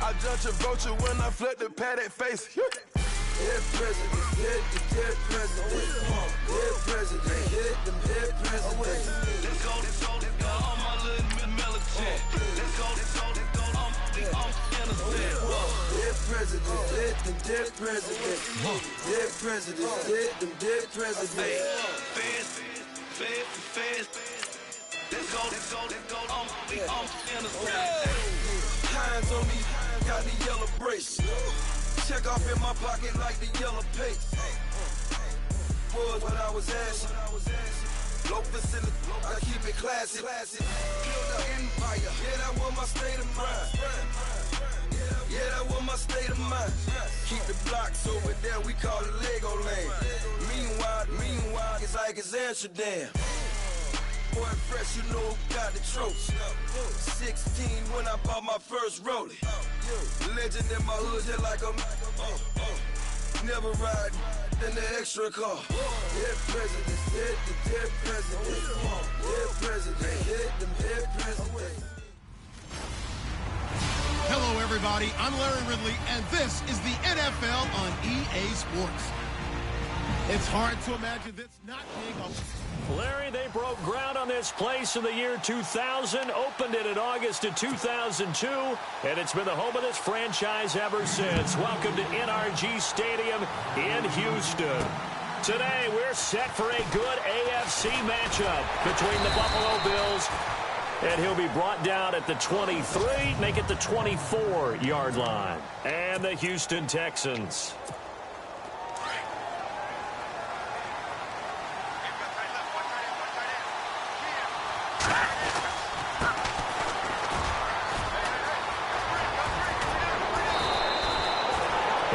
I judge a vulture when I flip the padded face. Dead presidents, dead presidents. Dead presidents, dead presidents. Let's go, all my little militant. Let's go, I'm innocent. Dead presidents, dead presidents. Dead presidents, dead presidents. Feds. Let's go, I'm innocent. Hands on me, got the yellow brace. Check off in my pocket like the yellow paste. Was what I was asking. Low facility, I keep it classy. Build an empire, yeah, that was my state of mind. Yeah, that was my state of mind. Keep the blocks over there, we call it Lego land. Meanwhile, it's like it's Amsterdam. Boy, fresh, you know who got the tropes. 16 when I bought my first rollie. Legend in my hood, just like a never ride in the extra car. Dead presidents, dead presidents. Dead presidents, dead presidents. Hello, everybody. I'm Larry Ridley, and this is the NFL on EA Sports. It's hard to imagine this not being a... Larry, they broke ground on this place in the year 2000, opened it in August of 2002, and it's been the home of this franchise ever since. Welcome to NRG Stadium in Houston. Today, we're set for a good AFC matchup between the Buffalo Bills, and he'll be brought down at the 23, make it the 24-yard line, and the Houston Texans.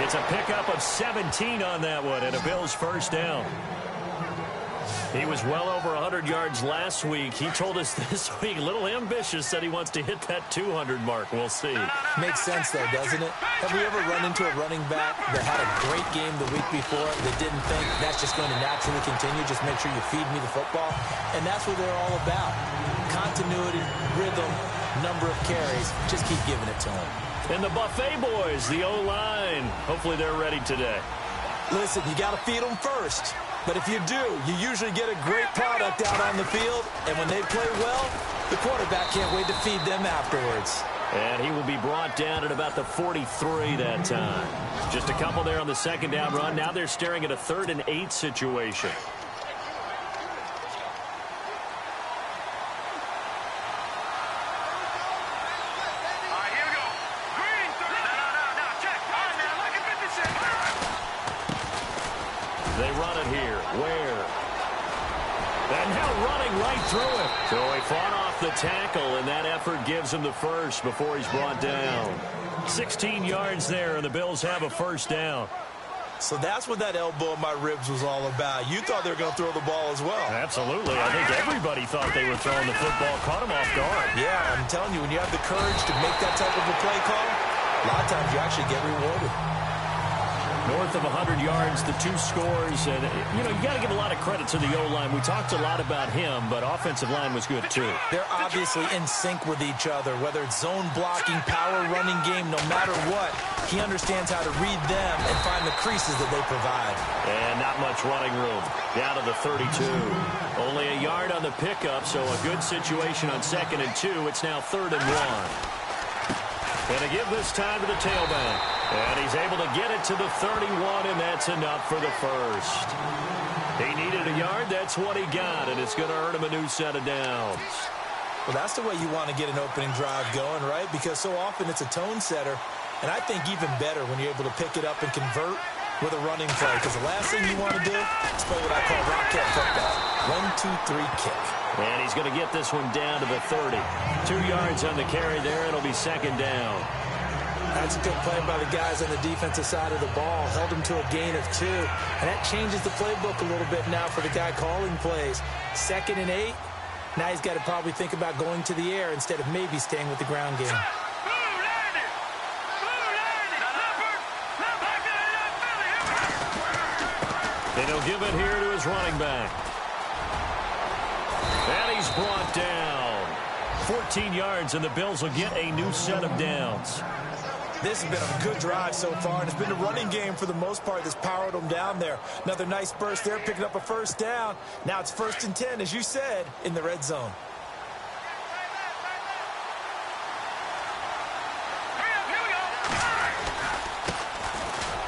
It's a pickup of 17 on that one, and a Bills first down. He was well over 100 yards last week. He told us this week, a little ambitious, said he wants to hit that 200 mark. We'll see. Makes sense, though, doesn't it? Have we ever run into a running back that had a great game the week before that didn't think that's just going to naturally continue? Just make sure you feed me the football. And that's what they're all about. Continuity, rhythm, number of carries. Just keep giving it to them. And the Buffet boys, the O-line. Hopefully they're ready today. Listen, you got to feed them first. But if you do, you usually get a great product out on the field. And when they play well, the quarterback can't wait to feed them afterwards. And he will be brought down at about the 43 that time. Just a couple there on the second down run. Now they're staring at a 3rd and 8 situation. They run it here. Where? And now running right through it. So he fought off the tackle, and that effort gives him the first before he's brought down. 16 yards there, and the Bills have a first down. So that's what that elbow in my ribs was all about. You thought they were going to throw the ball as well. Absolutely. I think everybody thought they were throwing the football. Caught him off guard. Yeah, I'm telling you, when you have the courage to make that type of a play call, a lot of times you actually get rewarded. North of 100 yards, the 2 scores. And, you got to give a lot of credit to the O-line. We talked a lot about him, but offensive line was good, too. They're obviously in sync with each other, whether it's zone blocking, power running game, no matter what. He understands how to read them and find the creases that they provide. And not much running room. Down to the 32. Only a yard on the pickup, so a good situation on 2nd and 2. It's now 3rd and 1. Going to give this time to the tailback. And he's able to get it to the 31, and that's enough for the first. He needed a yard. That's what he got, and it's going to earn him a new set of downs. Well, that's the way you want to get an opening drive going, right? Because so often it's a tone setter. And I think even better when you're able to pick it up and convert with a running play. Because the last thing you want to do is play what I call rocket football. 1, 2, 3, kick. And he's going to get this one down to the 30. 2 yards on the carry there. It'll be 2nd down. That's a good play by the guys on the defensive side of the ball. Held him to a gain of 2. And that changes the playbook a little bit now for the guy calling plays. 2nd and 8. Now he's got to probably think about going to the air instead of maybe staying with the ground game. And he'll give it here to his running back. And he's brought down. 14 yards, and the Bills will get a new set of downs. This has been a good drive so far, and it's been a running game for the most part that's powered them down there. Another nice burst there, picking up a 1st down. Now it's 1st and 10, as you said, in the red zone.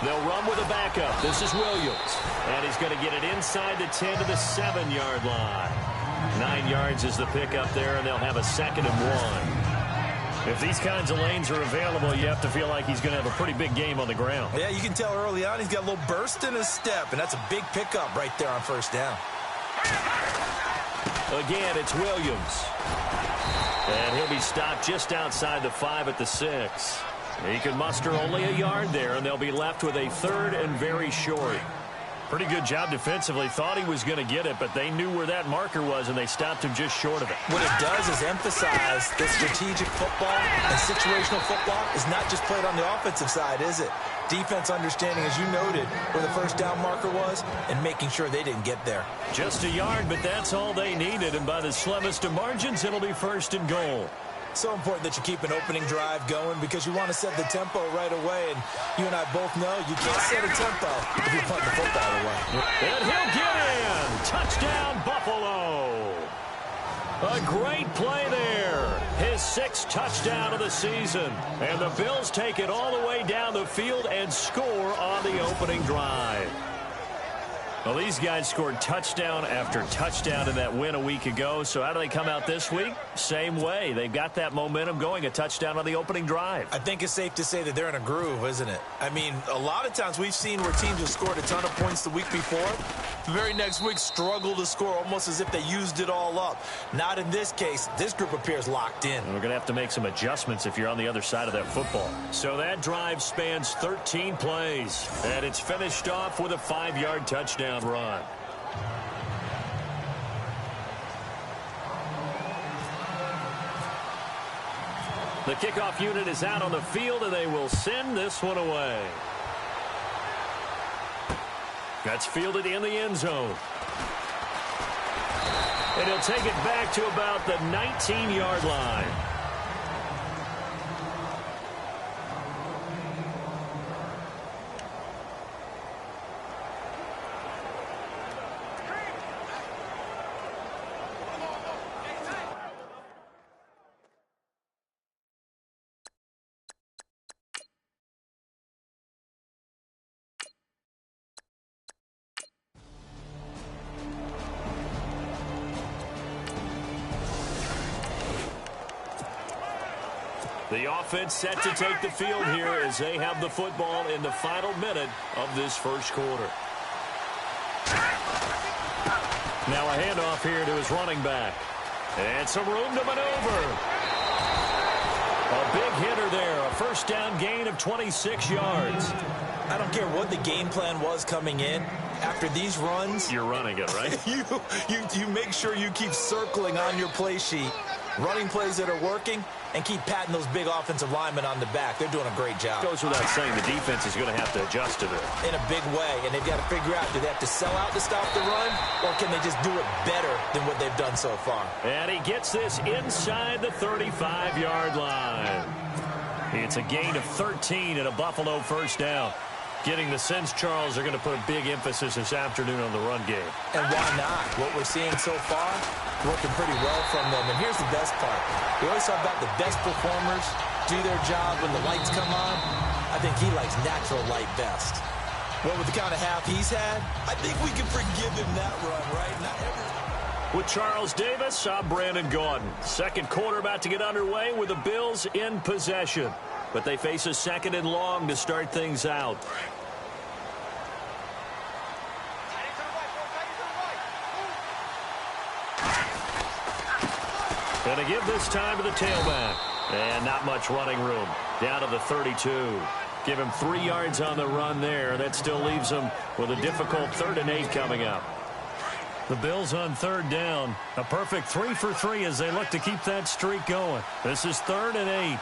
They'll run with a backup. This is Williams. And he's going to get it inside the 10 to the 7-yard line. 9 yards is the pickup there, and they'll have a 2nd and 1. If these kinds of lanes are available, you have to feel like he's going to have a pretty big game on the ground. Yeah, you can tell early on he's got a little burst in his step, and that's a big pickup right there on 1st down. Again, it's Williams. And he'll be stopped just outside the 5 at the 6. He can muster only a yard there, and they'll be left with a 3rd and very short. Pretty good job defensively. Thought he was going to get it, but they knew where that marker was, and they stopped him just short of it. What it does is emphasize that strategic football and situational football is not just played on the offensive side, is it? Defense understanding, as you noted, where the 1st down marker was and making sure they didn't get there. Just a yard, but that's all they needed, and by the slimmest of margins, it'll be 1st and goal. So important that you keep an opening drive going because you want to set the tempo right away. And you and I both know you can't set a tempo if you're putting the football away. And he'll get in. Touchdown, Buffalo. A great play there. His 6th touchdown of the season. And the Bills take it all the way down the field and score on the opening drive. Well, these guys scored touchdown after touchdown in that win a week ago. So how do they come out this week? Same way. They've got that momentum going, a touchdown on the opening drive. I think it's safe to say that they're in a groove, isn't it? I mean, a lot of times we've seen where teams have scored a ton of points the week before. The very next week struggle to score almost as if they used it all up. Not in this case. This group appears locked in. And we're going to have to make some adjustments if you're on the other side of that football. So that drive spans 13 plays. And it's finished off with a 5-yard touchdown run. The kickoff unit is out on the field, and they will send this one away. That's fielded in the end zone. And he'll take it back to about the 19-yard line. The offense set to take the field here as they have the football in the final minute of this first quarter. Now a handoff here to his running back. And some room to maneuver. A big hitter there. A first down gain of 26 yards. I don't care what the game plan was coming in. After these runs, you're running it, right? you make sure you keep circling on your play sheet, running plays that are working, and keep patting those big offensive linemen on the back. They're doing a great job. Goes without saying the defense is going to have to adjust to this. In a big way, and they've got to figure out, do they have to sell out to stop the run, or can they just do it better than what they've done so far? And he gets this inside the 35-yard line. It's a gain of 13 and a Buffalo first down. Getting the sense, Charles, are going to put a big emphasis this afternoon on the run game. And why not? What we're seeing so far, working pretty well from them. And here's the best part. We always talk about the best performers do their job when the lights come on. I think he likes natural light best. Well, with the kind of half he's had, I think we can forgive him that run, right? Not every... With Charles Davis, I'm Brandon Gaudin. Second quarter about to get underway with the Bills in possession. But they face a second and long to start things out. Going to give this time to the tailback. And not much running room. Down to the 32. Give him 3 yards on the run there. That still leaves him with a difficult 3rd and 8 coming up. The Bills on 3rd down. A perfect 3 for 3 as they look to keep that streak going. This is 3rd and 8.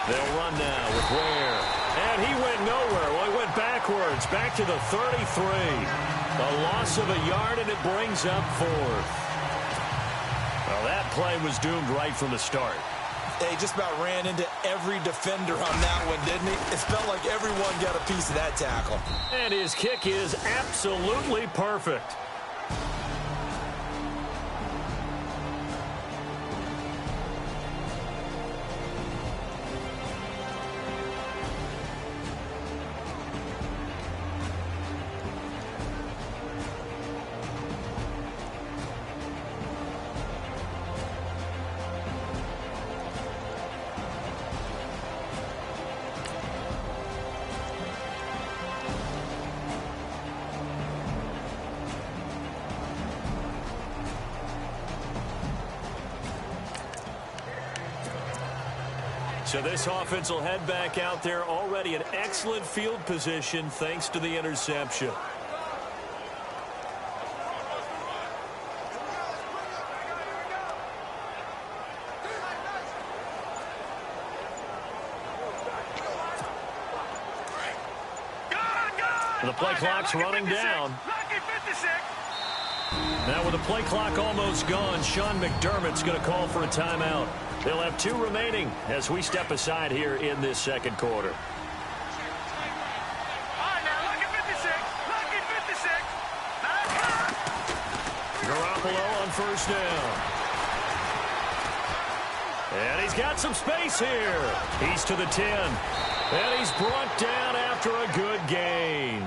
They'll run now with Ware. And he went nowhere. Well, he went backwards. Back to the 33. A loss of a yard, and it brings up 4th. Well, that play was doomed right from the start. They just about ran into every defender on that one, didn't he? It felt like everyone got a piece of that tackle. And his kick is absolutely perfect. So this offense will head back out there, already in excellent field position thanks to the interception. The play clock's running down. Now with the play clock almost gone, Sean McDermott's going to call for a timeout. They'll have 2 remaining as we step aside here in this second quarter. Garoppolo on first down. And he's got some space here. He's to the 10. And he's brought down after a good gain.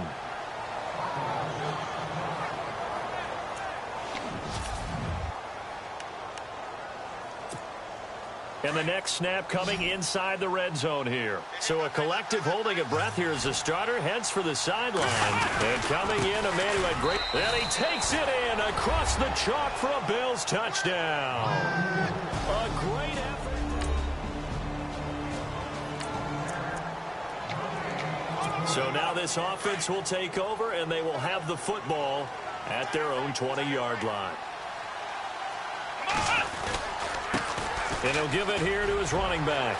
And the next snap coming inside the red zone here. So a collective holding of breath here as the starter heads for the sideline. And coming in, a man who had great... And he takes it in across the chalk for a Bills touchdown. A great effort. So now this offense will take over, and they will have the football at their own 20-yard line. And he'll give it here to his running back.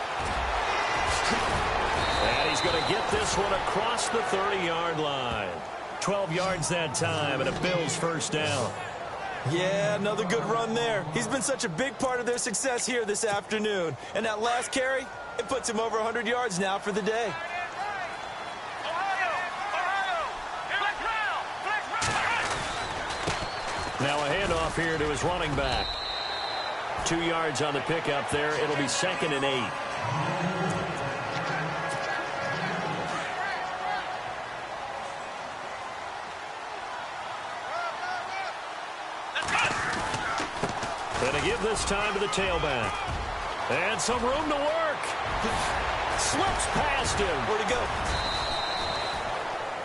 And he's going to get this one across the 30-yard line. 12 yards that time, and a Bills first down. Yeah, another good run there. He's been such a big part of their success here this afternoon. And that last carry, it puts him over 100 yards now for the day. Now a handoff here to his running back. 2 yards on the pickup there. It'll be 2nd and 8. Going to give this time to the tailback. And some room to work. Slips past him. Where'd he go?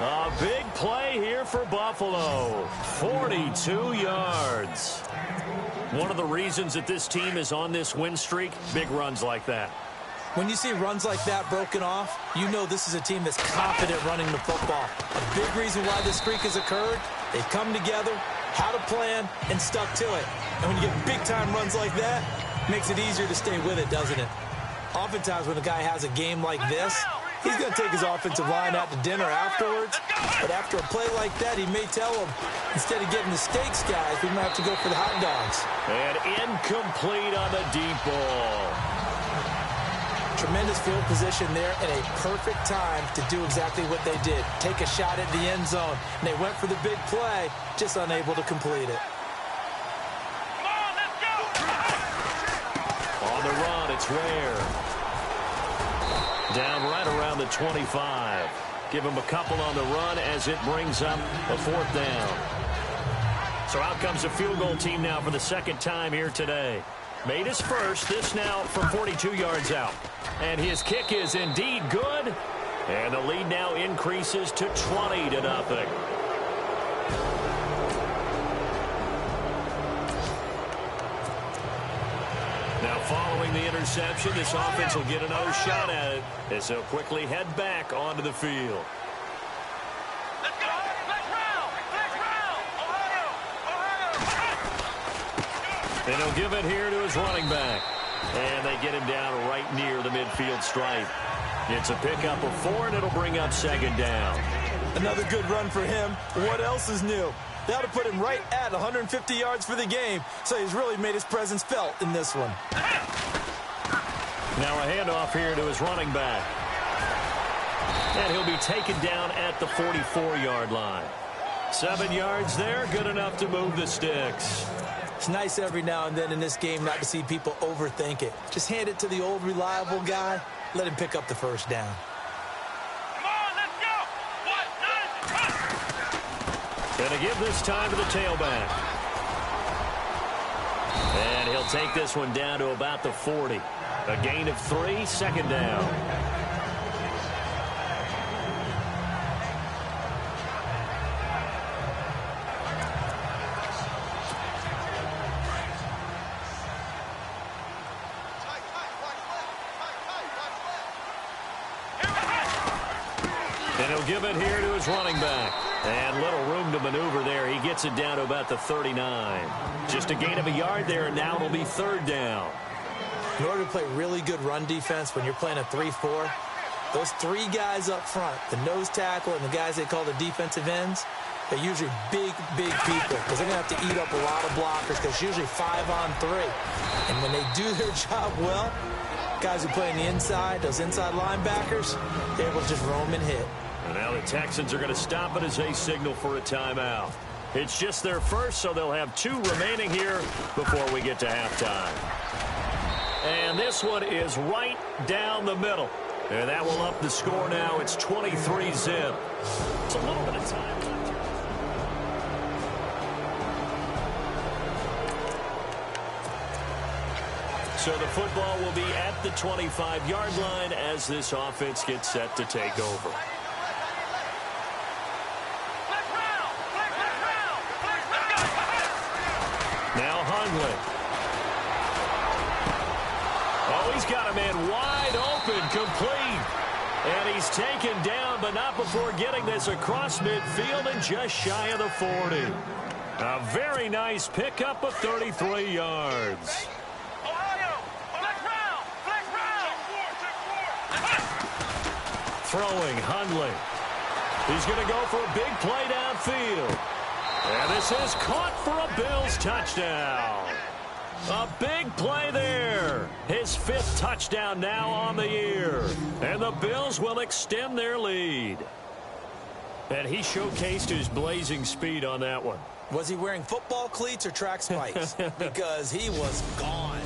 A big play here for Buffalo. 42 yards. One of the reasons that this team is on this win streak, big runs like that. When you see runs like that broken off, you know this is a team that's confident running the football. A big reason why this streak has occurred, they've come together, had a plan, and stuck to it. And when you get big-time runs like that, it makes it easier to stay with it, doesn't it? Oftentimes when a guy has a game like this, he's going to take his offensive line out to dinner afterwards. But after a play like that, he may tell them, instead of getting the steaks, guys, we might have to go for the hot dogs. And incomplete on the deep ball. Tremendous field position there and a perfect time to do exactly what they did. Take a shot at the end zone. And they went for the big play, just unable to complete it. On the run, it's Ware. Down right around the 25. Give him a couple on the run as it brings up a 4th down. So out comes the field goal team now for the second time here today. Made his first, this now from 42 yards out. And his kick is indeed good. And the lead now increases to 20-0. Now following the interception, this offense will get another shot at it as they'll quickly head back onto the field. And he'll give it here to his running back. And they get him down right near the midfield stripe. It's a pickup of 4, and it'll bring up 2nd down. Another good run for him. What else is new? That'll put him right at 150 yards for the game, so he's really made his presence felt in this one. Now a handoff here to his running back. And he'll be taken down at the 44-yard line. 7 yards there, good enough to move the sticks. It's nice every now and then in this game not to see people overthink it. Just hand it to the old reliable guy. Let him pick up the 1st down. Going to give this time to the tailback. And he'll take this one down to about the 40. A gain of 3, 2nd down. And he'll give it here to his running back. And little room to maneuver there. He gets it down to about the 39. Just a gain of a yard there, and now it'll be 3rd down. In order to play really good run defense when you're playing a 3-4, those 3 guys up front, the nose tackle and the guys they call the defensive ends, they're usually big people because they're going to have to eat up a lot of blockers because it's usually 5-on-3. And when they do their job well, guys who play on the inside, those inside linebackers, they're able to just roam and hit. And now the Texans are going to stop it as they signal for a timeout. It's just their first, so they'll have 2 remaining here before we get to halftime. And this one is right down the middle. And that will up the score now. It's 23-0. It's a little bit of time. So the football will be at the 25-yard line as this offense gets set to take over. Now Hundley. Oh, he's got a man wide open, complete. And he's taken down, but not before getting this across midfield and just shy of the 40. A very nice pickup of 33 yards. Throwing Hundley. He's going to go for a big play downfield. And this is caught for a Bills touchdown. A big play there. His 5th touchdown now on the year. And the Bills will extend their lead. And he showcased his blazing speed on that one. Was he wearing football cleats or track spikes? Because he was gone.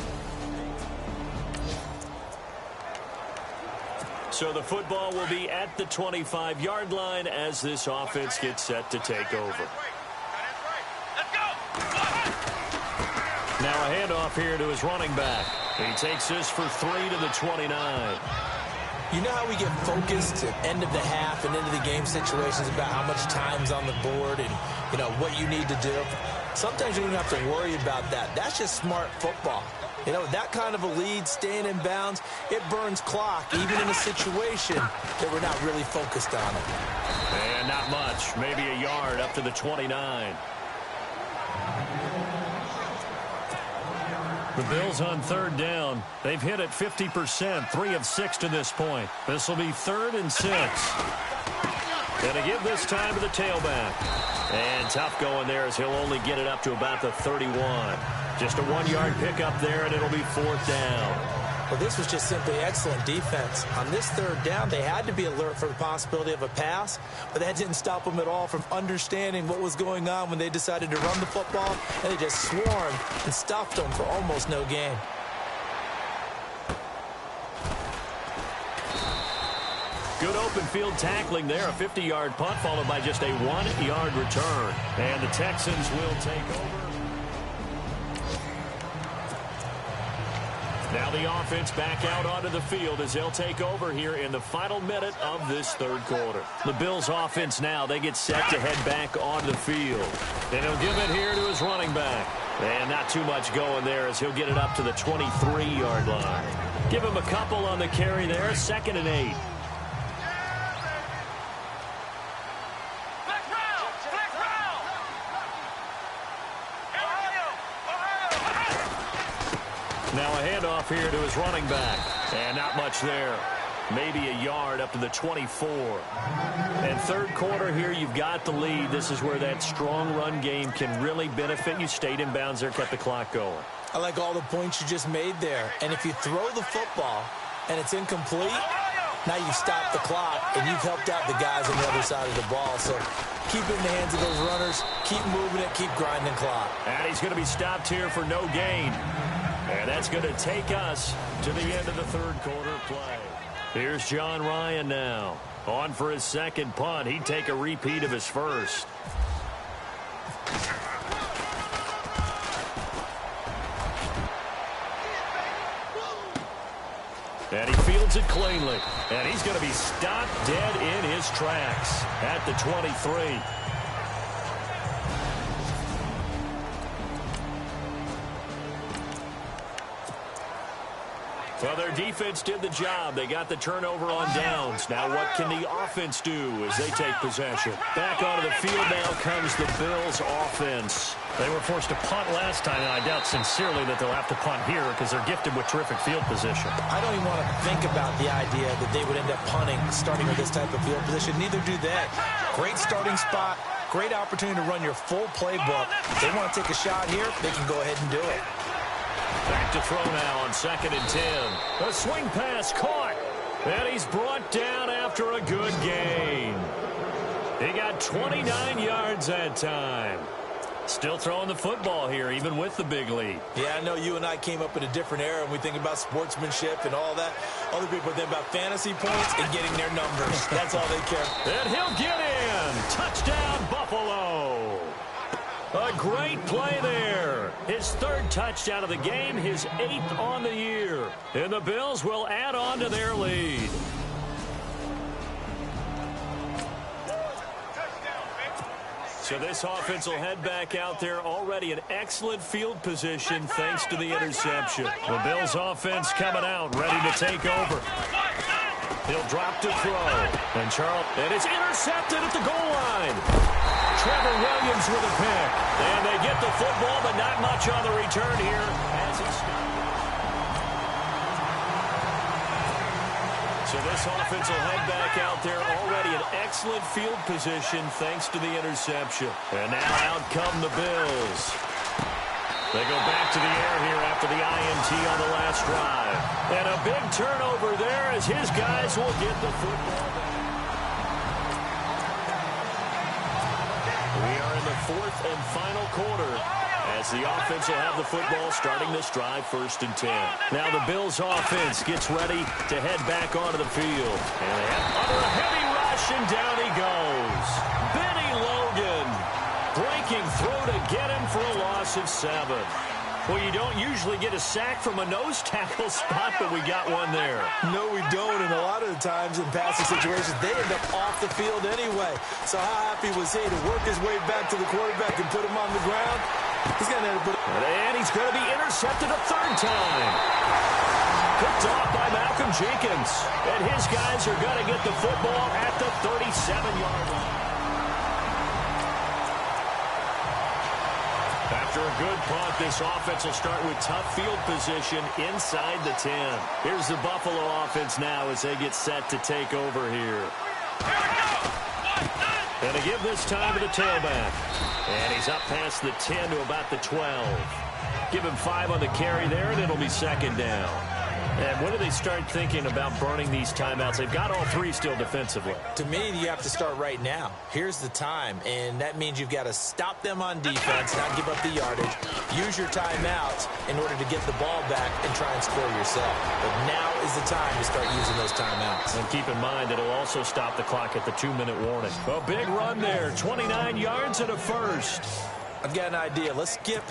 So the football will be at the 25-yard line as this offense gets set to take over. Now a handoff here to his running back. He takes this for 3 to the 29. You know how we get focused at end of the half and into the game situations about how much time's on the board and, you know, what you need to do? Sometimes you don't have to worry about that. That's just smart football. You know, that kind of a lead, staying in bounds, it burns clock, even in a situation that we're not really focused on it. And not much, maybe a yard up to the 29. The Bills on third down. They've hit it 50%, 3 of 6 to this point. This will be 3rd and 6. And to give this time to the tailback. And tough going there as he'll only get it up to about the 31. Just a 1-yard pickup there, and it'll be 4th down. Well, this was just simply excellent defense. On this 3rd down, they had to be alert for the possibility of a pass, but that didn't stop them at all from understanding what was going on when they decided to run the football, and they just swarmed and stuffed them for almost no gain. Good open field tackling there. A 50-yard punt followed by just a 1-yard return. And the Texans will take over. Now the offense back out onto the field as they'll take over here in the final minute of this 3rd quarter. The Bills offense now, they get set to head back onto the field. And he'll give it here to his running back. And not too much going there as he'll get it up to the 23-yard line. Give him a couple on the carry there, 2nd and 8. Now a handoff here to his running back. And not much there. Maybe a yard up to the 24. And 3rd quarter here, you've got the lead. This is where that strong run game can really benefit you. Stayed in bounds there, kept the clock going. I like all the points you just made there. And if you throw the football and it's incomplete, now you stop the clock and you've helped out the guys on the other side of the ball. So keep it in the hands of those runners. Keep moving it. Keep grinding clock. And he's going to be stopped here for no gain. And that's going to take us to the end of the 3rd quarter play. Here's John Ryan now. On for his 2nd punt. He'd take a repeat of his 1st. And he fields it cleanly. And he's going to be stopped dead in his tracks at the 23. Well, their defense did the job. They got the turnover on downs. Now what can the offense do as they take possession? Back onto the field now comes the Bills offense. They were forced to punt last time, and I doubt sincerely that they'll have to punt here because they're gifted with terrific field position. I don't even want to think about the idea that they would end up punting starting with this type of field position. Neither do they. Great starting spot. Great opportunity to run your full playbook. If they want to take a shot here, they can go ahead and do it. Back to throw now on 2nd and 10. A swing pass caught. And he's brought down after a good gain. He got 29 yards that time. Still throwing the football here, even with the big lead. Yeah, I know you and I came up in a different era, and we think about sportsmanship and all that. Other people think about fantasy points and getting their numbers. That's all they care. And he'll get in. Touchdown, Buffalo. A great play there. His 3rd touchdown of the game, his 8th on the year. And the Bills will add on to their lead. So this offense will head back out there already in excellent field position thanks to the interception. The Bills offense coming out, ready to take over. He'll drop to throw. And it's intercepted at the goal line. Trevor Williams with a pick. And they get the football, but not much on the return here as he stopped. So this offense will head back out there already in excellent field position thanks to the interception. And now out come the Bills. They go back to the air here after the INT on the last drive. And a big turnover there as his guys will get the football back. We are in the 4th and final quarter as the offense will have the football starting this drive 1st and 10. Now the Bills offense gets ready to head back onto the field. And under a heavy rush, and down he goes. Benny Logan breaking through to get him for a loss of 7. Well, you don't usually get a sack from a nose tackle spot, but we got one there. No, we don't, and a lot of the times in passing situations, they end up off the field anyway. So how happy was he to work his way back to the quarterback and put him on the ground? He's going to end up and he's going to be intercepted a third time. Picked off by Malcolm Jenkins. And his guys are going to get the football at the 37-yard line. After a good punt, this offense will start with tough field position inside the 10. Here's the Buffalo offense now as they get set to take over here. And to give this time to the tailback. And he's up past the 10 to about the 12. Give him 5 on the carry there, and it'll be second down. And when do they start thinking about burning these timeouts? They've got all 3 still defensively. To me, you have to start right now. Here's the time, and that means you've got to stop them on defense, not give up the yardage, use your timeouts in order to get the ball back and try and score yourself. But now is the time to start using those timeouts. And keep in mind, it'll also stop the clock at the 2-minute warning. A big run there, 29 yards and a first. I've got an idea. Let's skip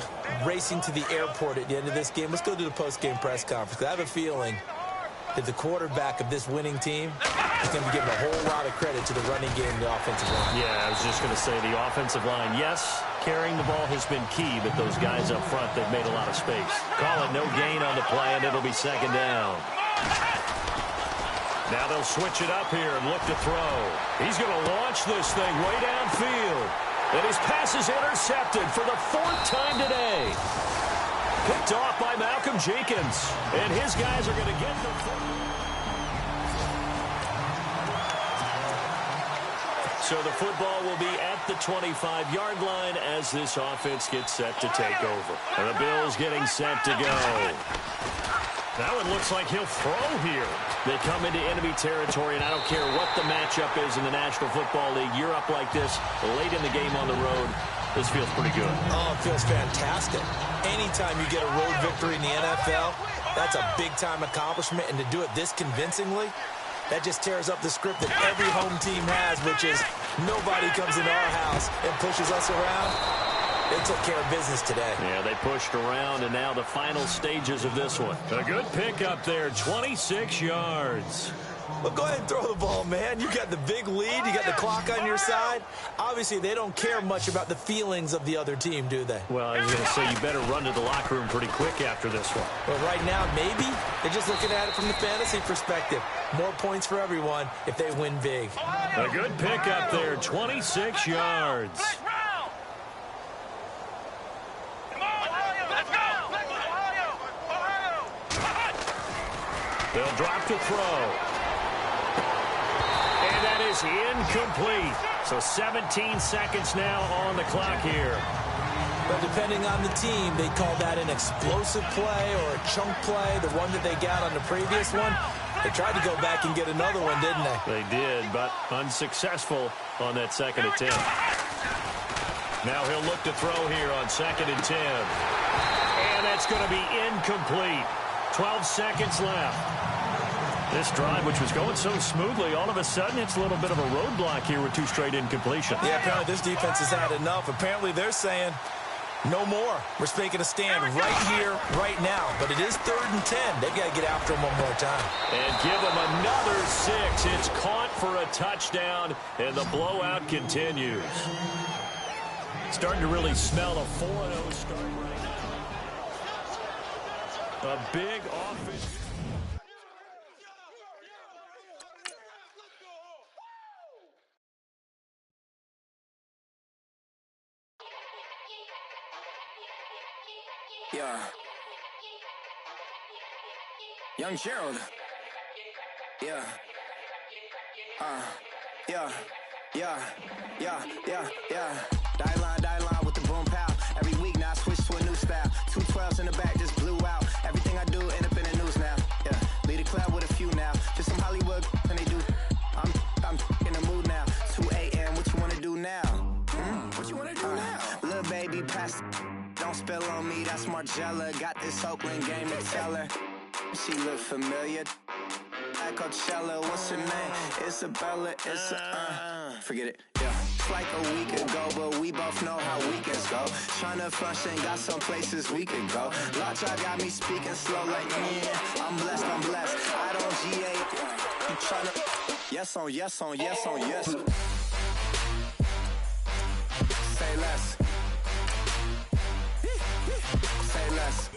racing to the airport at the end of this game. Let's go to the post-game press conference. I have a feeling that the quarterback of this winning team is going to be given a whole lot of credit to the running game and the offensive line. Yeah, I was just going to say the offensive line, yes, carrying the ball has been key, but those guys up front, they've made a lot of space. Call it no gain on the play, and it'll be second down. Now they'll switch it up here and look to throw. He's going to launch this thing way downfield. And his pass is intercepted for the 4th time today. Picked off by Malcolm Jenkins. And his guys are going to get the football. So the football will be at the 25-yard line as this offense gets set to take over. And the Bills getting set to go. That one looks like he'll throw here. They come into enemy territory, and I don't care what the matchup is in the National Football League. You're up like this late in the game on the road. This feels pretty good. Oh, it feels fantastic. Anytime you get a road victory in the NFL, that's a big-time accomplishment. And to do it this convincingly, that just tears up the script that every home team has, which is nobody comes into our house and pushes us around. They took care of business today. Yeah, they pushed around, and now the final stages of this one. A good pickup there, 26 yards. Well, go ahead and throw the ball, man. You got the big lead. You got the clock on your side. Obviously, they don't care much about the feelings of the other team, do they? Well, I was going to say, you better run to the locker room pretty quick after this one. Well, right now, maybe they're just looking at it from the fantasy perspective. More points for everyone if they win big. A good pickup there, 26 yards. They'll drop to throw. And that is incomplete. So 17 seconds now on the clock here. But depending on the team, they call that an explosive play or a chunk play, the one that they got on the previous one. They tried to go back and get another one, didn't they? They did, but unsuccessful on that second attempt. Now he'll look to throw here on 2nd and 10. And that's going to be incomplete. 12 seconds left. This drive, which was going so smoothly, all of a sudden it's a little bit of a roadblock here with 2 straight incompletions. Yeah, apparently this defense has had enough. Apparently they're saying no more. We're making a stand right here, right now. But it is 3rd and 10. They've got to get after him one more time. And give him another 6. It's caught for a touchdown, and the blowout continues. Starting to really smell a 4-0 start right now. A big offense. Yeah. Young Gerald. Yeah. Yeah. Die line with the boom pow. Every week now I switch to a new style. 2 12s in the back just blew out. Everything I do end up in the news now. Yeah. Lead a club with a few now. Just some Hollywood and they do. I'm in the mood now. 2 a.m. What you wanna do now? What you wanna do now? Little baby pass. Don't spill on me, that's Margella. Got this Oakland game to tell her. She look familiar. At Coachella, what's her name? Isabella, forget it, yeah. was like a week ago, but we both know how weekends go. Tryna function, got some places we could go. Lotcha got me speaking slow like, yeah, I'm blessed, I don't GA. You tryna, yes on yes on yes on yes. Say less. Say less.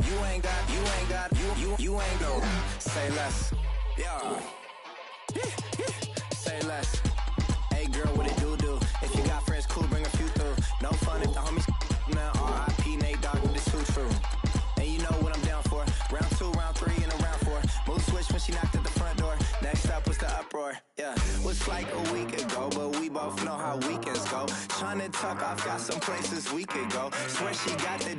You ain't got, you ain't go. Say less. Yeah. Say less. Hey girl, what it do? If you got friends, cool, bring a few through. No fun if the homies, man. R.I.P. Nate Dogg, this too true. And you know what I'm down for. Round 2, round 3, and a round 4. Move switch when she knocked at the front door. Next up was the uproar. Yeah, was like a week ago, but we both know how weekends go. Tryna tuck off, got some places we could go. Swear she got the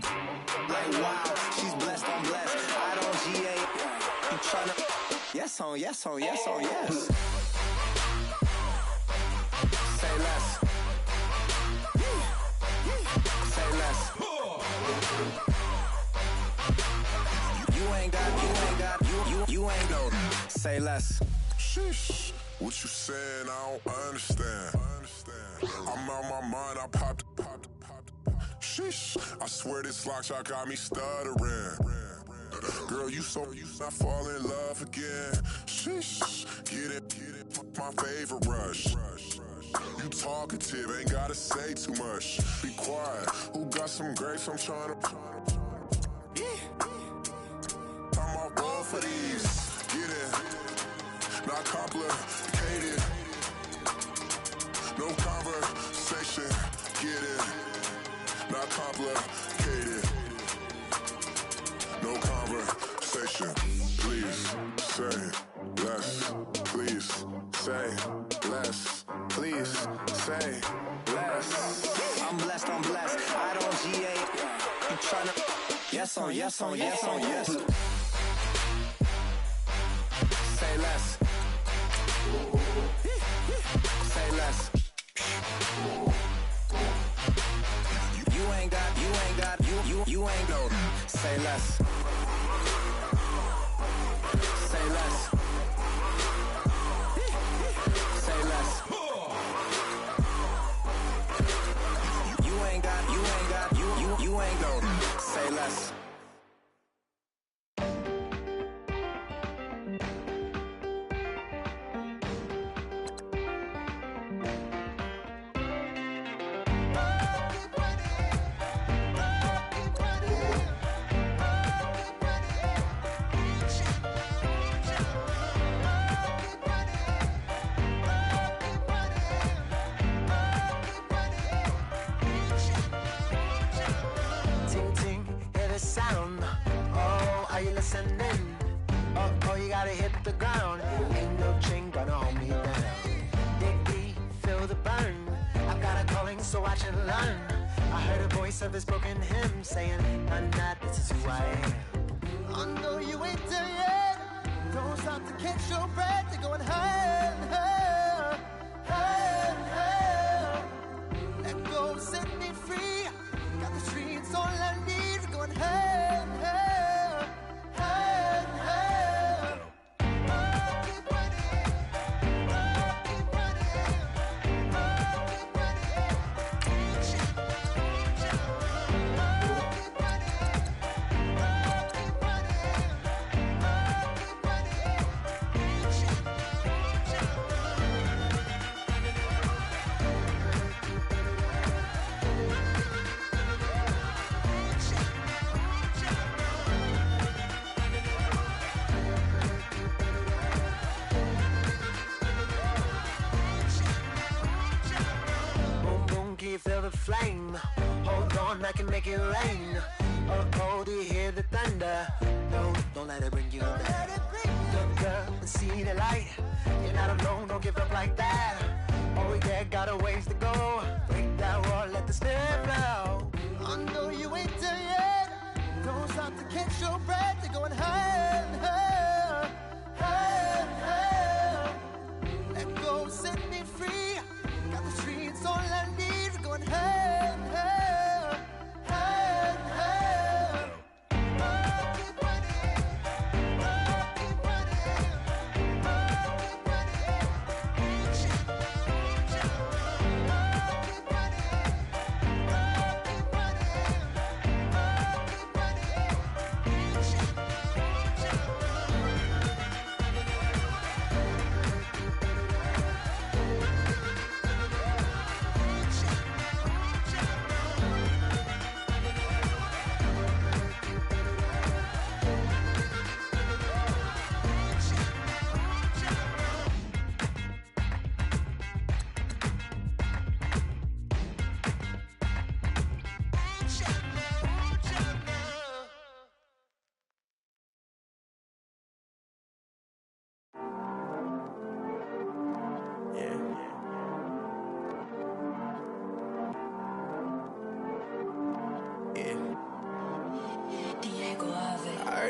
like wow, she's blessed, I'm blessed. I don't GA. You tryna yes on yes on yes on yes. Say less. Say less. You ain't got, you ain't go. Say less. Sheesh. What you saying, I don't understand. I'm out my mind, I popped. Sheesh. I swear this lock shot got me stuttering. Girl, you I fall in love again. Sheesh. Get it, my favorite rush. You talkative, ain't gotta say too much. Be quiet, who got some grapes I'm tryna. I'm all ball for these. Get it, not complicated. No conversation, get it, not complicated. No conversation, please say less. Please say less. Please say less. I'm blessed, I don't GA. You tryna yes on yes on yes on yes. Say less. Say less. You ain't got, you ain't go. Say less. Say less. Say less. You ain't got, you ain't go. Say less. Sound. Oh, are you listening? Oh, you gotta hit the ground. Ain't no chain gonna hold me down. Dig deep, feel the burn. I've got a calling, so watch and learn. I heard a voice of his broken hymn saying, "None that this is who I am." I know you ain't there yet. Don't stop to catch your breath. You're going higher and higher, higher and higher. Let go, set me free. Got the streets all I need. Going higher and higher, higher and higher. Keep running, keep running, keep Feel the flame. Hold on, I can make it rain. Oh, do you hear the thunder? No, don't let it bring you down. Look up and see the light. You're not alone, don't give up like that. Oh yeah, got a ways to go. Break that wall, let the spirit flow. I know you ain't there yet. Don't stop to catch your breath. You're going higher and higher, higher and higher. Let go, set me free. Got the streets all I need. Going higher and higher, higher and higher. Keep running, keep running, keep running.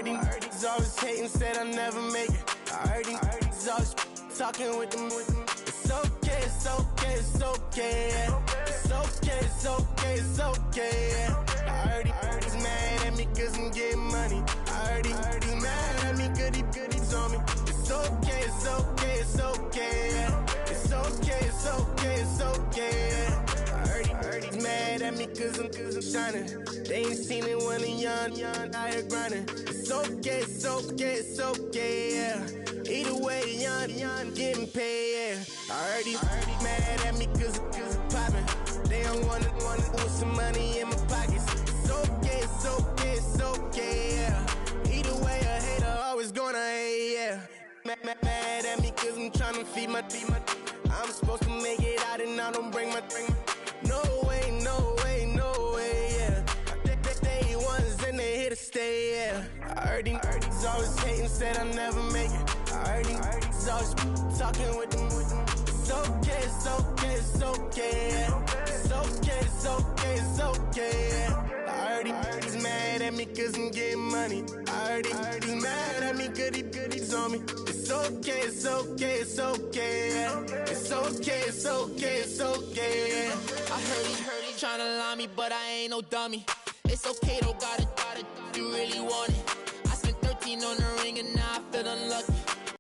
heard he's always hating, said I'll never make it. I heard he's always talking with them. It's okay, it's okay, it's okay, yeah. It's okay, it's okay, it's okay, yeah. I heard he's mad at me cause I'm getting money. I heard he's mad at me cause he's on me. It's okay, it's okay, it's okay, yeah. It's okay, it's okay, it's okay, yeah. I heard he's mad at me cause I'm shining. They ain't seen it when I'm young, out here grinding. It's okay, it's okay, it's okay, yeah. Either way, young, getting paid, yeah. I heard he's mad at me cause I'm poppin'. They don't wanna put some money in my pockets. It's okay, it's okay, it's okay, yeah. Either way, a hater always gonna hate, yeah. Mad at me cause I'm tryna feed my I'm supposed to make it out and I don't bring my No way, no way, no way, yeah. They ones and they here to stay, yeah. I heard he's always hating, said I'll never make it. I heard he's always talking with them. It's okay, it's okay, it's okay, yeah. It's okay, it's okay, it's okay, yeah. I heard he's mad at me cause I'm getting money. I heard he's mad at me cause he's on me. It's okay, it's okay, it's okay, yeah. It's okay, it's okay, it's okay, yeah. I heard he tryna lie me, but I ain't no dummy. It's okay though, got it, you really want it. I spent 13 on the ring and now